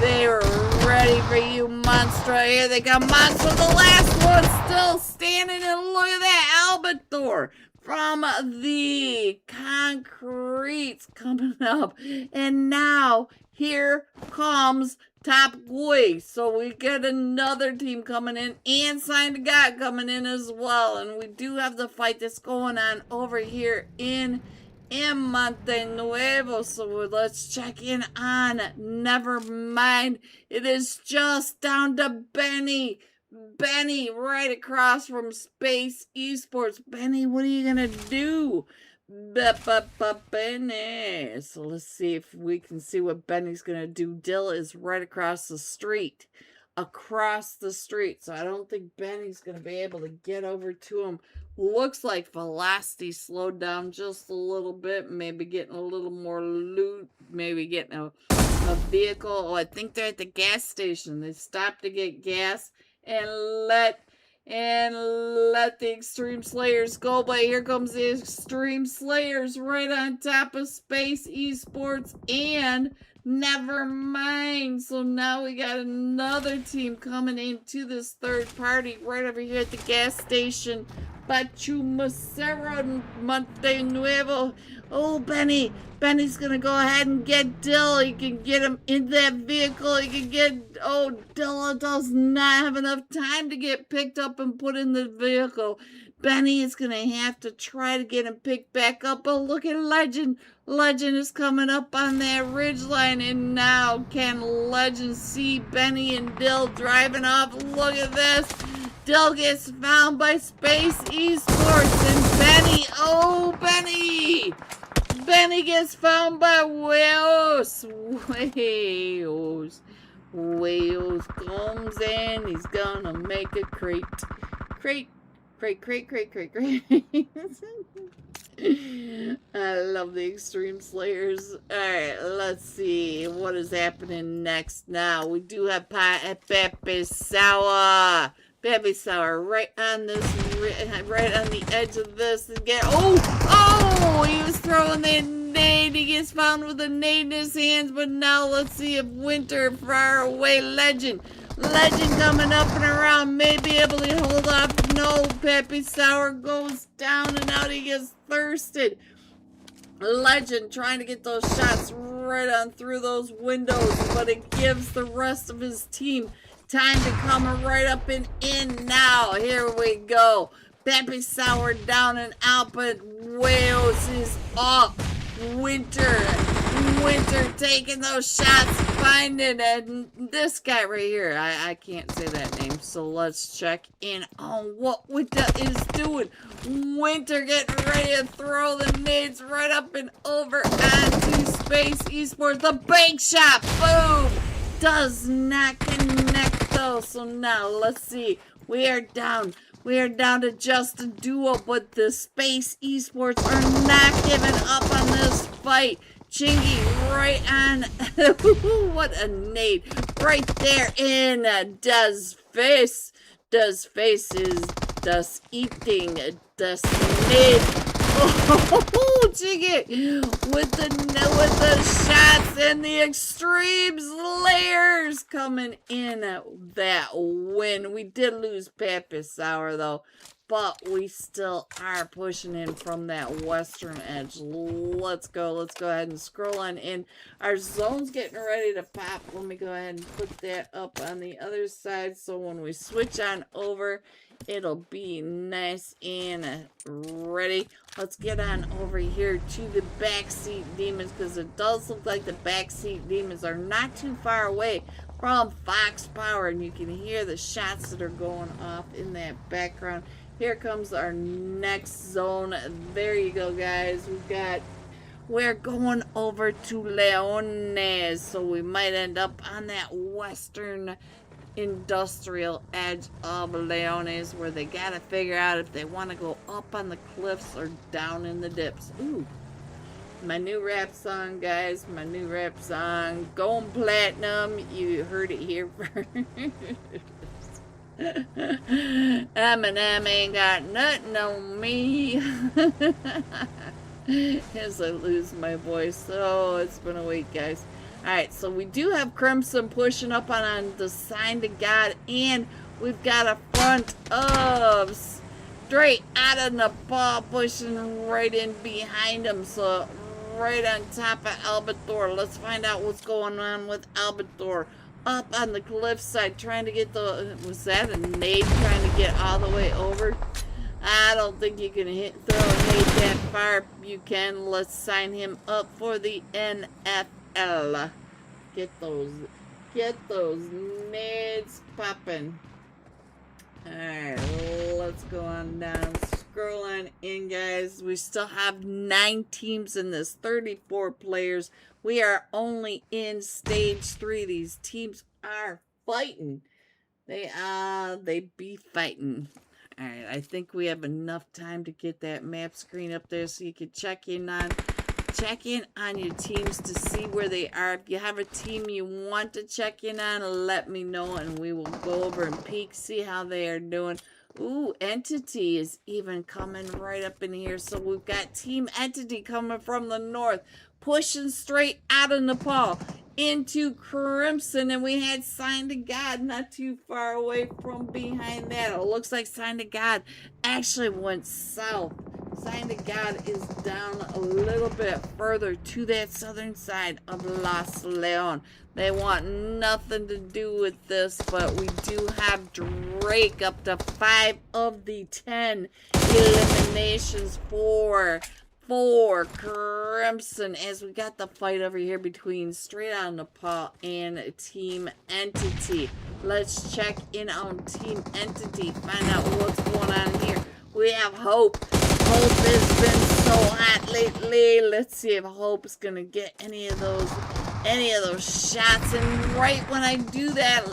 [SPEAKER 1] They were ready for you, Monster. Here they come. Monster, the last one, still standing. And look at that Albator from the concrete coming up. And now here comes Top Boy. So we get another team coming in, and Sign to God coming in as well. And we do have the fight that's going on over here in Monte Nuevo. So let's check in on Nevermind. It is just down to Benny. Benny right across from Space Esports. Benny, what are you going to do? Benny. So let's see if we can see what Benny's going to do. Dill is right across the street. Across the street. So I don't think Benny's going to be able to get over to him. Looks like velocity slowed down just a little bit. Maybe getting a little more loot. Maybe getting a vehicle. Oh, I think they're at the gas station. They stopped to get gas and let the Extreme Slayers go. But here comes the Extreme Slayers right on top of Space Esports, and never mind. So now we got another team coming into this third party right over here at the gas station. Pachumacero Monte Nuevo. Oh, Benny. Benny's going to go ahead and get Dill. He can get him in that vehicle. He can get... Oh, Dilla does not have enough time to get picked up and put in the vehicle. Benny is going to have to try to get him picked back up. But look at Legend. Legend is coming up on that ridgeline. And now can Legend see Benny and Dill driving off? Look at this. Dill gets found by Space Esports, and Benny, oh, Benny! Benny gets found by Wales. Wales comes in, he's gonna make a crate. Crate. I love the Extreme Slayers. Alright, let's see what is happening next now. We do have Pepe Sour. Baby Sour right on this, right on the edge of this again. Oh, he was throwing that nade. He gets found with a nade in his hands, but now let's see if Winter far away. Legend coming up and around, may be able to hold off. No, Peppy Sour goes down and out. He gets thirsted. Legend trying to get those shots right on through those windows, but it gives the rest of his team time to come right up and in now. Here we go. Peppy Sour down and out, but Wales is up. Winter taking those shots, finding and this guy right here. I can't say that name, so let's check in on what Winter is doing. Winter getting ready to throw the nades right up and over onto Space Esports. The bank shot, boom! Does not connect though. So now let's see. We are down to just a duo, but the Space Esports are not giving up on this fight. Chingy right on. What a nade. Right there in Does Face. Does Face is Does Eating. Does Nade. Oh, Chingy with the shots and the Extreme Slayers coming in that win. We did lose Pepe Sour though, but we still are pushing in from that western edge. Let's go ahead and scroll on in. Our zone's getting ready to pop. Let me go ahead and put that up on the other side so when we switch on over, it'll be nice and ready. Let's get on over here to the backseat demons, because it does look like the backseat demons are not too far away from Fox Power, and you can hear the shots that are going off in that background. Here comes our next zone. There you go, guys. We're going over to Leones, so we might end up on that western industrial edge of Leones, where they gotta figure out if they want to go up on the cliffs or down in the dips. Ooh, my new rap song, guys. My new rap song, going platinum. You heard it here first. Eminem ain't got nothing on me. As I lose my voice. Oh, it's been a week, guys. Alright, so we do have Crimson pushing up on the sign to God, and we've got a front of straight out of Nepal pushing right in behind him. So right on top of Albator. Let's find out what's going on with Albator. Up on the cliffside trying to get the... Was that a nade trying to get all the way over? I don't think you can throw a nade that far. You can. Let's sign him up for the NFL. Get those nades popping. Alright, let's go on down. Scroll on in, guys. We still have 9 teams in this, 34 players. We are only in stage 3. These teams are fighting. They be fighting. Alright, I think we have enough time to get that map screen up there so you can check in on your teams to see where they are. If you have a team you want to check in on, let me know and we will go over and peek, see how they are doing. Ooh, Entity is even coming right up in here. So we've got Team Entity coming from the north, pushing straight out of Nepal into Crimson, and we had Sign to God not too far away from behind that. It looks like Sign to God actually went south. Sign to God is down a little bit further to that southern side of Los Leon. They want nothing to do with this, but we do have Drake up to 5 of the 10 eliminations for Crimson, as we got the fight over here between Straight Out Nepal and Team Entity. Let's check in on Team Entity, find out what's going on here. We have Hope. Hope has been so hot lately. Let's see if Hope is gonna get any of those shots. And right when I do that,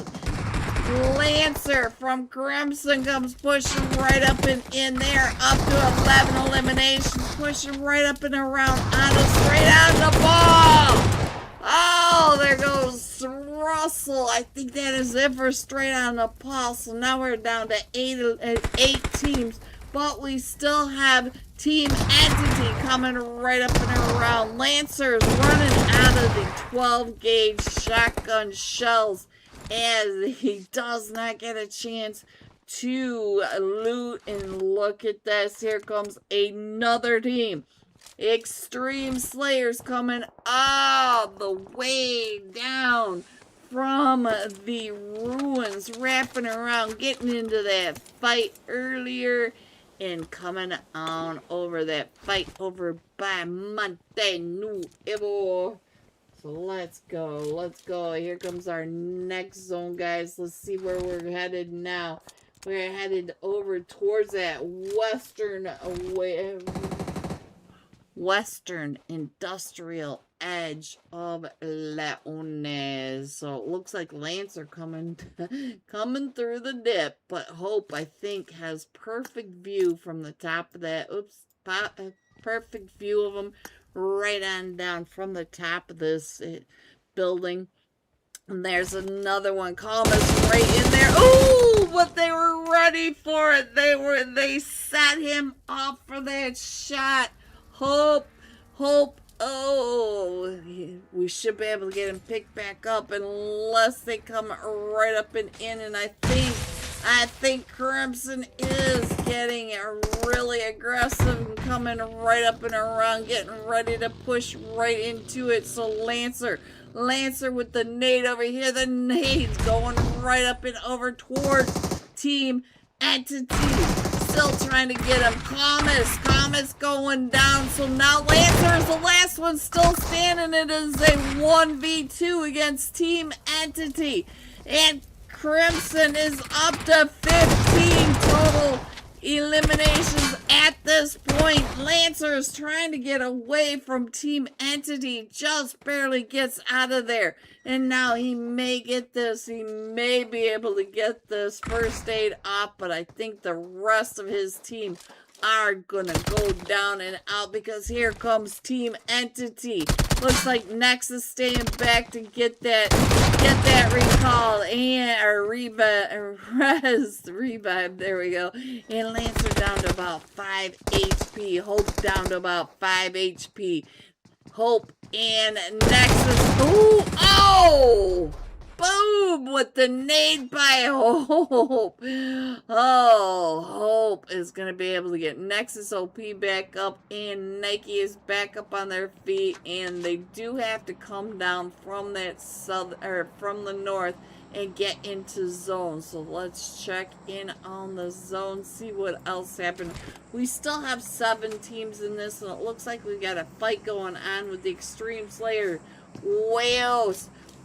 [SPEAKER 1] Lancer from Crimson comes pushing right up and in there, up to 11 eliminations, pushing right up and around onto Straight Out the ball. Oh, there goes Russell. I think that is it for Straight Out the ball. So now we're down to 8 teams, but we still have Team Entity coming right up and around. Lancer's running out of the 12 gauge shotgun shells, as he does not get a chance to loot. And look at this. Here comes another team. Extreme Slayers coming all the way down from the ruins, wrapping around, getting into that fight earlier, and coming on over that fight over by Monte Nuevo. So let's go. Here comes our next zone, guys. Let's see where we're headed now. We're headed over towards that western industrial edge of Leones. So it looks like Lancer coming through the dip, but Hope, I think, has perfect view from the top of that. Perfect view of them right on down from the top of this building. And there's another one. Calmus right in there. Ooh, but they were ready for it. They set him up for that shot. Hope. Oh, we should be able to get him picked back up unless they come right up and in. And I think Crimson is getting really aggressive and coming right up and around, getting ready to push right into it. So Lancer with the nade over here. The nade's going right up and over towards Team Entity. Still trying to get him. Calmus going down. So now Lancer is the last one still standing. It is a 1v2 against Team Entity. And Crimson is up to 15 total eliminations at this point. Lancer is trying to get away from Team Entity, just barely gets out of there. And now he may get this. He may be able to get this first aid off, but I think the rest of his team are gonna go down and out, because here comes Team Entity. Looks like Nexus staying back to get that recall and revive. There we go. And Lancer down to about 5 HP. Hope down to about 5 HP. Hope and Nexus. Ooh, oh! Boom! With the nade by Hope. Oh, Hope is going to be able to get Nexus OP back up, and Nike is back up on their feet, and they do have to come down from that from the north and get into zone. So let's check in on the zone, see what else happened. We still have 7 teams in this, and it looks like we got a fight going on with the Extreme Slayer.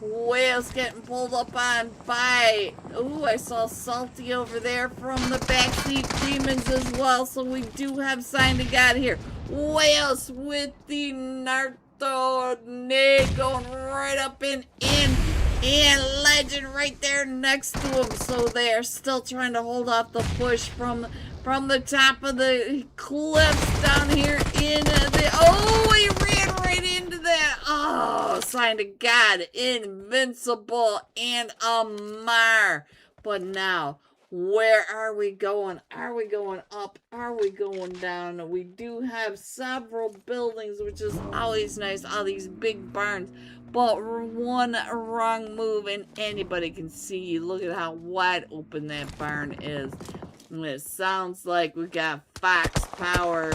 [SPEAKER 1] Whales getting pulled up on by... Ooh, I saw Salty over there from the backseat demons as well. So we do have Sign to God here. Whales with the Narto nade going right up and in. And Legend right there next to him. So they are still trying to hold off the push from the top of the cliffs down here in the... Oh, he ran right into that. Oh, Sign to God, Invincible, and Amar. But now, where are we going? Are we going up? Are we going down? We do have several buildings, which is always nice. All these big barns. But one wrong move and anybody can see you. Look at how wide open that barn is. And it sounds like we got Fox Power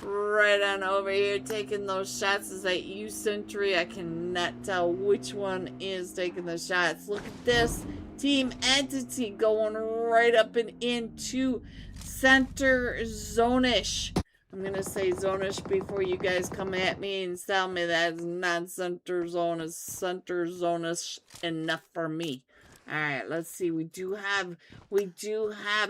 [SPEAKER 1] right on over here taking those shots. Is that you, Sentry? I cannot tell which one is taking the shots. Look at this. Team Entity going right up and into center zone-ish. I'm going to say zone-ish before you guys come at me and tell me that is not center zone. Is center zone-ish enough for me. Alright, let's see. We do have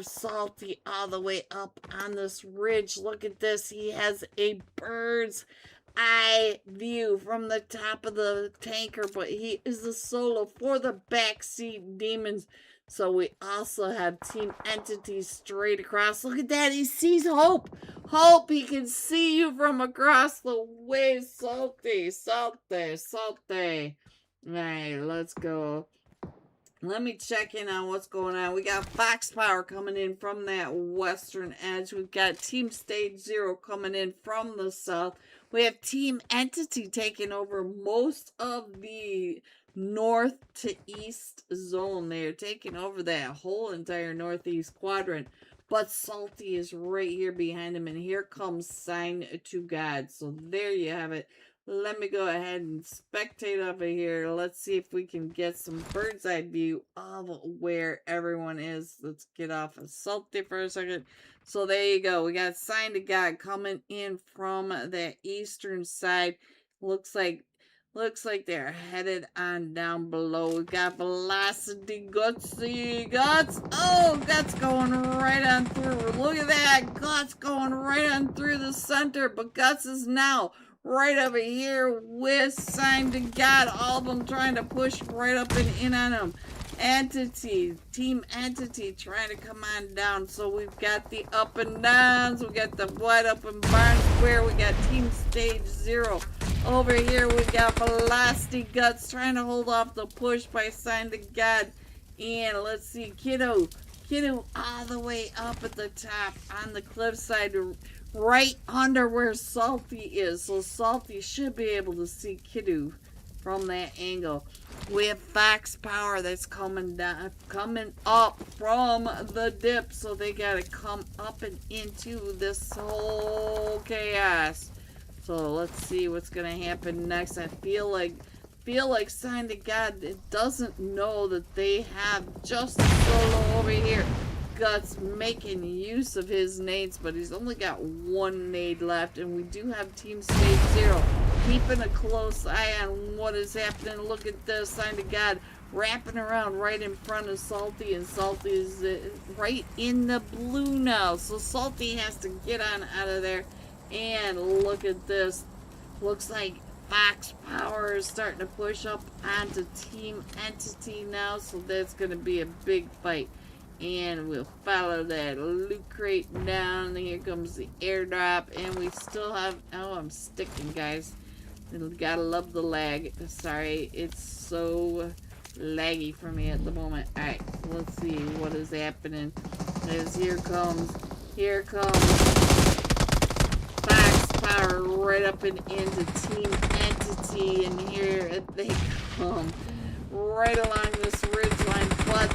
[SPEAKER 1] Salty all the way up on this ridge. Look at this. He has a bird's eye view from the top of the tanker, but he is a solo for the backseat demons. So we also have Team Entity straight across. Look at that. He sees Hope. Hope, he can see you from across the way. Salty. Alright, let's go. Let me check in on what's going on. We got Fox Power coming in from that western edge. We've got Team Stage 0 coming in from the south. We have Team Entity taking over most of the north to east zone. They're taking over that whole entire northeast quadrant. But Salty is right here behind him. And here comes Sign to God. So there you have it. Let me go ahead and spectate over here. Let's see if we can get some bird's eye view of where everyone is. Let's get off of Salty for a second. So there you go. We got Sign to God coming in from the eastern side. Looks like they're headed on down below. We got Velocity, Guts. Oh, Guts going right on through. Look at that. Guts going right on through the center. But Guts is now right over here with Sign to God. All of them trying to push right up and in on him. Team Entity trying to come on down. So we've got the up and downs. We got the wide open barn square. We got Team Stage 0. Over here we got Velocity Guts trying to hold off the push by Sign to God. And let's see, Kiddo all the way up at the top on the cliffside, right under where Salty is. So Salty should be able to see Kiddo from that angle. We have Fox Power that's coming up from the dip. So they gotta come up and into this whole chaos. So let's see what's gonna happen next. I feel like Sign to God doesn't know that they have just a solo over here. Guts making use of his nades, but he's only got one nade left. And we do have Team Stage 0 keeping a close eye on what is happening. Look at this. Sign to God wrapping around right in front of Salty, and Salty is right in the blue now. So Salty has to get on out of there. And look at this. Looks like Fox Power is starting to push up onto Team Entity now. So that's going to be a big fight. And we'll follow that loot crate down. Here comes the airdrop. And we still have... Oh, I'm sticking, guys. Gotta love the lag. Sorry, it's so laggy for me at the moment. Alright, let's see what is happening. As here comes Fox Power right up and into Team Entity. And here they come right along this ridgeline. But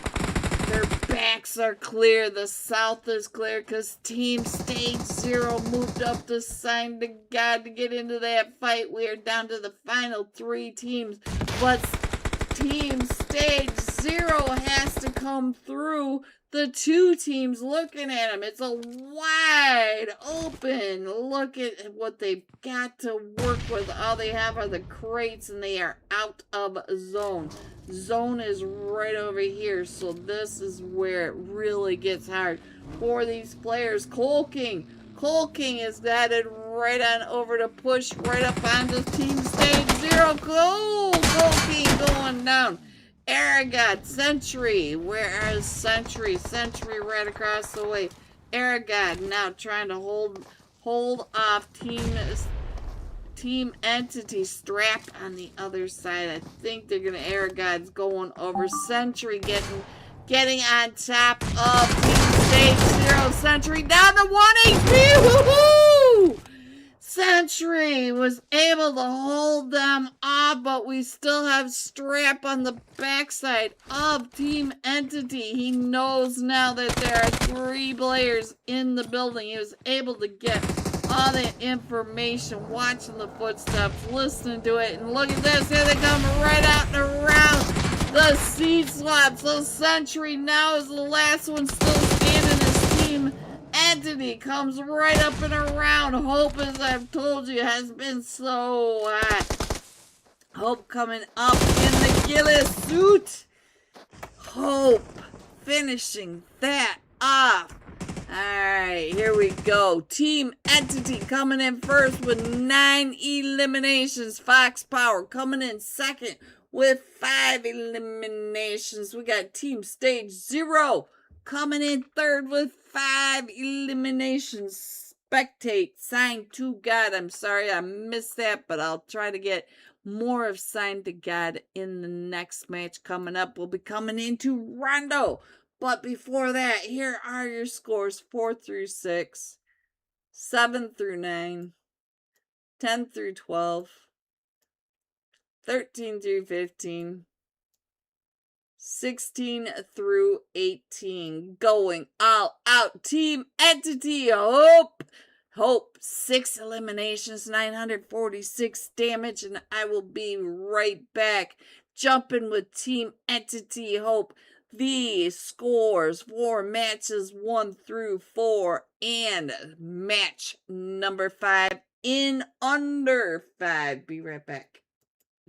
[SPEAKER 1] their backs are clear. The south is clear because Team Stage 0 moved up to Sign to God to get into that fight. We are down to the final 3 teams. But Team Stage 0 has to come through. The two teams looking at him. It's a wide open look at what they've got to work with. All they have are the crates, and they are out of zone. Zone is right over here, so this is where it really gets hard for these players. Cole King is headed right on over to push right up onto Team Stage 0. Cole King going down. Aragon, Sentry, where is Sentry? Sentry right across the way. Aragon now trying to hold off Team Entity. Strap on the other side. I think they're gonna. Aragon's going over. Sentry getting on top of Team Stage 0. Sentry down to 1 HP. Woohoo! Sentry was able to hold them off, but we still have Strap on the backside of Team Entity. He knows now that there are 3 players in the building. He was able to get all the information, watching the footsteps, listening to it, and look at this. Here they come right out and around the seed swap. So Sentry now is the last one still standing. His Team Entity comes right up and around. Hope, as I've told you, has been so hot. Hope coming up in the Gillis suit. Hope finishing that off. Alright, here we go. Team Entity coming in first with 9 eliminations. Fox Power coming in second with 5 eliminations. We got Team Stage 0 coming in third with 5 eliminations. Spectate, Sign to God. I'm sorry I missed that, but I'll try to get more of Sign to God in the next match coming up. We'll be coming into Rondo. But before that, here are your scores: 4 through 6, 7 through 9, 10 through 12, 13 through 15, 16 through 18. Going all out. Team Entity, Hope, 6 eliminations, 946 damage, and I will be right back. Jumping with Team Entity Hope. The scores for matches 1 through 4 and match number 5 in under 5. Be right back.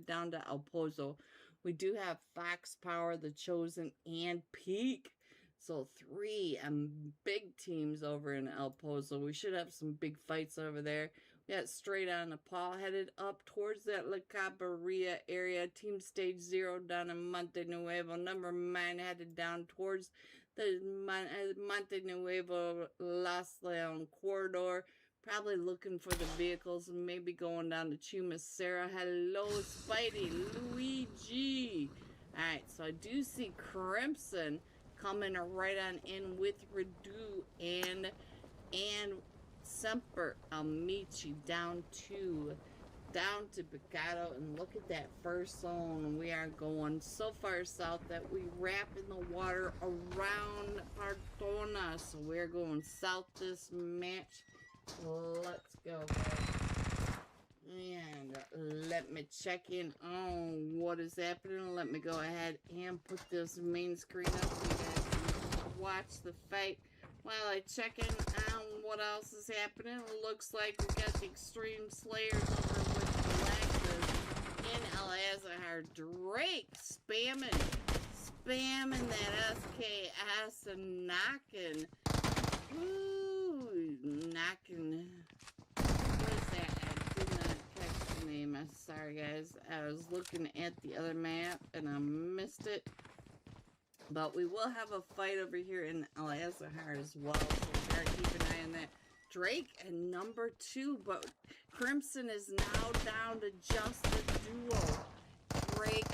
[SPEAKER 1] Down to El Pozo. We do have Fox Power, The Chosen, and Peak. So 3 big teams over in El Pozo. We should have some big fights over there. We got Straight on Nepal headed up towards that La Cabarilla area. Team Stage 0 down in Monte Nuevo. Number 9 headed down towards the Monte Nuevo Las Leon corridor. Probably looking for the vehicles and maybe going down to Chumacera. Hello, Spidey, Luigi. Alright, so I do see Crimson coming right on in with Redu and Semper. I'll meet you down to Picado, and look at that first zone. We are going so far south that we wrap in the water around Pardona. So we're going south this match. Let's go, guys. And let me check in on what is happening. Let me go ahead and put this main screen up so you guys can watch the fight while I check in on what else is happening. It looks like we got the Extreme Slayers over with Galactus in El Azahar. Drake spamming that SKS and knocking. Ooh, knocking. What is that? I did not catch the name. I'm sorry, guys. I was looking at the other map and I missed it. But we will have a fight over here in El Azahar as well, so we gotta keep an eye on that. Drake and number 2, but Crimson is now down to just the duo. Drake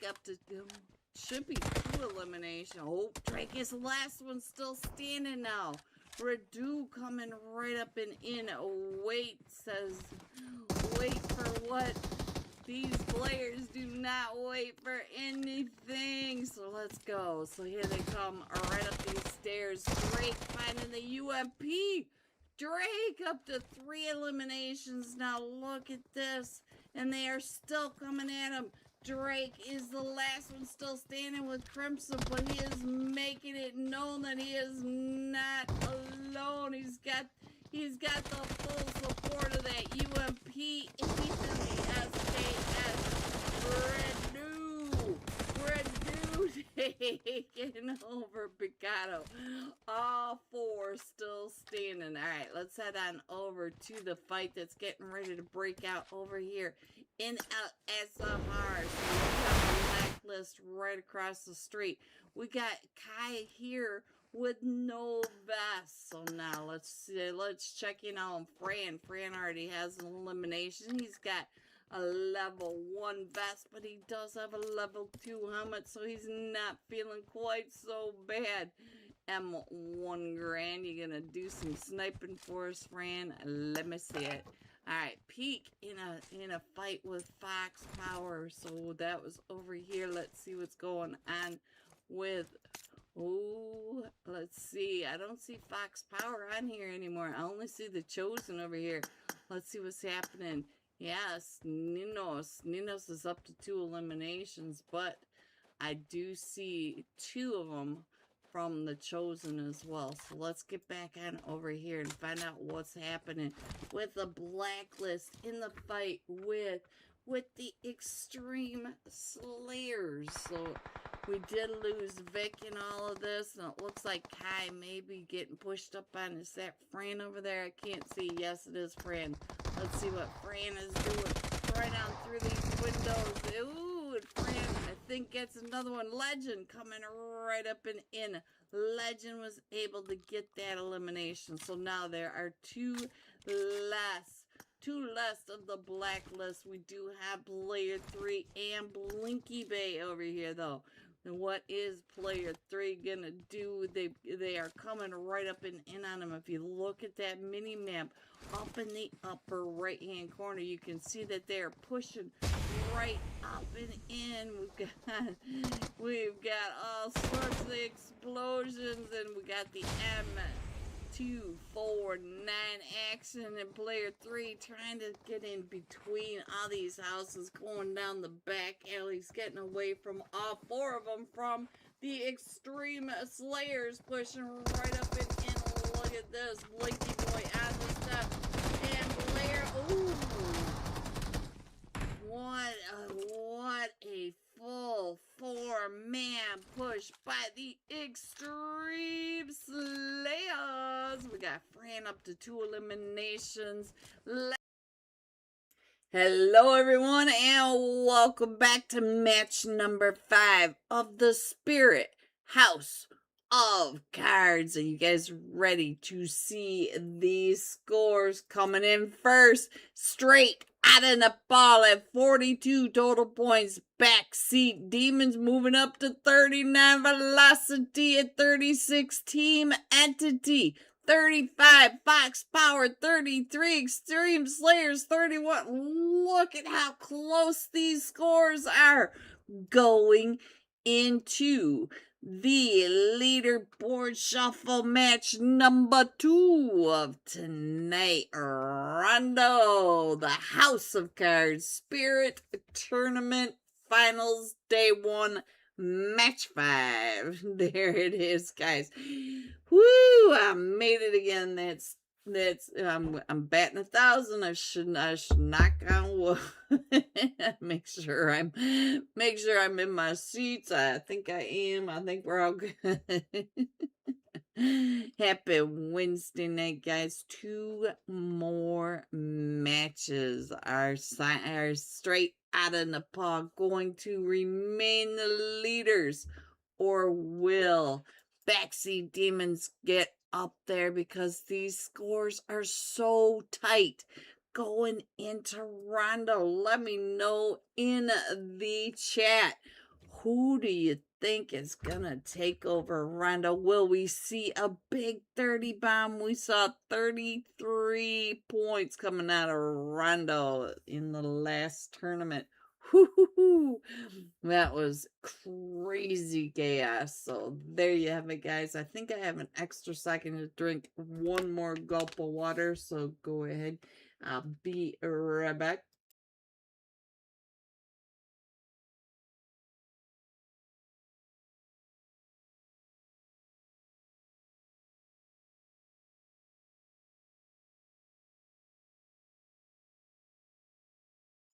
[SPEAKER 1] up to should be 2 elimination. Oh, Drake is the last one still standing now. Redu coming right up and in. Wait for what? These players do not wait for anything. So let's go. So here they come right up these stairs. Drake finding the UMP. Drake up to 3 eliminations. Now look at this. And they are still coming at him. Drake is the last one still standing with Crimson, but he is making it known that he is not alone. He's got the full support of that UMP Ethan Brand new taking over Picado. All four still standing. Alright, let's head on over to the fight that's getting ready to break out over here in SMR. So we got Blacklist right across the street. We got Kai here with no vest. So now let's check in on Fran. Fran already has an elimination. He's got a level 1 vest, but he does have a level 2 helmet, so he's not feeling quite so bad. M1 grand, you gonna do some sniping for us, Fran? Let me see it. Alright, Peak in a fight with Fox Power. So that was over here. Let's see what's going on with... Oh, let's see. I don't see Fox Power on here anymore. I only see the Chosen over here. Let's see what's happening. Yes, Ninos. Ninos is up to 2 eliminations, but I do see 2 of them from the Chosen as well. So let's get back on over here and find out what's happening with the Blacklist in the fight with the Extreme Slayers. So we did lose Vic in all of this, and it looks like Kai may be getting pushed up on. Is that Fran over there? I can't see. Yes, it is Fran. Let's see what Fran is doing. Right on through these windows. Ooh, and Fran, I think, gets another one. Legend coming right up and in. Legend was able to get that elimination. So now there are 2 less. 2 less of the Blacklist. We do have Player 3 and Blinky Bay over here, though. And what is Player 3 gonna do? They are coming right up and in on him. If you look at that mini map up in the upper right hand corner, you can see that they are pushing right up and in. We've got all sorts of explosions, and we got the M249 action, and Player 3 trying to get in between all these houses, going down the back alleys, getting away from all 4 of them from the Extreme Slayers, pushing right up and in. Look at this, Blinky Boy on the step, and Blair, ooh, what a full 4-man push by the Extreme Slayers. We got Fran up to 2 eliminations. Hello everyone, and welcome back to match number 5 of the Spirit House of Cards. Are you guys ready to see these scores coming in first? Straight out of Nepal at 42 total points. Backseat Demons moving up to 39. Velocity at 36. Team Entity 35, Fox Power 33, Extreme Slayers 31. Look at how close these scores are going into the leaderboard shuffle match number 2 of tonight. Rondo, the House of Cards Spirit Tournament Finals Day 1, Match 5. There it is, guys. Woo! I made it again. That's I'm batting 1,000. I should knock on wood. make sure I'm in my seats. I think I am. I think we're all good. Happy Wednesday night, guys. 2 more matches are straight out of Nepal going to remain the leaders, or will Backseat Demons get up there, because these scores are so tight going into Rondo? Let me know in the chat. Who do you think is gonna take over Rondo? Will we see a big 30 bomb? We saw 33 points coming out of Rondo in the last tournament. Whoo! That was crazy chaos. So there you have it, guys. I think I have an extra second to drink 1 more gulp of water, so go ahead. I'll be right back.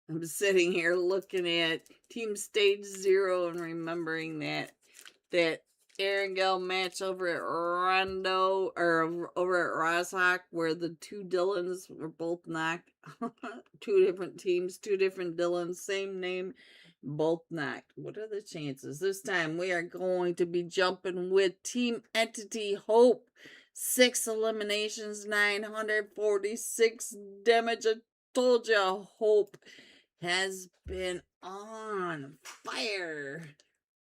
[SPEAKER 1] I'm sitting here looking at Team Stage 0 and remembering that Erangel match over at Rondo, or over at Rosshawk, where the two Dylans were both knocked. Two different teams, two different Dylans, same name, both knocked. What are the chances? This time we are going to be jumping with Team Entity Hope. 6 eliminations, 946 damage. I told you, Hope has been on fire.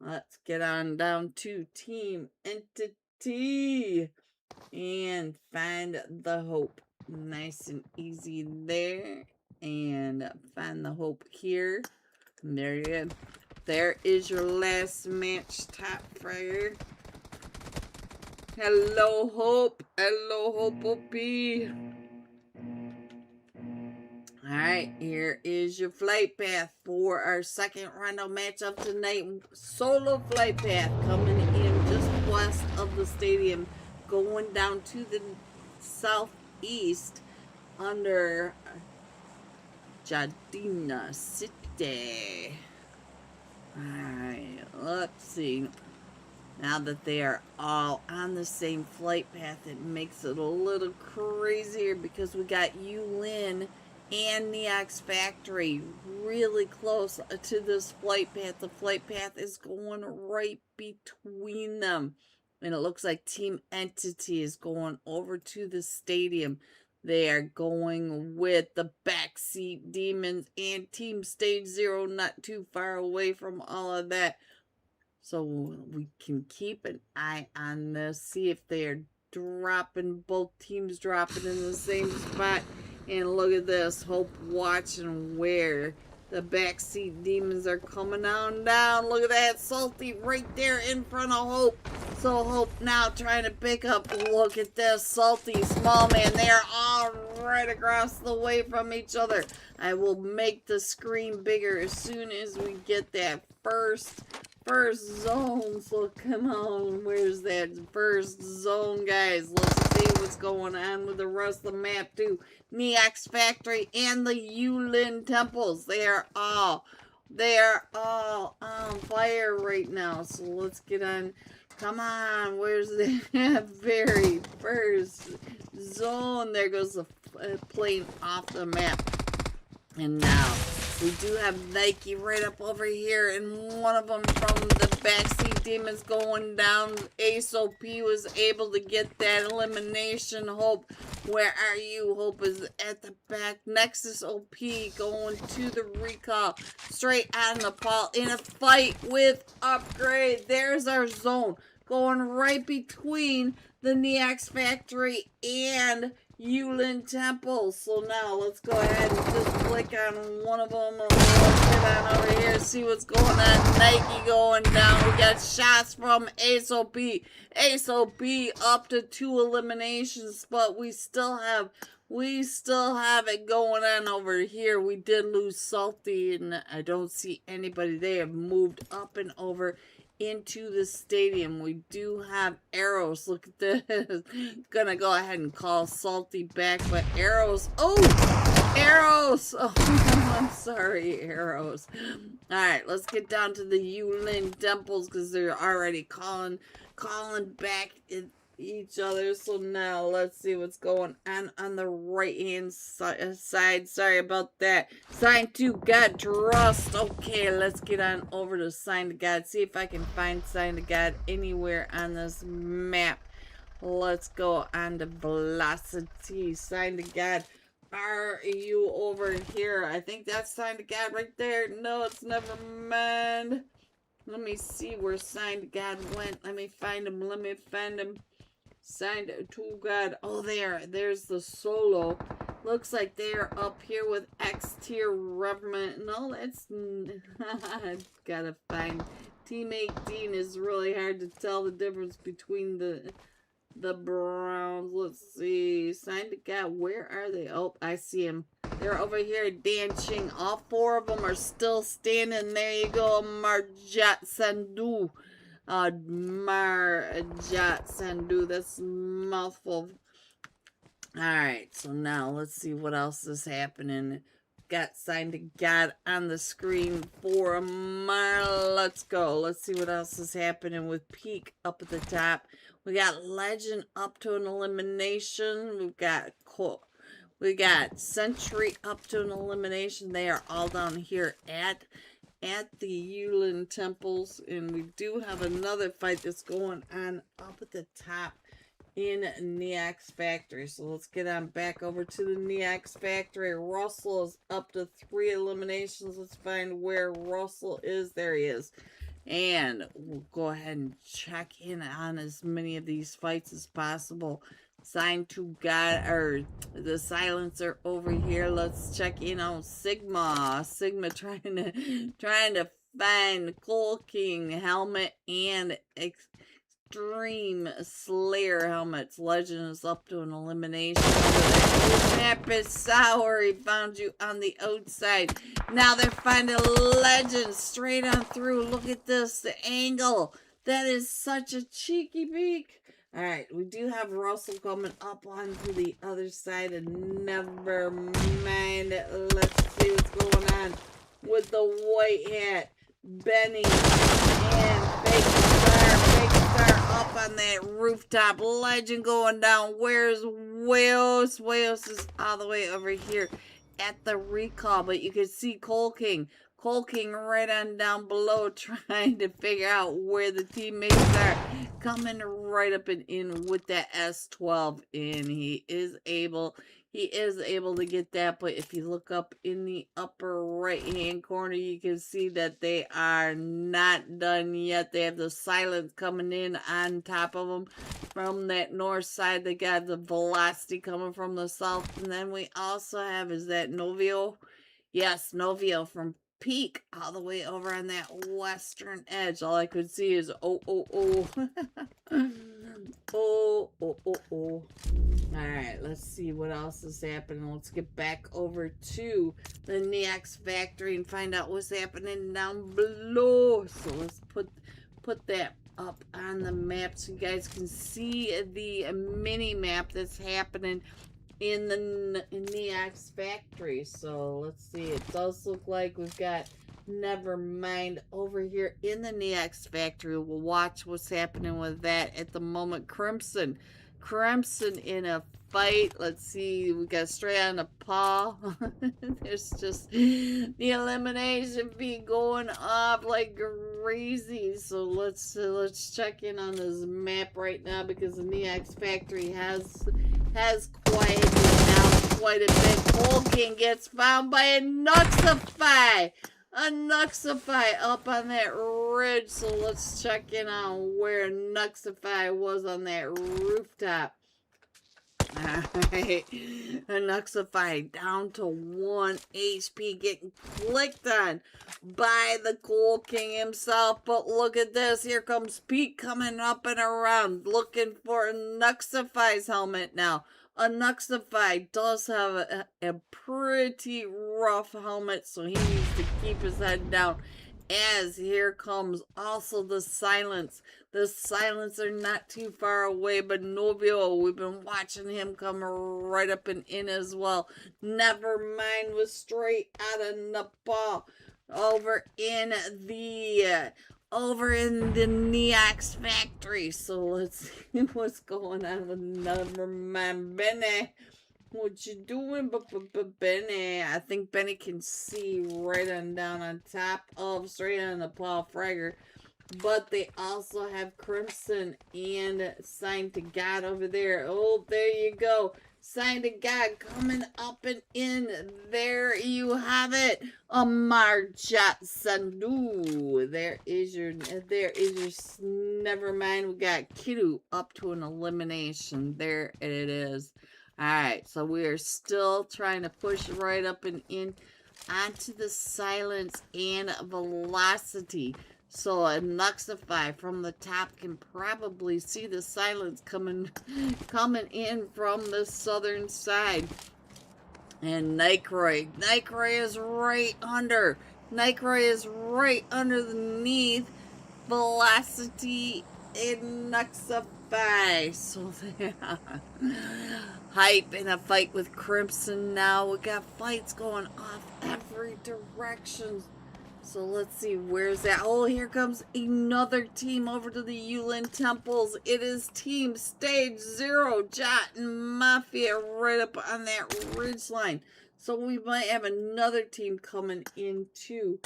[SPEAKER 1] Let's get on down to Team Entity and find the Hope. Nice and easy there. And find the Hope here. There you go. There is your last match, Top Fryer. Hello, Hope. Hello, Hope OP. Alright, here is your flight path for our second rondo match of tonight. Solo flight path coming in just west of the stadium, going down to the southeast under Jardina City. Alright, let's see. Now that they are all on the same flight path, it makes it a little crazier because we got Yulin and Neox Factory really close to this flight path. The flight path is going right between them. And it looks like Team Entity is going over to the stadium. They are going with the Backseat Demons and Team Stage 0, not too far away from all of that. So we can keep an eye on this, see if they're dropping, both teams dropping in the same spot. And look at this, Hope watching where the Backseat Demons are coming on down. Look at that, Salty right there in front of Hope. So Hope now trying to pick up, look at this, Salty, Small Man. They are all right across the way from each other. I will make the screen bigger as soon as we get that first zone. So come on, where's that first zone, guys? Let's see what's going on with the rest of the map too. Neox Factory and the Yulin Temples, they are all on fire right now. So let's get on. Come on, where's the very first zone? There goes the plane off the map. And now we do have Nike right up over here, and one of them from the Backseat Demons going down. Ace OP was able to get that elimination. Hope, where are you? Hope is at the back. Nexus OP going to the recall. Straight on the Paul in a fight with Upgrade. There's our zone. Going right between the Neox Factory and Yulin Temple. So now let's go ahead and just click on one of them. Let's get on over here, see what's going on. Nike going down. We got shots from Ace OP. Ace OP up to 2 eliminations, but we still have it going on over here. We did lose Salty, and I don't see anybody. They have moved up and over into the stadium. We do have Arrows. Look at this. Gonna go ahead and call Salty back, but Arrows. Oh, Arrows. Oh, I'm sorry, Arrows. All right, let's get down to the Yulin Temples because they're already calling back each other. So now let's see what's going on the right hand side. Sorry about that. Sign to God Trust. Okay, let's get on over to Sign to God. See if I can find Sign to God anywhere on this map. Let's go on to Velocity. Sign to God. Are you over here? I think that's Sign to God right there. No, it's never mind. Let me see where Sign to God went. Let me find him. Signed to God. Oh, there's the solo. Looks like they're up here with X tier Reverend. No, that's gotta find Team 18. Is really hard to tell the difference between the Browns. Let's see. Signed to God. Where are they? Oh, I see them. They're over here dancing. All 4 of them are still standing. There you go, Marjat Sandhu. Marjat Sandhu. That's a mouthful. Alright, so now let's see what else is happening. got Sign to God on the screen for Mar. Let's go. Let's see what else is happening with Peak up at the top. We got Legend up to an elimination. We got Sentry up to an elimination. They are all down here at the Yulin Temples. And we do have another fight that's going on up at the top in Neax Factory. So let's get on back over to the Neax Factory. Russell is up to 3 eliminations. Let's find where Russell is. There he is. And we'll go ahead and check in on as many of these fights as possible. Sign to God, or the silencer over here. Let's check in on Sigma. Sigma trying to find Coal King helmet and Extreme Slayer helmets. Legend is up to an elimination. This map is sour. He found you on the outside. Now they're finding Legend straight on through. Look at this, the angle. That is such a cheeky peek. Alright, we do have Russell coming up onto the other side, and never mind. Let's see what's going on with the white hat. Benny and Fake Star up on that rooftop. Legend going down. Where's Wales? Wales is all the way over here at the recall, but you can see Coal King right on down below, trying to figure out where the teammates are. Coming right up and in with that S12, and he is able to get that. But if you look up in the upper right hand corner, you can see that they are not done yet. They have the silence coming in on top of them from that north side. They got the velocity coming from the south, and then we also have, is that Novio? Yes, Novio from Peak all the way over on that western edge. All I could see is oh. Alright, let's see what else is happening. Let's get back over to the Neax Factory and find out what's happening down below. So let's put that up on the map so you guys can see the mini map that's happening in the Neax Factory. So let's see, it does look like we've got Never Mind over here in the Neax Factory. We'll watch what's happening with that at the moment. Crimson in a fight. Let's see, we got straight on the paw. There's just the elimination feed going off like crazy. So let's check in on this map right now, because the Neax Factory has quieted down quite a bit. Coal King gets found by a Nuxify. A Nuxify up on that ridge. So let's check in on where Nuxify was on that rooftop. Alright, a Nuxify down to 1 HP, getting clicked on by the Coal King himself. But look at this, here comes Pete coming up and around, looking for a Nuxify's helmet now. A Nuxify does have a pretty rough helmet, so he needs to keep his head down. As here comes also the silence. The silence are not too far away, but Novio, we've been watching him come right up and in as well. Never Mind was straight out of Nepal over in the Neax Factory. So let's see what's going on with Never Mind. Benny, what you doing, Benny? I think Benny can see right on down on top of straight on the Paul Fragger. But they also have Crimson and Sign to God over there. Oh, there you go. Sign to God coming up and in. There you have it. Amarjat Sandhu. There is your Never Mind. We got Kidu up to an elimination. There it is. Alright, so we are still trying to push right up and in onto the silence and velocity. So a Nuxify from the top can probably see the silence coming in from the southern side. And Nightcroy is right under. Nightcroy is right underneath velocity and Nuxify. So Hype in a fight with Crimson now. We got fights going off every direction. So let's see, where's that? Oh, here comes another team over to the Yulin Temples. It is Team Stage 0, Jot and Mafia right up on that ridge line. So we might have another team coming into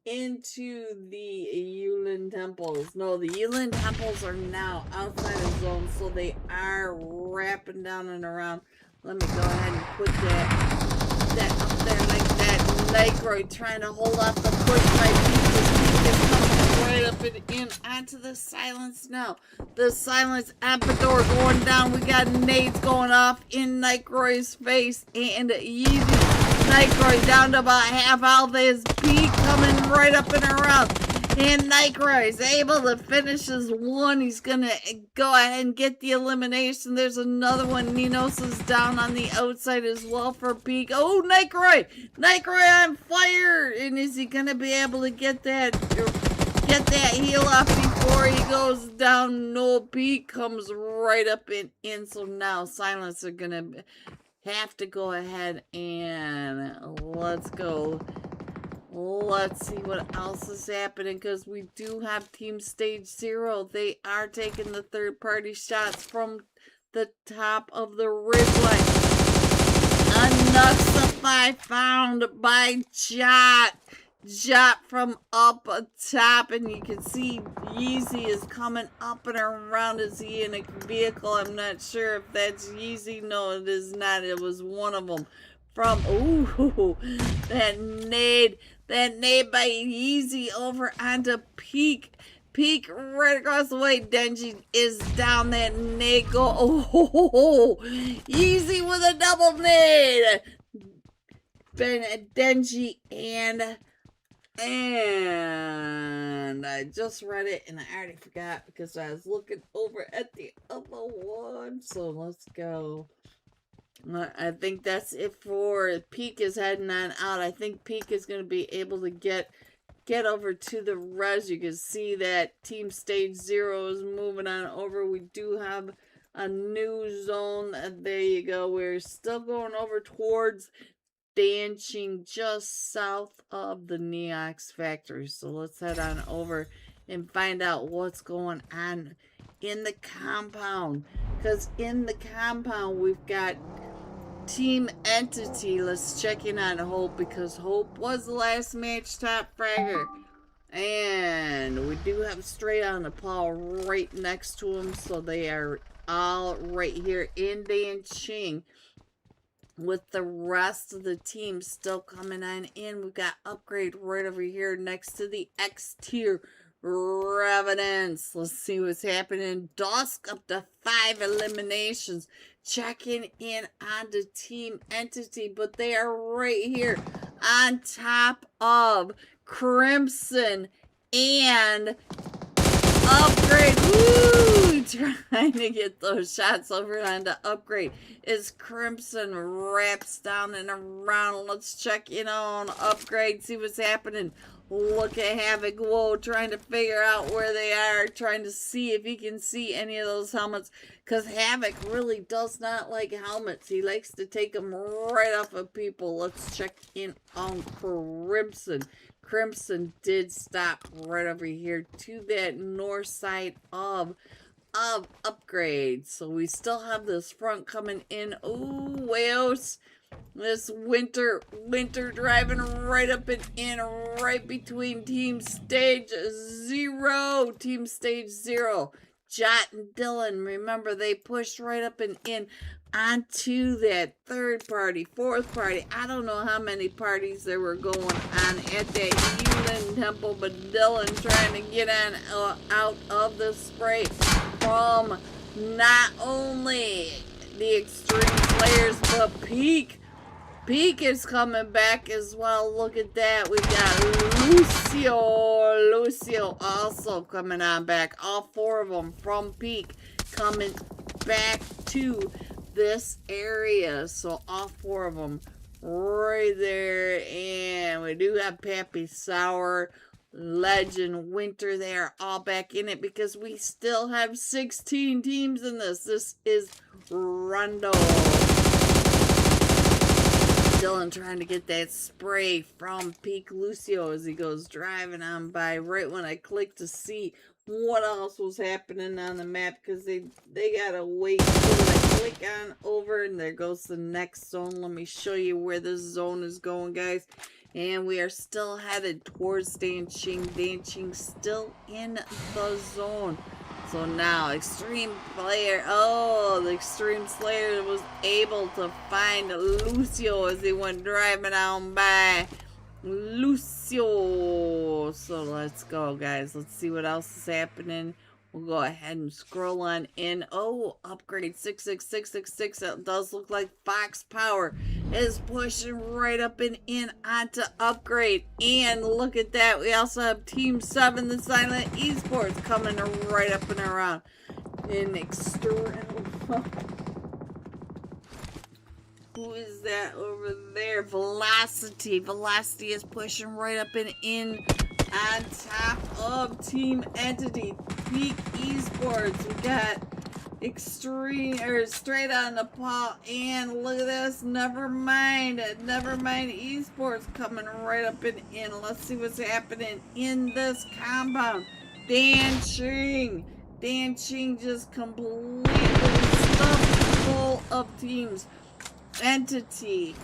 [SPEAKER 1] the Yulin Temples. No, the Yulin Temples are now outside of zone, so they are wrapping down and around. Let me go ahead and put that up there like that. Nygroid trying to hold off the push by Peak. Peak is coming right up and in onto the silence now. The silence Apador going down. We got nades going off in Nygroid's face, and Yeezy Nygroid down to about half health. His Peak coming right up and around. And Nygroid is able to finish his one. He's going to go ahead and get the elimination. There's another one. Ninos is down on the outside as well for Peak. Oh, Nygroid! Nygroid on fire! And is he going to be able to get that heal off before he goes down? No, Peak comes right up and in. So now Silence are going to have to go ahead and let's go. Let's see what else is happening, because we do have Team Stage 0. They are taking the third-party shots from the top of the ridgeline. Anuxify found by Jot. Jot from up top, and you can see Yeezy is coming up and around. Is he in a vehicle? I'm not sure if that's Yeezy. No, it is not. It was one of them. From, ooh, that nade by Yeezy over onto Peak. Peak right across the way. Denji is down. That nade go. Oh, Yeezy with a double nade. Denji and I just read it and I already forgot because I was looking over at the other one. So let's go. I think that's it for Peak is heading on out. I think Peak is going to be able to get over to the res. You can see that Team Stage 0 is moving on over. We do have a new zone. There you go. We're still going over towards Danching, just south of the Neox factory. So let's head on over and find out what's going on in the compound. Because in the compound we've got Team Entity. Let's check in on Hope, because Hope was the last match top fragger. And we do have Straight on the Paul right next to him. So they are all right here in Danching, with the rest of the team still coming on in. We've got Upgrade right over here next to the X tier Revenants. Let's see what's happening. Dusk up to 5 eliminations. Checking in on the Team Entity, but they are right here on top of Crimson and Upgrade. Woo! Trying to get those shots over onto Upgrade as Crimson wraps down and around. Let's check in on Upgrade, see what's happening. Look at Havoc. Whoa, trying to figure out where they are, trying to see if he can see any of those helmets, because Havoc really does not like helmets. He likes to take them right off of people. Let's check in on Crimson. Crimson did stop right over here to that north side of Upgrade. So we still have this front coming in. Ooh, Wales. This winter driving right up and in, right between Team Stage 0. Team Stage 0. Jot and Dylan, remember, they pushed right up and in onto that third party, fourth party. I don't know how many parties there were going on at that Yulin Temple, but Dylan trying to get on out of the spray from not only the extreme players, but Peak. Peak is coming back as well. Look at that. We got Lucio also coming on back. All 4 of them from Peak coming back to this area. So all 4 of them right there. And we do have Pappy Sour, Legend, Winter. They are all back in it because we still have 16 teams in this. This is Rondo. Dylan trying to get that spray from Peak Lucio as he goes driving on by right when I click to see what else was happening on the map, because they gotta wait until I click on over and there goes the next zone. Let me show you where this zone is going, guys. And we are still headed towards Danching. Danching still in the zone. So now, Extreme Player, oh, the Extreme Slayer was able to find Lucio as he went driving on by Lucio. So let's go, guys. Let's see what else is happening. We'll go ahead and scroll on in. Oh, upgrade 66666. It does look like Fox Power is pushing right up and in onto upgrade. And look at that. We also have Team 7, the Silent Esports, coming right up and around. In extreme. Who is that over there? Velocity. Velocity is pushing right up and in on top of Team Entity. Peak Esports. We got Extreme, or Straight on the Paw, and look at this. Nevermind Esports coming right up and in. Let's see what's happening in this compound. Danching just completely stuffed full of teams. Entity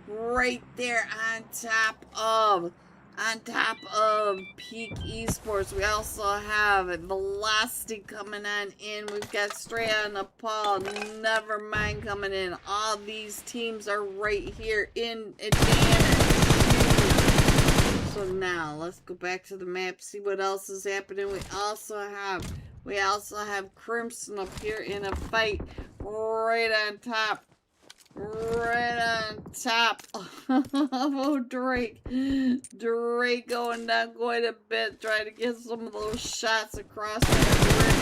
[SPEAKER 1] right there on top of Peak Esports. We also have Velocity coming on in. We've got Stray on the Paul, Nevermind coming in. All these teams are right here in advantage. So now let's go back to the map, see what else is happening. We also have Crimson up here in a fight right on top. Oh, Drake going down quite a bit, trying to get some of those shots across that ring.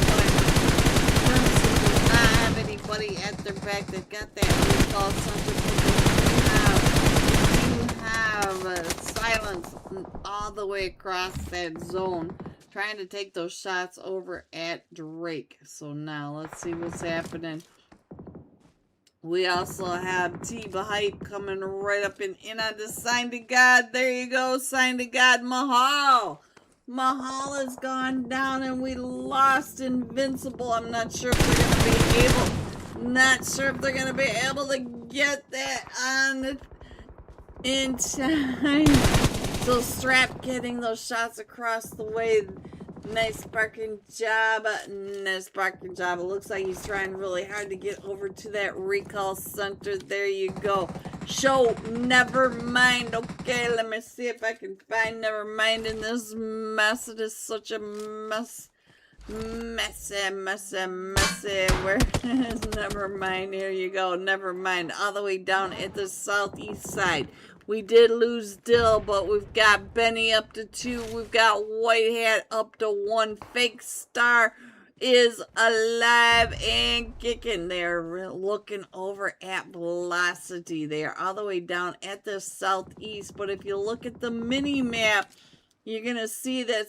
[SPEAKER 1] Crimson does not have anybody at their back. They've got that recall center. You have Silence all the way across that zone, trying to take those shots over at Drake. So now let's see what's happening. We also have T-Ba Hype coming right up and in on the Sign to God. There you go, Sign to God. Mahal has gone down and we lost Invincible. I'm not sure if they're gonna be able to get that on in time. So Strap getting those shots across the way. Nice parking job. It looks like he's trying really hard to get over to that recall center. There you go. Show Nevermind. Okay, let me see if I can find Nevermind in this mess. It is such a mess. Messy. Where is Nevermind? Here you go. Nevermind. All the way down at the southeast side. We did lose Dill, but we've got Benny up to 2. We've got White Hat up to 1. Fake Star is alive and kicking. They're looking over at Velocity. They are all the way down at the southeast. But if you look at the mini map, you're going to see that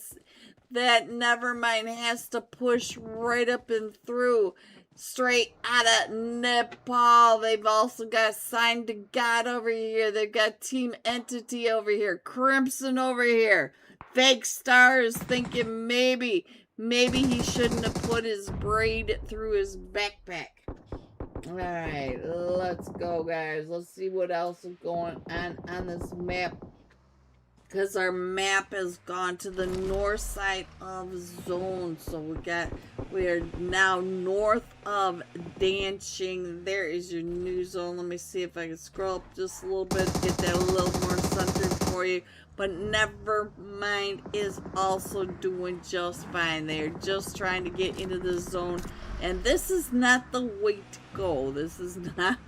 [SPEAKER 1] Nevermind has to push right up and through. Straight out of Nepal. They've also got Sign to God over here. They've got Team Entity over here. Crimson over here. Fake Stars thinking maybe he shouldn't have put his braid through his backpack. Alright, let's go, guys. Let's see what else is going on this map. Because our map has gone to the north side of zone. So we are now north of Danching. There is your new zone. Let me see if I can scroll up just a little bit, get that a little more centered for you. But Nevermind is also doing just fine. They're just trying to get into the zone. And this is not the way to go. This is not...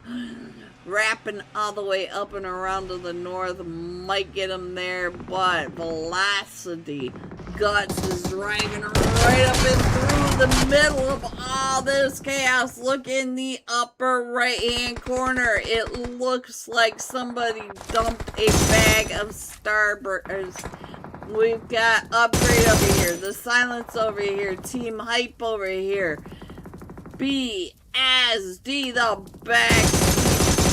[SPEAKER 1] Wrapping all the way up and around to the north might get them there, but Velocity Guts is driving right up and through the middle of all this chaos. Look in the upper right hand corner. It looks like somebody dumped a bag of Starburgers. We've got Upgrade over here, the Silence over here, Team Hype over here, BSD the back.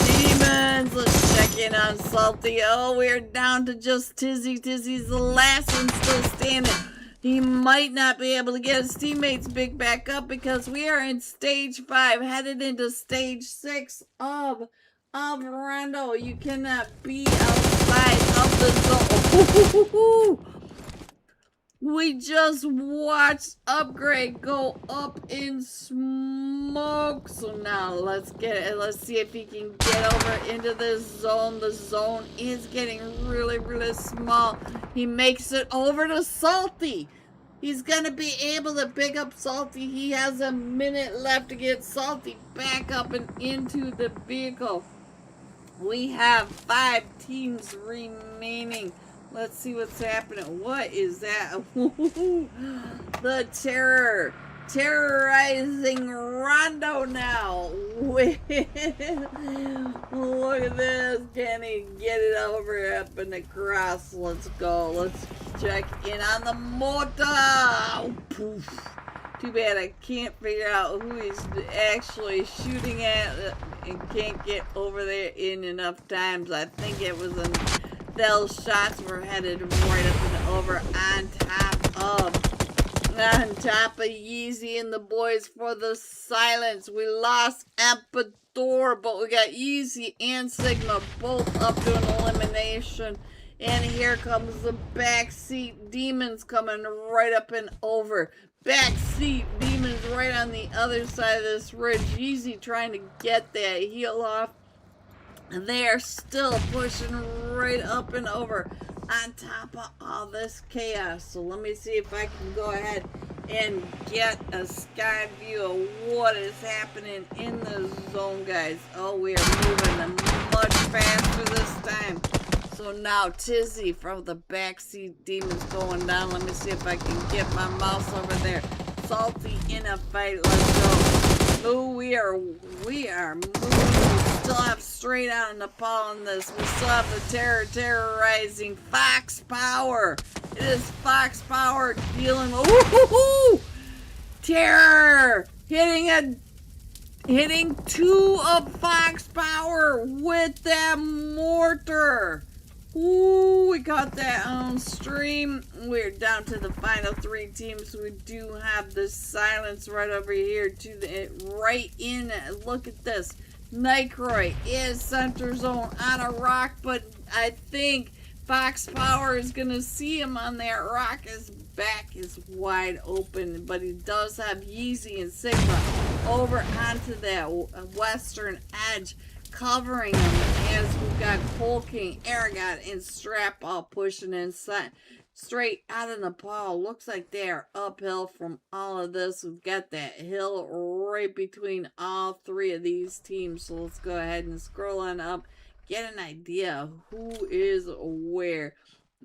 [SPEAKER 1] Demons, let's check in on Salty. Oh, we're down to just Tizzy. Tizzy's the last one still standing. He might not be able to get his teammates big back up because we are in stage 5, headed into stage 6 of Rondo. You cannot be outside of the zone. We just watched Upgrade go up in smoke. So now let's see if he can get over into this zone. The zone is getting really, really small. He makes it over to Salty. He's gonna be able to pick up Salty. He has a minute left to get Salty back up and into the vehicle. We have 5 teams remaining. Let's see what's happening. What is that? The terror. Terrorizing Rondo now. Look at this. Can he get it over up and across? Let's go. Let's check in on the motor. Oh, poof. Too bad I can't figure out who he's actually shooting at and can't get over there in enough times. I think it was those shots were headed right up and over on top of Yeezy and the boys for the silence. We lost Empador, but we got Yeezy and Sigma both up to an elimination. And here comes the backseat demons coming right up and over. Backseat demons right on the other side of this ridge. Yeezy trying to get that heel off. And they are still pushing right up and over on top of all this chaos. So let me see if I can go ahead and get a sky view of what is happening in the zone, guys. Oh, we are moving much faster this time. So now Tizzy from the backseat demons going down. Let me see if I can get my mouse over there. Salty in a fight. Let's go. Oh, we are moving. We still have straight out in Nepal in this. We still have the terrorizing Fox Power. It is Fox Power dealing with terror. Hitting 2 of Fox Power with that mortar. Ooh, we got that on stream. We're down to the final 3 teams. We do have the silence right over here to the right in. Look at this. Nycroy is center zone on a rock, but I think Fox Power is gonna see him on that rock. His back is wide open, but he does have Yeezy and Sigma over onto that western edge, covering him as we've got Cole King, Aragon, and Strap all pushing inside. Straight out of Nepal. Looks like they are uphill from all of this. We've got that hill right between all 3 of these teams. So let's go ahead and scroll on up. Get an idea of who is where.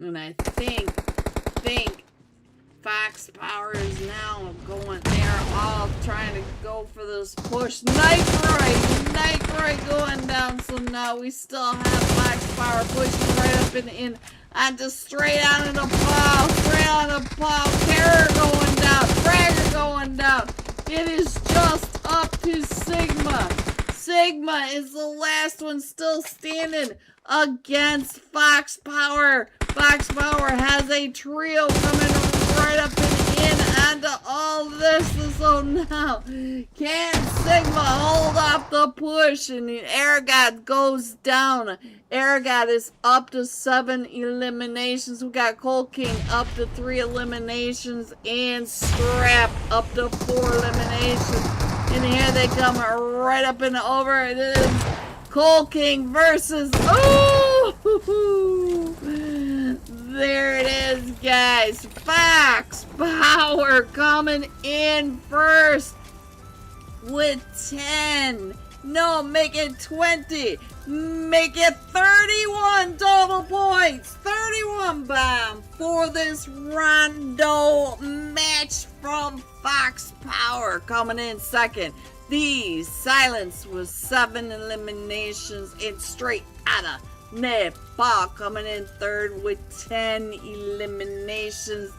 [SPEAKER 1] And I think Fox Power is now going. They're all trying to go for this push. Nycroy going down. So now we still have Fox Power pushing right up and in. Onto straight out of Nepal. Straight out of Nepal. Terror going down. Fragger going down. It is just up to Sigma. Sigma is the last one still standing against Fox Power. Fox Power has a trio coming right up and in onto all this. So now, can Sigma hold off the push? And Aragon goes down. Aragon is up to 7 eliminations. We got Cole King up to 3 eliminations. And Strap up to 4 eliminations. And here they come right up and over. It is Cole King versus... Oh! There it is, guys. Fox Power coming in first with 10. No, make it 20. Make it 31 total points. 31 bomb for this Rondo match from Fox Power. Coming in second. The silence was 7 eliminations and straight out of Nepal coming in third with 10 eliminations.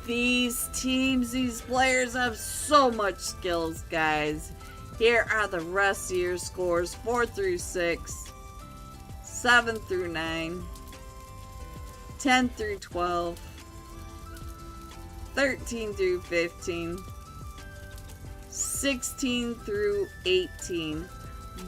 [SPEAKER 1] These teams, these players have so much skills, guys. Here are the rest of your scores: 4 through 6, 7 through 9, 10 through 12, 13 through 15, 16 through 18.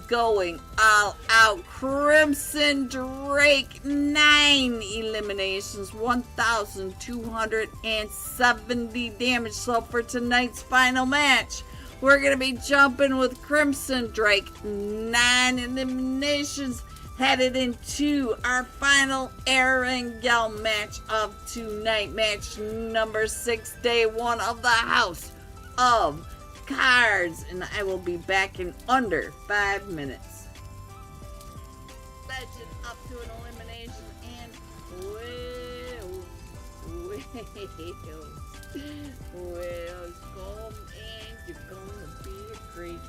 [SPEAKER 1] Going all out. Crimson Drake, 9 eliminations, 1,270 damage. So for tonight's final match, we're going to be jumping with Crimson Drake, 9 eliminations, headed into our final Erangel match of tonight. Match number 6, day 1 of the House of Cards, and I will be back in under 5 minutes. Legend up to an elimination, and Wales come, and you're gonna be a great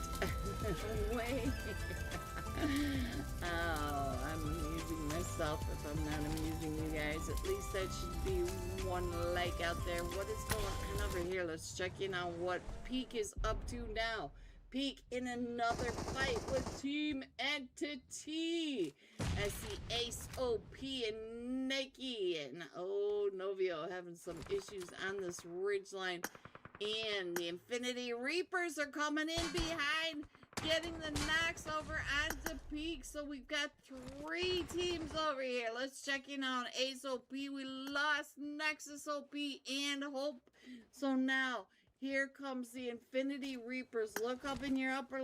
[SPEAKER 1] Oh, I'm amusing myself if I'm not amusing you guys. At least that should be one like out there. What is going on over here? Let's check in on what Peak is up to now. Peak in another fight with Team Entity. I see Ace, OP, and Nikki. And oh, Novio having some issues on this ridgeline. And the Infinity Reapers are coming in behind, getting the knocks over onto Peak. So we've got 3 teams over here. Let's check in on Ace OP. We lost Nexus OP and Hope. So now here comes the Infinity Reapers. Look up in your upper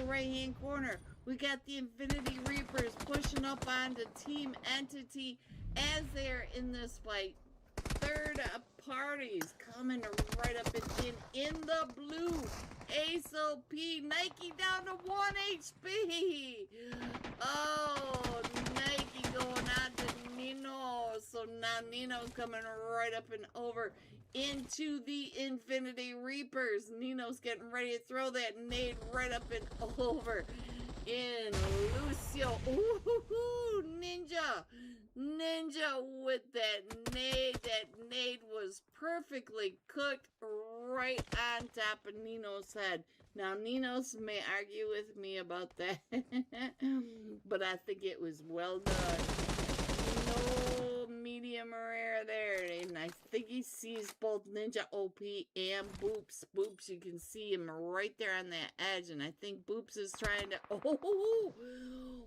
[SPEAKER 1] right hand corner. We got the Infinity Reapers pushing up onto Team Entity as they're in this fight. Third parties coming right up and in the blue. Ace OP, Nike down to 1 HP. Oh, Nike going on to Nino. So now Nino's coming right up and over into the Infinity Reapers. Nino's getting ready to throw that nade right up and over in Lucio. Ooh, Ninja with that nade. That nade was perfectly cooked right on top of Nino's head. Now, Nino's may argue with me about that, but I think it was well done. No medium rare there, and I think he sees both Ninja OP and Boops. Boops, you can see him right there on that edge, and I think Boops is trying to, oh,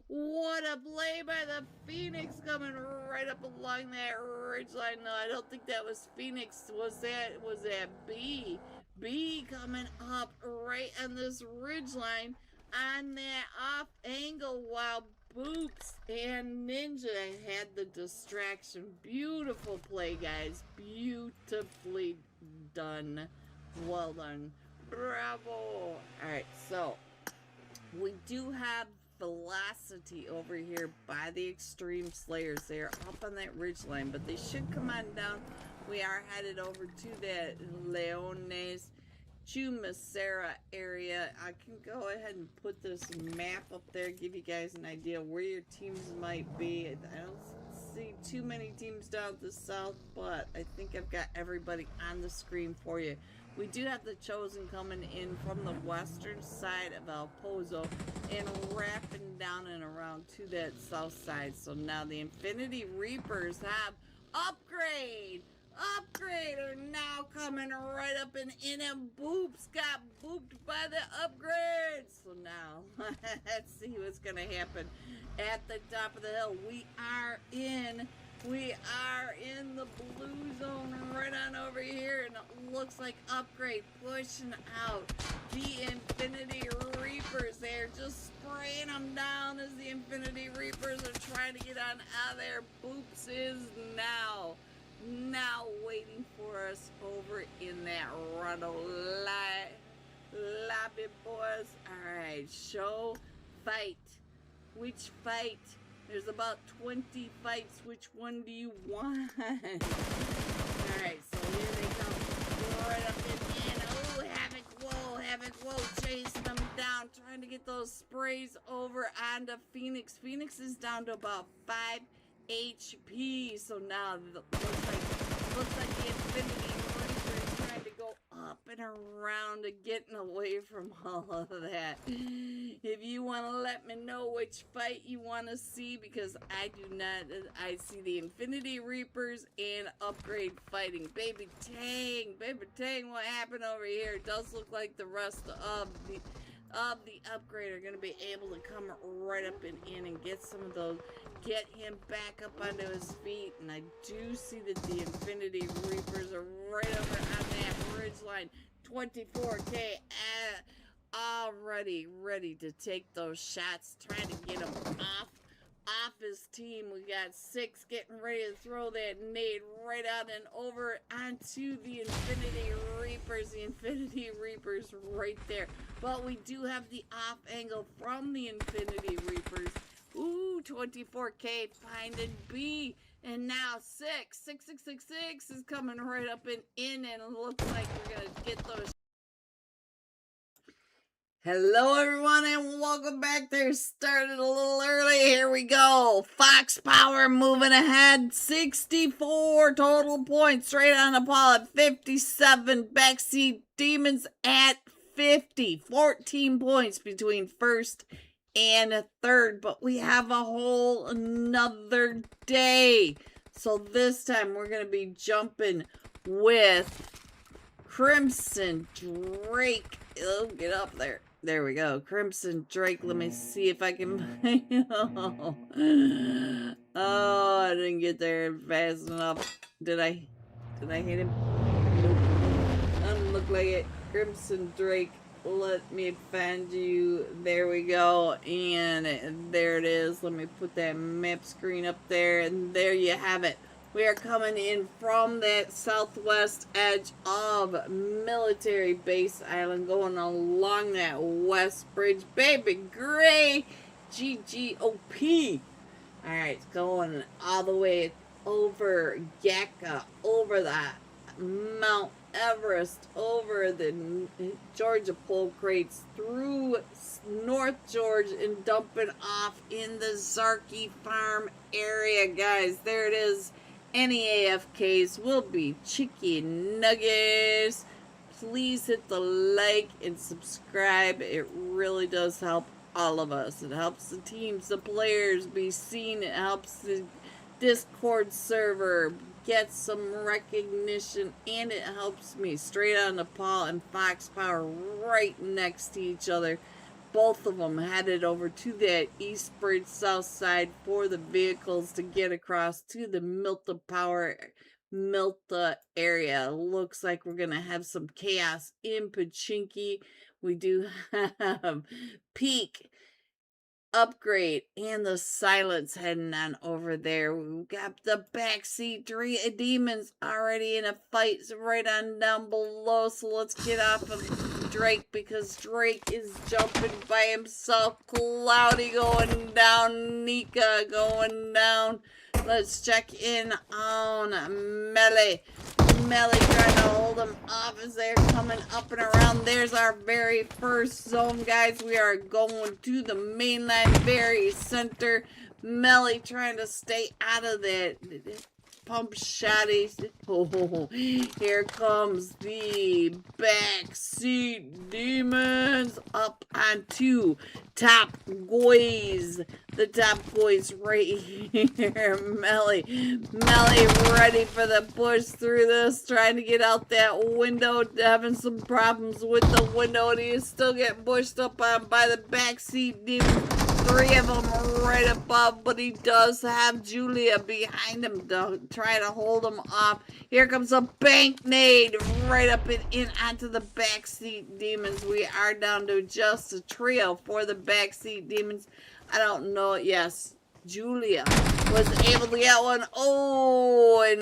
[SPEAKER 1] what a play by the Phoenix coming right up along that ridgeline. No, I don't think that was Phoenix. Was that B? B coming up right on this ridgeline on that off angle while Boops and Ninja had the distraction. Beautiful play, guys. Beautifully done. Well done. Bravo. Alright, so we do have Velocity over here by the Extreme Slayers. They are up on that ridgeline, but they should come on down. We are headed over to that Leones Chumacera area. I can go ahead and put this map up there, give you guys an idea where your teams might be. I don't see too many teams down at the south, but I think I've got everybody on the screen for you. We do have the Chosen coming in from the western side of El Pozo and wrapping down and around to that south side. So now the Infinity Reapers have upgrade are now coming right up and in, and Boops got booped by the upgrades. So now let's see what's gonna happen at the top of the hill. We are in the blue zone right on over here, and it looks like upgrade pushing out the Infinity Reapers. They're just spraying them down as the Infinity Reapers are trying to get on out of there. Boops is now waiting for us over in that Ruddle lobby, boys. Alright, show fight. Which fight? There's about 20 fights. Which one do you want? Alright, so here they come. Right up in. Oh, Havoc, whoa, chasing them down, trying to get those sprays over onto Phoenix. Phoenix is down to about 5 HP. So now looks like the Infinity Reaper is trying to go go up and around and getting away from all of that. If you want to let me know which fight you want to see, because I do not, I see the Infinity Reapers and Upgrade fighting. Baby Tang, what happened over here? It does look like the rest of the Upgrade are going to be able to come right up and in and get some of those, get him back up onto his feet. And I do see that the Infinity Reapers are right over on that ridge line. 24K already ready to take those shots, trying to get him off his team. We got 6 getting ready to throw that nade right out and over onto the Infinity Reapers. The Infinity Reapers right there. But we do have the off angle from the Infinity Reapers. Ooh, 24K finding B. And now 666 is coming right up and in, and it looks like we're going to get those. Hello everyone and welcome back. They started a little early. Here we go. Fox Power moving ahead. 64 total points. Straight on the ball at 57. Backseat Demons at 50. 14 points between first and third. But we have a whole another day. So this time we're going to be jumping with Crimson Drake. Oh, get up there. There we go. Crimson Drake. Let me see if I can. Oh, I didn't get there fast enough. Did I hit him? Nope. Doesn't look like it. Crimson Drake. Let me find you. There we go. And there it is. Let me put that map screen up there. And there you have it. We are coming in from that southwest edge of Military Base Island, going along that west bridge. Baby Gray, GGOP. Alright, going all the way over Yakka, over the Mount Everest, over the Georgia pole crates, through North George, and dumping off in the Zarky Farm area, guys. There it is. Any AFKs will be chicken nuggets. Please hit the like and subscribe. It really does help all of us. It helps the teams, the players be seen. It helps the Discord server get some recognition, and it helps me. Straight on the Paul and Fox Power right next to each other. Both of them headed over to that East Bridge South Side for the vehicles to get across to the Milta area. Looks like we're going to have some chaos in Pachinki. We do have Peak, Upgrade, and the Silence heading on over there. We've got the backseat Demons already in a fight right on down below. So let's get off of Drake, because Drake is jumping by himself. Cloudy going down. Nika going down. Let's check in on Melee. Melee trying to hold him off as they're coming up and around. There's our very first zone, guys. We are going to the mainland, very center. Melee trying to stay out of that pump shotties. Oh, here comes the backseat Demons up onto Top Boys. The Top Boys right here. Melee ready for the push through this, trying to get out that window, having some problems with the window, and he is still getting pushed up on by the backseat Demons. 3 of them right above, but he does have Julia behind him to try to hold him off. Here comes a bank nade right up and in onto the backseat Demons. We are down to just a trio for the backseat Demons. I don't know. Yes, Julia was able to get one. Oh, and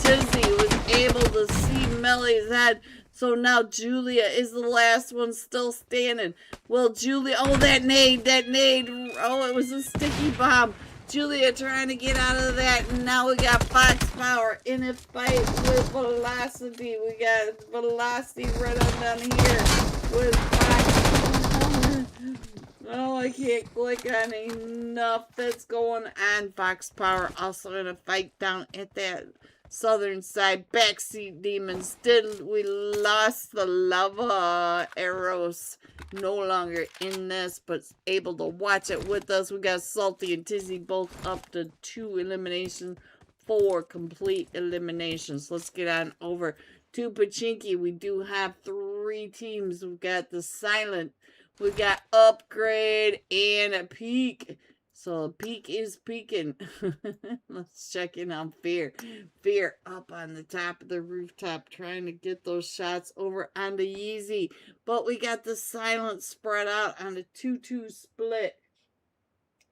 [SPEAKER 1] Tizzy was able to see Melee's head. So now Julia is the last one still standing. Well, Julia, oh, that nade, oh, it was a sticky bomb. Julia trying to get out of that, and now we got Fox Power in a fight with Velocity. We got Velocity right on down here with Fox Power. Oh, I can't click on enough that's going on. Fox Power also in a fight down at that southern side. Backseat demons. We lost the lava arrows? No longer in this, but able to watch it with us. We got Salty and Tizzy both up to 2 eliminations, 4 complete eliminations. Let's get on over to Pachinki. We do have 3 teams. We've got the Silent, we got Upgrade, and a Peak. So Peak is peaking. Let's check in on Fear. Fear up on the top of the rooftop trying to get those shots over on the Yeezy. But we got the Silent spread out on the 2-2 split.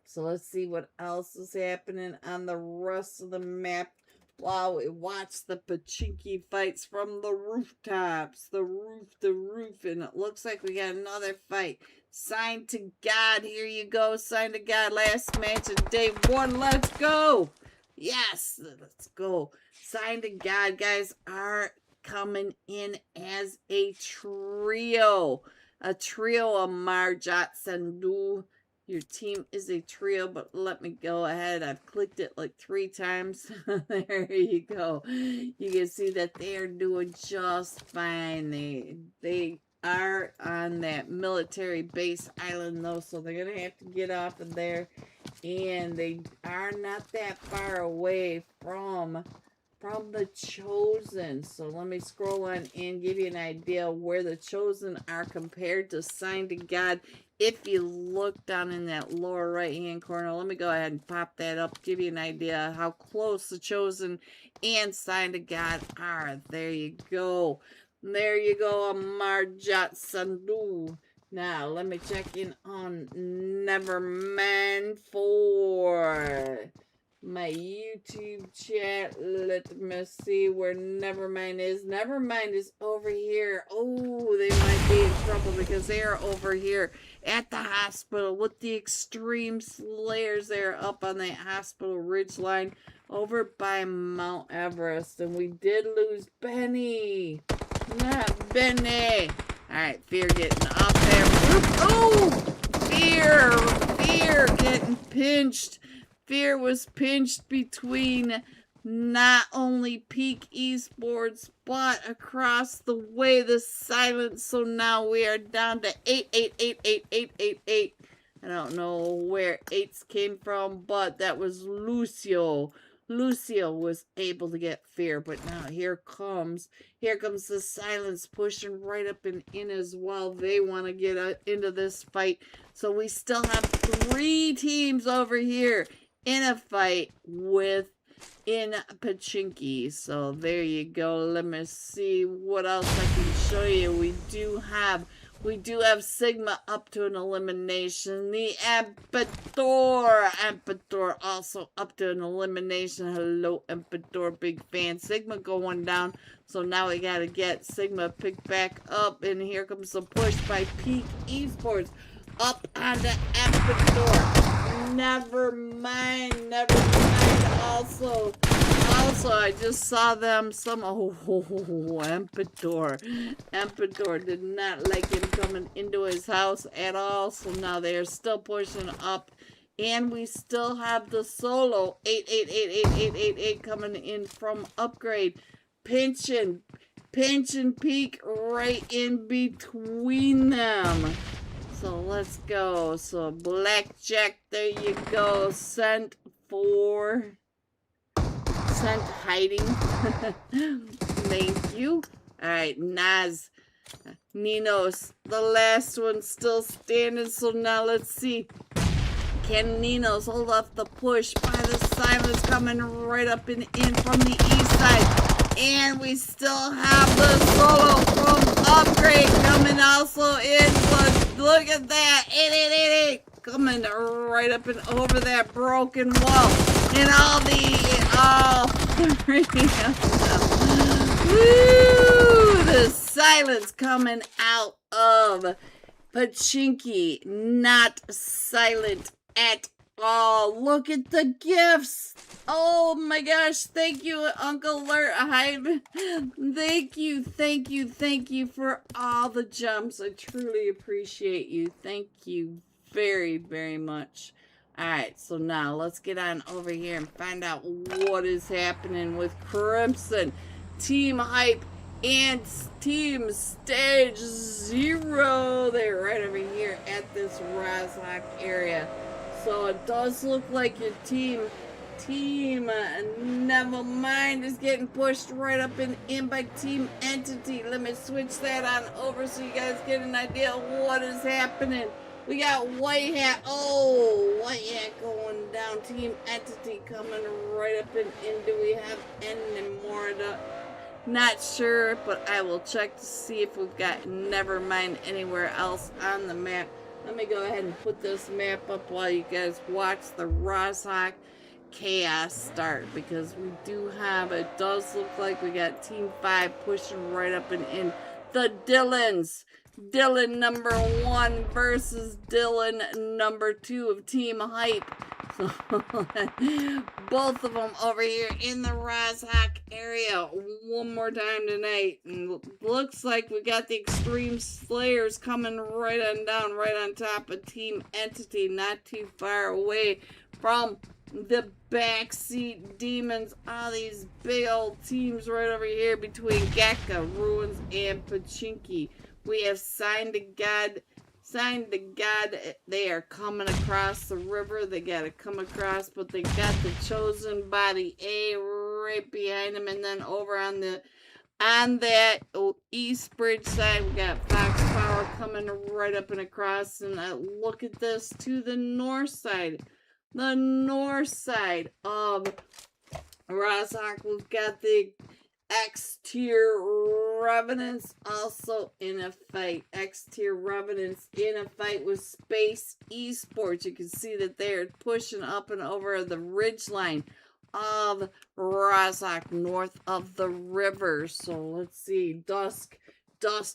[SPEAKER 1] So let's see what else is happening on the rest of the map. Wow, we watch the Pachinki fights from the rooftops. The roof, and it looks like we got another fight. Sign to God, here you go. Sign to God, last match of day 1. Let's go. Yes, let's go. Sign to God, guys, are coming in as a trio. A trio of Marjat Sandu. Your team is a trio, but let me go ahead. I've clicked it like 3 times. There you go. You can see that they are doing just fine. They are on that military base island, though, so they're going to have to get off of there. And they are not that far away from the Chosen. So let me scroll on and give you an idea where the Chosen are compared to Sign to God. If you look down in that lower right hand corner, let me go ahead and pop that up, give you an idea how close the Chosen and Sign to God are. There you go. There you go, Marjat Sandu. Now, let me check in on Nevermind for my YouTube chat. Let me see where Nevermind is. Nevermind is over here. Oh, they might be in trouble because they are over here at the hospital with the Extreme Slayers. They're up on that hospital ridge line over by Mount Everest. And we did lose Benny. Not Benny. Alright, Fear getting off there. Oh! Fear getting pinched. Fear was pinched between not only Peak Esports, but across the way the Silent. So now we are down to 8. I don't know where 8s came from, but that was Lucio. Lucio was able to get Fear, but now here comes the Silence pushing right up and in as well. They want to get into this fight. So we still have 3 teams over here in a fight in Pachinki. So there you go. Let me see what else I can show you. We do have Sigma up to an elimination. The Emperador also up to an elimination. Hello, Emperador, big fan. Sigma going down. So now we gotta get Sigma picked back up. And here comes the push by Peak Esports up on the Emperador. Nevermind. Also, I just saw them. Emperador did not like him coming into his house at all. So now they are still pushing up. And we still have the solo 8 coming in from Upgrade. Pinching Peak right in between them. So let's go. So Blackjack, there you go. Sent hiding. Thank you. Alright, Ninos, the last one still standing. So now let's see. Can Ninos hold off the push by the Silence coming right up and in from the east side? And we still have the solo from Upgrade coming also in. Look at that. 8 coming right up and over that broken wall. And all 3 of them. Woo! The Silence coming out of Pachinki. Not silent at all. Look at the gifts. Oh my gosh. Thank you, Uncle Hyde. Thank you for all the jumps. I truly appreciate you. Thank you very, very much. Alright, so now let's get on over here and find out what is happening with Crimson, Team Hype, and Team Stage 0. They're right over here at this Rozhok area. So it does look like your team Nevermind is getting pushed right up in by Team Entity. Let me switch that on over so you guys get an idea of what is happening. We got White Hat. Oh, White Hat going down. Team Entity coming right up in. Do we have any more? Not sure, but I will check to see if we've got Nevermind anywhere else on the map. Let me go ahead and put this map up while you guys watch the Rozhok chaos start, because we do have, it does look like we got Team 5 pushing right up and in. The Dylans. Dylan number 1 versus Dylan number 2 of Team Hype. So, both of them over here in the Rozhok area one more time tonight. And looks like we got the Extreme Slayers coming right on down, right on top of Team Entity, not too far away from the backseat demons. All these big old teams right over here between Geka, Ruins, and Pachinki. We have Signed to God. They are coming across the river. They gotta come across, but they got the Chosen Body A right behind them, and then over on that East Bridge side, we got Fox Power coming right up and across. And look at this to the north side. The north side of Rozhok, we've got the X-Tier Revenants also in a fight. X-Tier Revenants in a fight with Space Esports. You can see that they're pushing up and over the ridgeline of Rozhok, north of the river. So let's see, Dusk,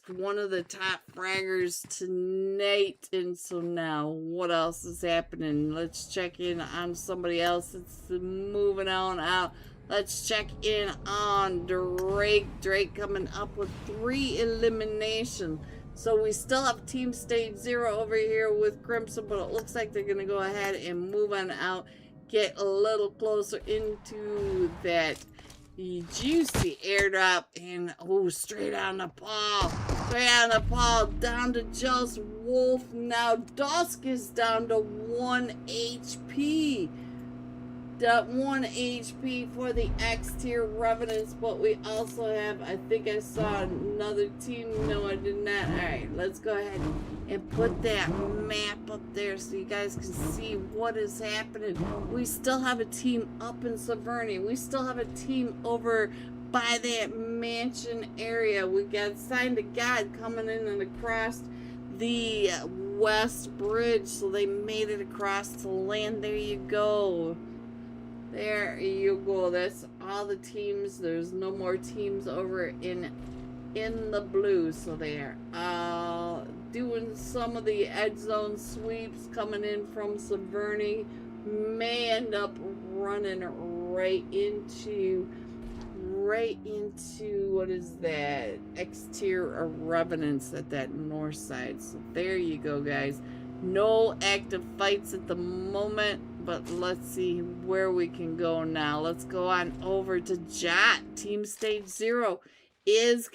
[SPEAKER 1] one of the top fraggers tonight. And so now, what else is happening? Let's check in on somebody else that's moving on out. Let's check in on Drake. Drake coming up with 3 eliminations. So we still have Team Stage 0 over here with Crimson, but it looks like they're going to go ahead and move on out. Get a little closer into that juicy airdrop. And, oh, straight on the paw. Straight on the paw. Down to just Wolf. Now Dusk is down to 1 HP. 1 HP for the X-Tier Revenants, but we also have, I think I saw another team. No, I did not. Alright, let's go ahead and put that map up there so you guys can see what is happening. We still have a team up in Severny. We still have a team over by that mansion area. We got Signed to God coming in and across the West Bridge, so they made it across to land. There you go. There you go. That's all the teams. There's no more teams over in the blue. So they are doing some of the edge zone sweeps coming in from Severny. May end up running right into what is that? X-Tier Revenants at that north side. So there you go, guys. No active fights at the moment, but let's see where we can go now. Let's go on over to Jot. Team Stage 0 is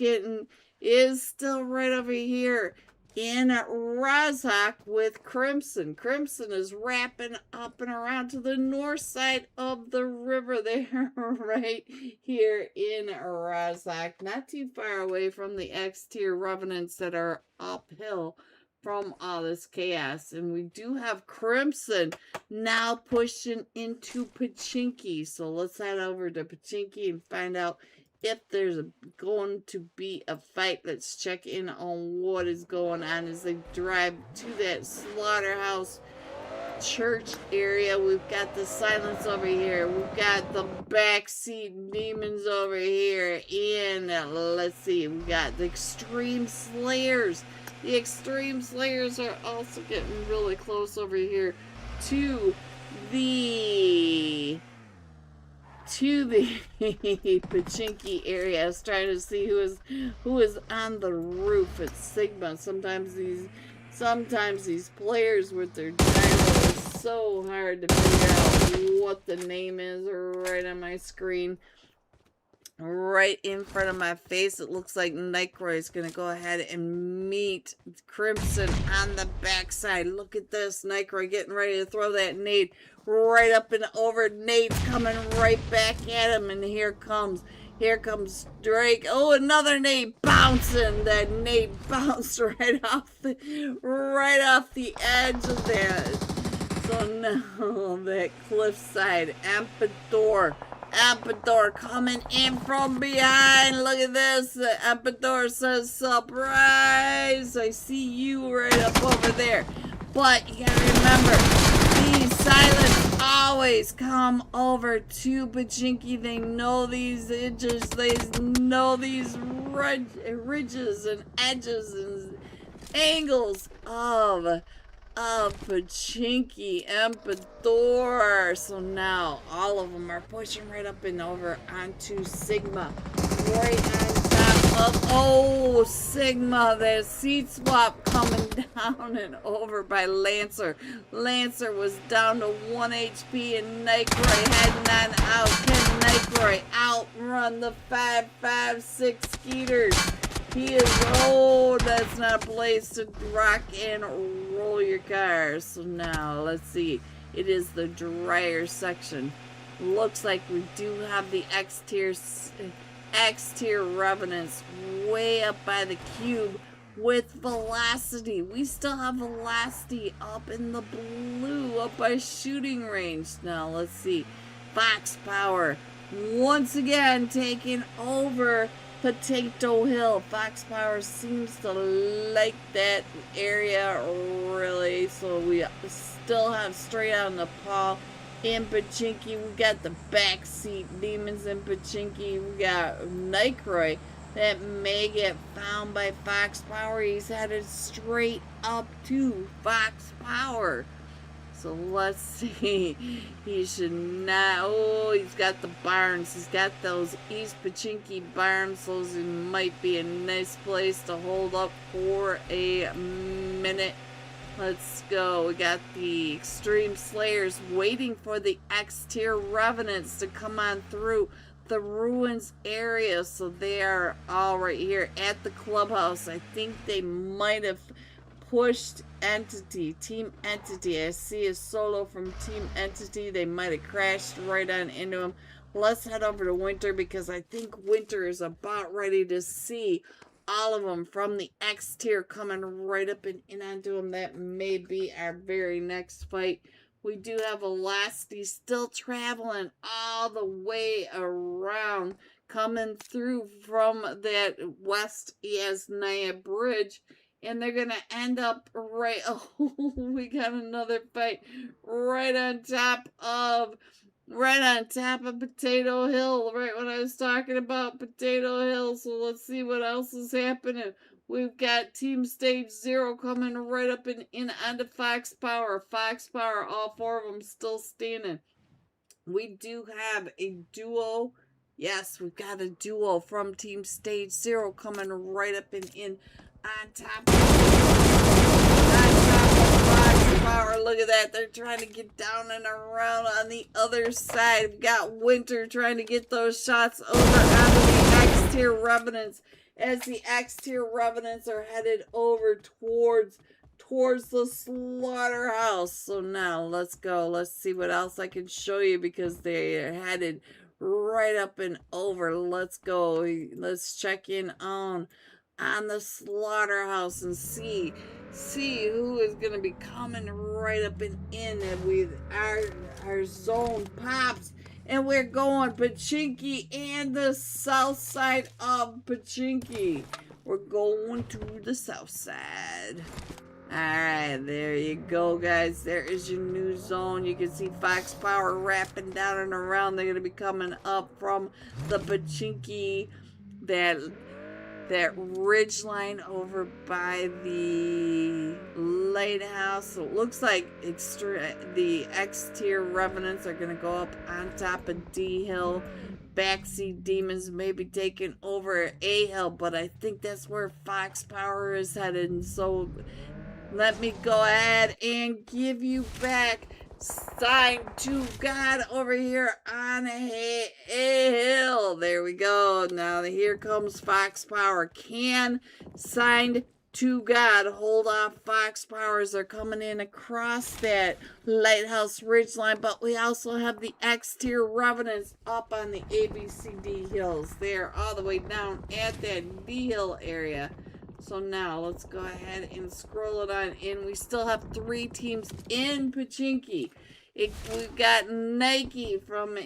[SPEAKER 1] still right over here in Rozhok with Crimson. Crimson is wrapping up and around to the north side of the river. They're right here in Rozhok, not too far away from the X-Tier Revenants that are uphill from all this chaos. And we do have Crimson now pushing into Pachinki. So let's head over to Pachinki and find out if there's going to be a fight. Let's check in on what is going on as they drive to that slaughterhouse church area. We've got the Silence over here. We've got the backseat demons over here. And let's see, we got the Extreme Slayers. The Extreme Slayers are also getting really close over here to the Pachinki area. I was trying to see who is on the roof at Sigma. Sometimes these players with their gyros so hard to figure out what the name is right on my screen. Right in front of my face, it looks like Nightcroy is going to go ahead and meet Crimson on the backside. Look at this. Nightcroy getting ready to throw that nade right up and over. Nade's coming right back at him, and here comes Drake. Oh, another nade bouncing. That nade bounced right off the edge of that. So now that cliffside, Ampedor coming in from behind. Look at this. Ampedor says, surprise. I see you right up over there. But you gotta remember, these silents always come over to Pachinki. They know these edges. They know these ridges and edges and angles of Pachinki Emperador. So now all of them are pushing right up and over onto Sigma. Right on top of, Sigma. That seat swap coming down and over by Lancer. Lancer was down to 1 HP and Nightcroy heading on out. Can Nightcroy outrun the 5.56 Skeeters? He is, that's not a place to rock and roll your cars. So now, let's see. It is the dryer section. Looks like we do have the X-tier Revenants way up by the cube with Velocity. We still have Velocity up in the blue, up by shooting range. Now, let's see. Fox Power once again taking over Potato Hill. Fox Power seems to like that area really, so we still have straight out in Nepal in Pachinki. We got the backseat demons in Pachinki. We got Nightcroy that may get found by Fox Power. He's headed straight up to Fox Power. So let's see. He should not. He's got the barns. He's got those East Pachinki barns. Those might be a nice place to hold up for a minute. Let's go. We got the Extreme Slayers waiting for the X-tier Revenants to come on through the ruins area. So they are all right here at the clubhouse. I think they might have pushed Team Entity. I see a solo from Team Entity. They might have crashed right on into him. Let's head over to Winter because I think Winter is about ready to see all of them from the X tier coming right up and in onto him. That may be our very next fight. We do have Velocity still traveling all the way around, coming through from that West Yasnaya Bridge. And they're going to end up right, we got another fight right on top of Potato Hill, right when I was talking about Potato Hill. So let's see what else is happening. We've got Team Stage 0 coming right up and in onto Fox Power. Fox Power, all four of them still standing. We do have a duo. Yes, we've got a duo from Team Stage 0 coming right up and in on top of Fox Power. Look at that. They're trying to get down and around on the other side. We've got Winter trying to get those shots over onto the X-tier Revenants as the X-tier Revenants are headed over towards the slaughterhouse. So now let's go. Let's see what else I can show you because they are headed right up and over. Let's go. Let's check in on the slaughterhouse and see who is going to be coming right up and in with our zone pops. And we're going Pachinki and the south side of Pachinki. We're going to the south side. Alright, there you go, guys. There is your new zone. You can see Fox Power wrapping down and around. They're going to be coming up from the Pachinki, that ridge line over by the lighthouse. So it looks like the X-tier Revenants are going to go up on top of D Hill. Backseat Demons may be taking over A Hill, but I think that's where Fox Power is headed. And so let me go ahead and give you back Sign to God over here on a hill. There we go. Now here comes Fox Power. Can signed to God hold off Fox Powers? They're coming in across that Lighthouse Ridge line, but we also have the X tier Revenants up on the ABCD hills. They're all the way down at that D hill area. So now let's go ahead and scroll it on in. We still have 3 teams in Pachinki. We've got Nike from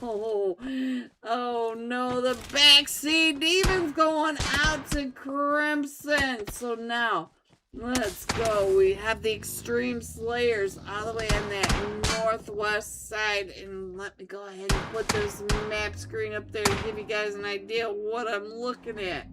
[SPEAKER 1] oh no, the backseat demons going out to Crimson. So now let's go. We have the Extreme Slayers all the way on that northwest side, and let me go ahead and put this map screen up there to give you guys an idea of what I'm looking at.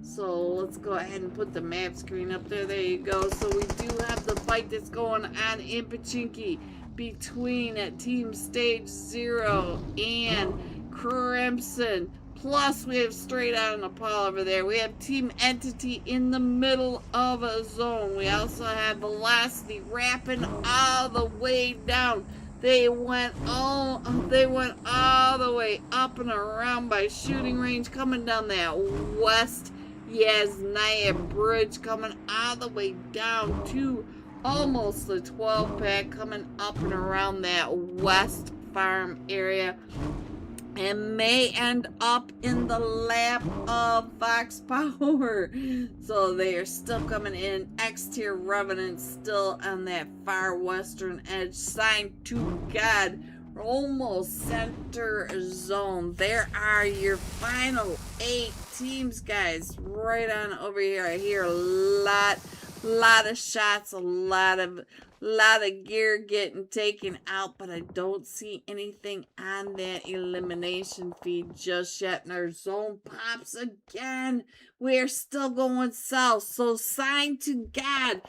[SPEAKER 1] So let's go ahead and put the map screen up there. There you go. So we do have the fight that's going on in Pachinki between Team Stage 0 and Crimson. Plus we have Straight Out Nepal over there. We have Team Entity in the middle of a zone. We also have Velocity wrapping all the way down. They went all the way up and around by shooting range, coming down that west Yasnaya Bridge, coming all the way down to almost the 12 pack, coming up and around that west farm area, and may end up in the lap of Fox Power. So they are still coming in. X tier Revenants still on that far western edge. Signed to God, almost center zone. There are your final 8 teams, guys, right on over here. I hear a lot of shots, a lot of gear getting taken out, but I don't see anything on that elimination feed just yet. And our zone pops again. We're still going south. So Sign to God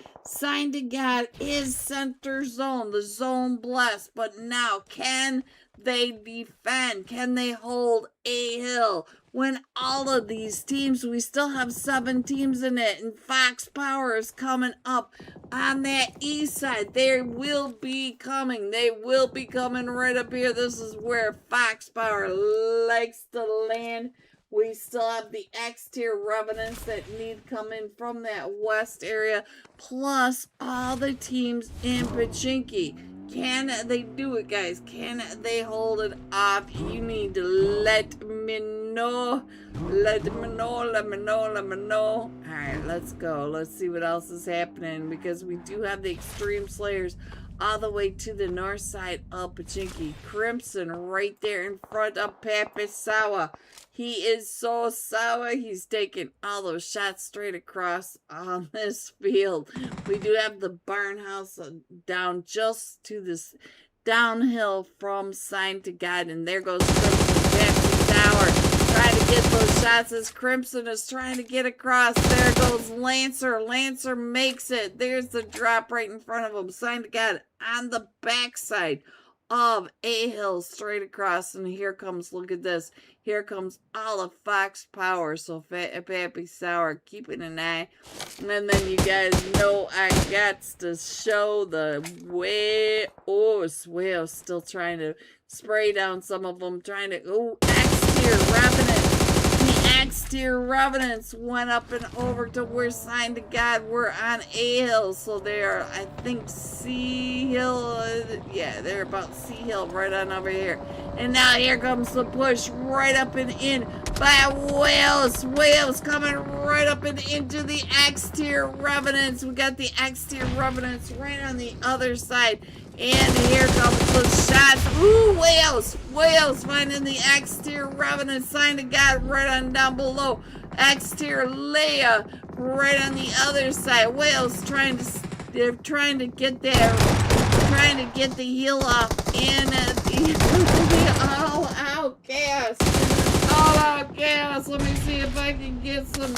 [SPEAKER 1] is center zone, the zone blessed. But now, can they defend? Can they hold a hill? When all of these teams, we still have 7 teams in it, and Fox Power is coming up on that east side. They will be coming. They will be coming right up here. This is where Fox Power likes to land. We still have the X tier Revenants that need coming from that west area, plus all the teams in Pachinki. Can they do it, guys? Can they hold it off? You need to let me know. Let me know. Alright, let's go. Let's see what else is happening, because we do have the Extreme Slayers all the way to the north side of Pachinki. Crimson right there in front of Papi Sawa. He is so sour. He's taking all those shots straight across on this field. We do have the barn house down just to this downhill from Sign to God. And there goes Crimson, Papi Sour, trying to get those shots as Crimson is trying to get across. There goes Lancer. Lancer makes it. There's the drop right in front of him. Sign to God on the backside of a hill straight across. And here comes, look at this, here comes all of Fox Power. So Papi Sour keeping an eye. And then you guys know I got to show the way. Oh, Swale still trying to spray down some of them, trying to, oh, X tier Revenant. The X tier Revenants went up and over to where Sign to God were on A hill. So they're, I think, C hill. Yeah, they're about C hill right on over here. And now here comes the push right up and in by Wales. Wales coming right up and into the X tier Revenants. We got the X tier Revenants right on the other side. And here comes the shots. Ooh, Wales! Wales finding the X tier Revenant. Sign to God right on down below. X tier Leia right on the other side. Wales trying to get there, trying to get the heel off, and the all out chaos. All out chaos. Let me see if I can get some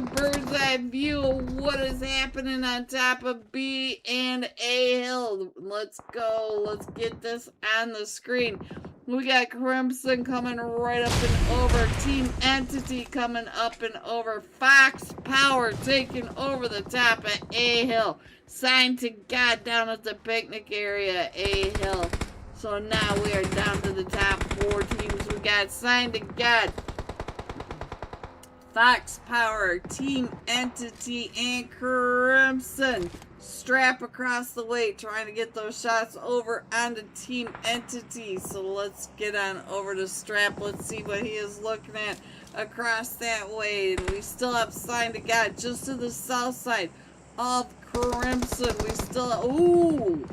[SPEAKER 1] bird's eye view of what is happening on top of B and A hill. Let's go. Let's get this on the screen. We got Crimson coming right up and over. Team Entity coming up and over. Fox Power taking over the top at A-Hill. Signed to God down at the picnic area, A-Hill. So now we are down to the top 4 teams. We got Signed to God, Fox Power, Team Entity, and Crimson. Strap across the way, trying to get those shots over onto Team Entity. So let's get on over to Strap. Let's see what he is looking at across that way. And we still have Signed to God just to the south side of Crimson. We still, ooh,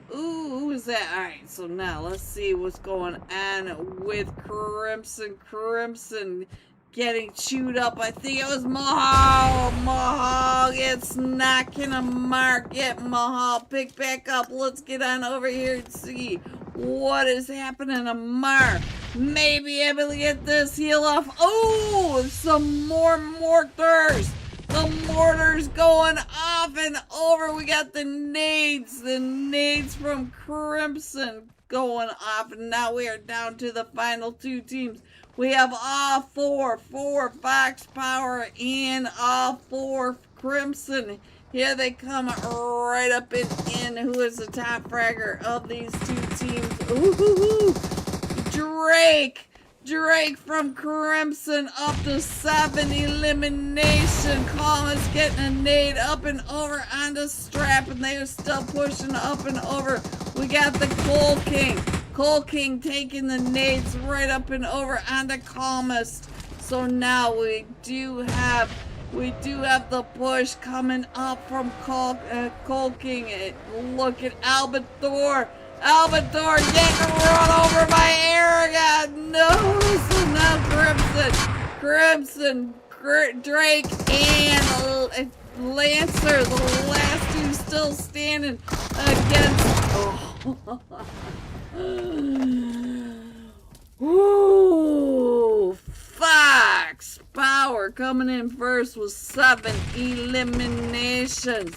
[SPEAKER 1] who is that? Alright, so now let's see what's going on with Crimson. Crimson getting chewed up. I think it was Mahal. Mahal gets knocking a mark. Get Mahal. Pick back up. Let's get on over here and see what is happening to Mar. Maybe able to get this heal off. Oh, some more mortars. The mortars going off and over. We got the nades. The nades from Crimson going off. And now we are down to the final 2 teams. We have all 4 Fox Power and all 4 Crimson. Here they come right up in who is the top fragger of these 2 teams. Ooh, Drake from Crimson up to 7 elimination. Collins getting a nade up and over onto Strap, and they are still pushing up and over. We got the Coal King. Coal King taking the nades right up and over onto Calmist. So now we do have the push coming up from Coal King. Look at Albator. Albator getting run over by Aragon. No, so now Crimson, Drake, and Lancer, the last 2 still standing against. Ooh, Fox Power coming in first with 7 eliminations.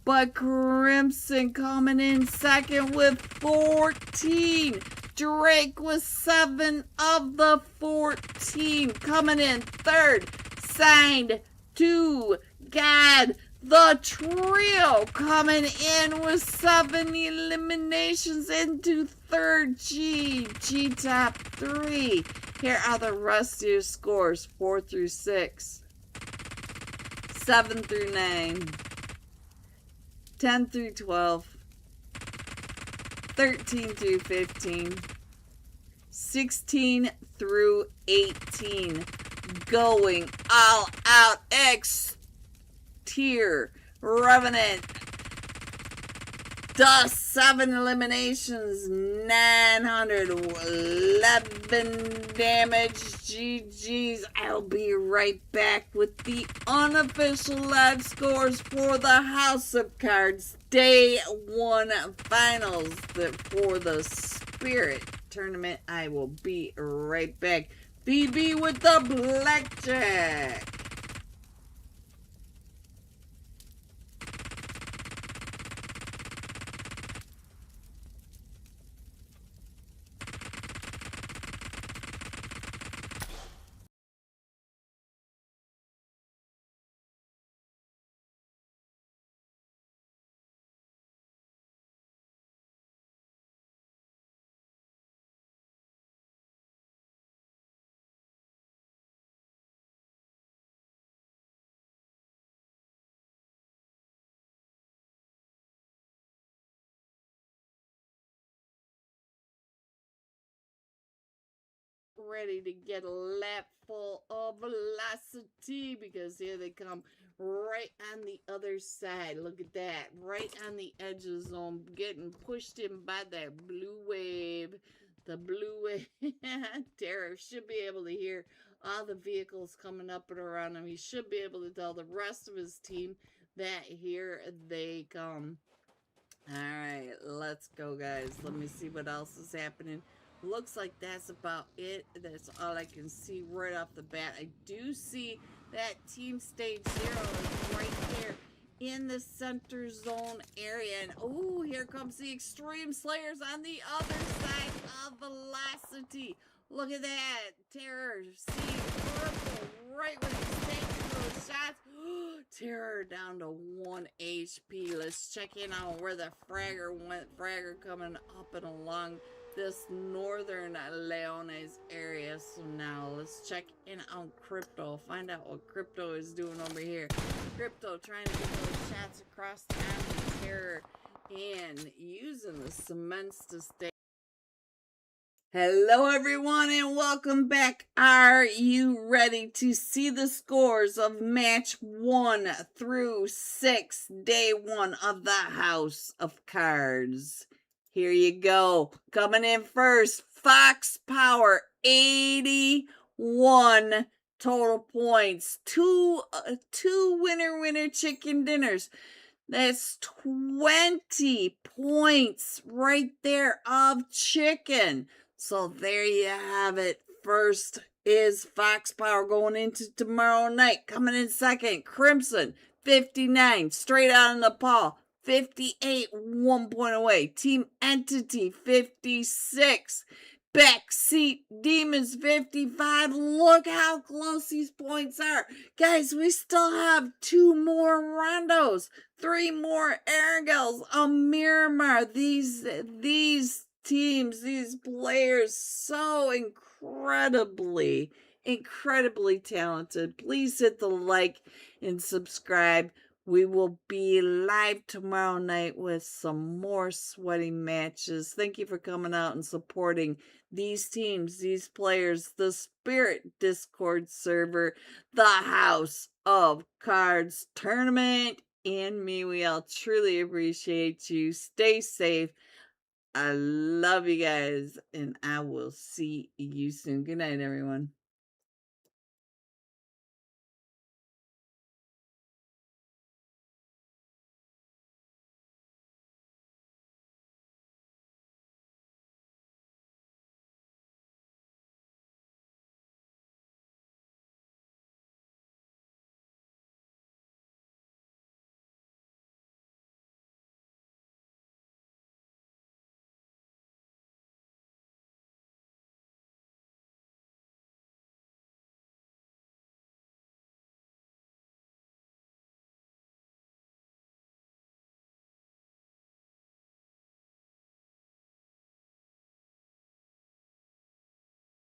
[SPEAKER 1] But Crimson coming in second with 14. Drake with 7 of the 14. Coming in third, Signed to God. The trio coming in with 7 eliminations into third G top 3. Here are the rest of your scores: 4 through 6, 7 through 9, 10 through 12, 13 through 15, 16 through 18. Going all out X tier. Revenant. Dust, 7 eliminations, 911 damage. GG's. I'll be right back with the unofficial live scores for the House of Cards Day 1 finals for the Spirit tournament. I will be right back. BB with the blackjack. Ready to get a lap full of velocity, because here they come right on the other side. Look at that, right on the edge of the zone, getting pushed in by that blue wave. The blue wave. Tariff should be able to hear all the vehicles coming up and around him. He should be able to tell the rest of his team that here they come. Alright, let's go, guys. Let me see what else is happening. Looks like that's about it. That's all I can see right off the bat. I do see that Team Stage 0 is right there in the center zone area. And oh, here comes the Extreme Slayers on the other side velocity. Look at that. Terror. See, purple right when he's taking those shots. Terror down to 1 HP. Let's check in on where the fragger went. Fragger coming up and along this northern Leones area. So now let's check in on Crypto. Find out what Crypto is doing over here. Crypto trying to get those shots across town with Terror and using the cements to stay. Hello everyone and welcome back. Are you ready to see the scores of match 1 through 6, day 1 of the House of Cards? Here you go. Coming in first, Fox Power, 81 total points. Two winner chicken dinners. That's 20 points right there of chicken. So there you have it. First is Fox Power going into tomorrow night. Coming in second, Crimson, 59, straight out of Nepal, 58, 1 point away. Team Entity, 56. Backseat Demons, 55. Look how close these points are. Guys, we still have 2 more rondos, 3 more Arangels, a Miramar. These teams, these players, so incredibly talented. Please hit the like and subscribe. We will be live tomorrow night with some more sweaty matches. Thank you for coming out and supporting these teams, these players, the Spirit Discord server, the House of Cards tournament, and me. We all truly appreciate you. Stay safe. I love you guys, and I will see you soon. Good night, everyone.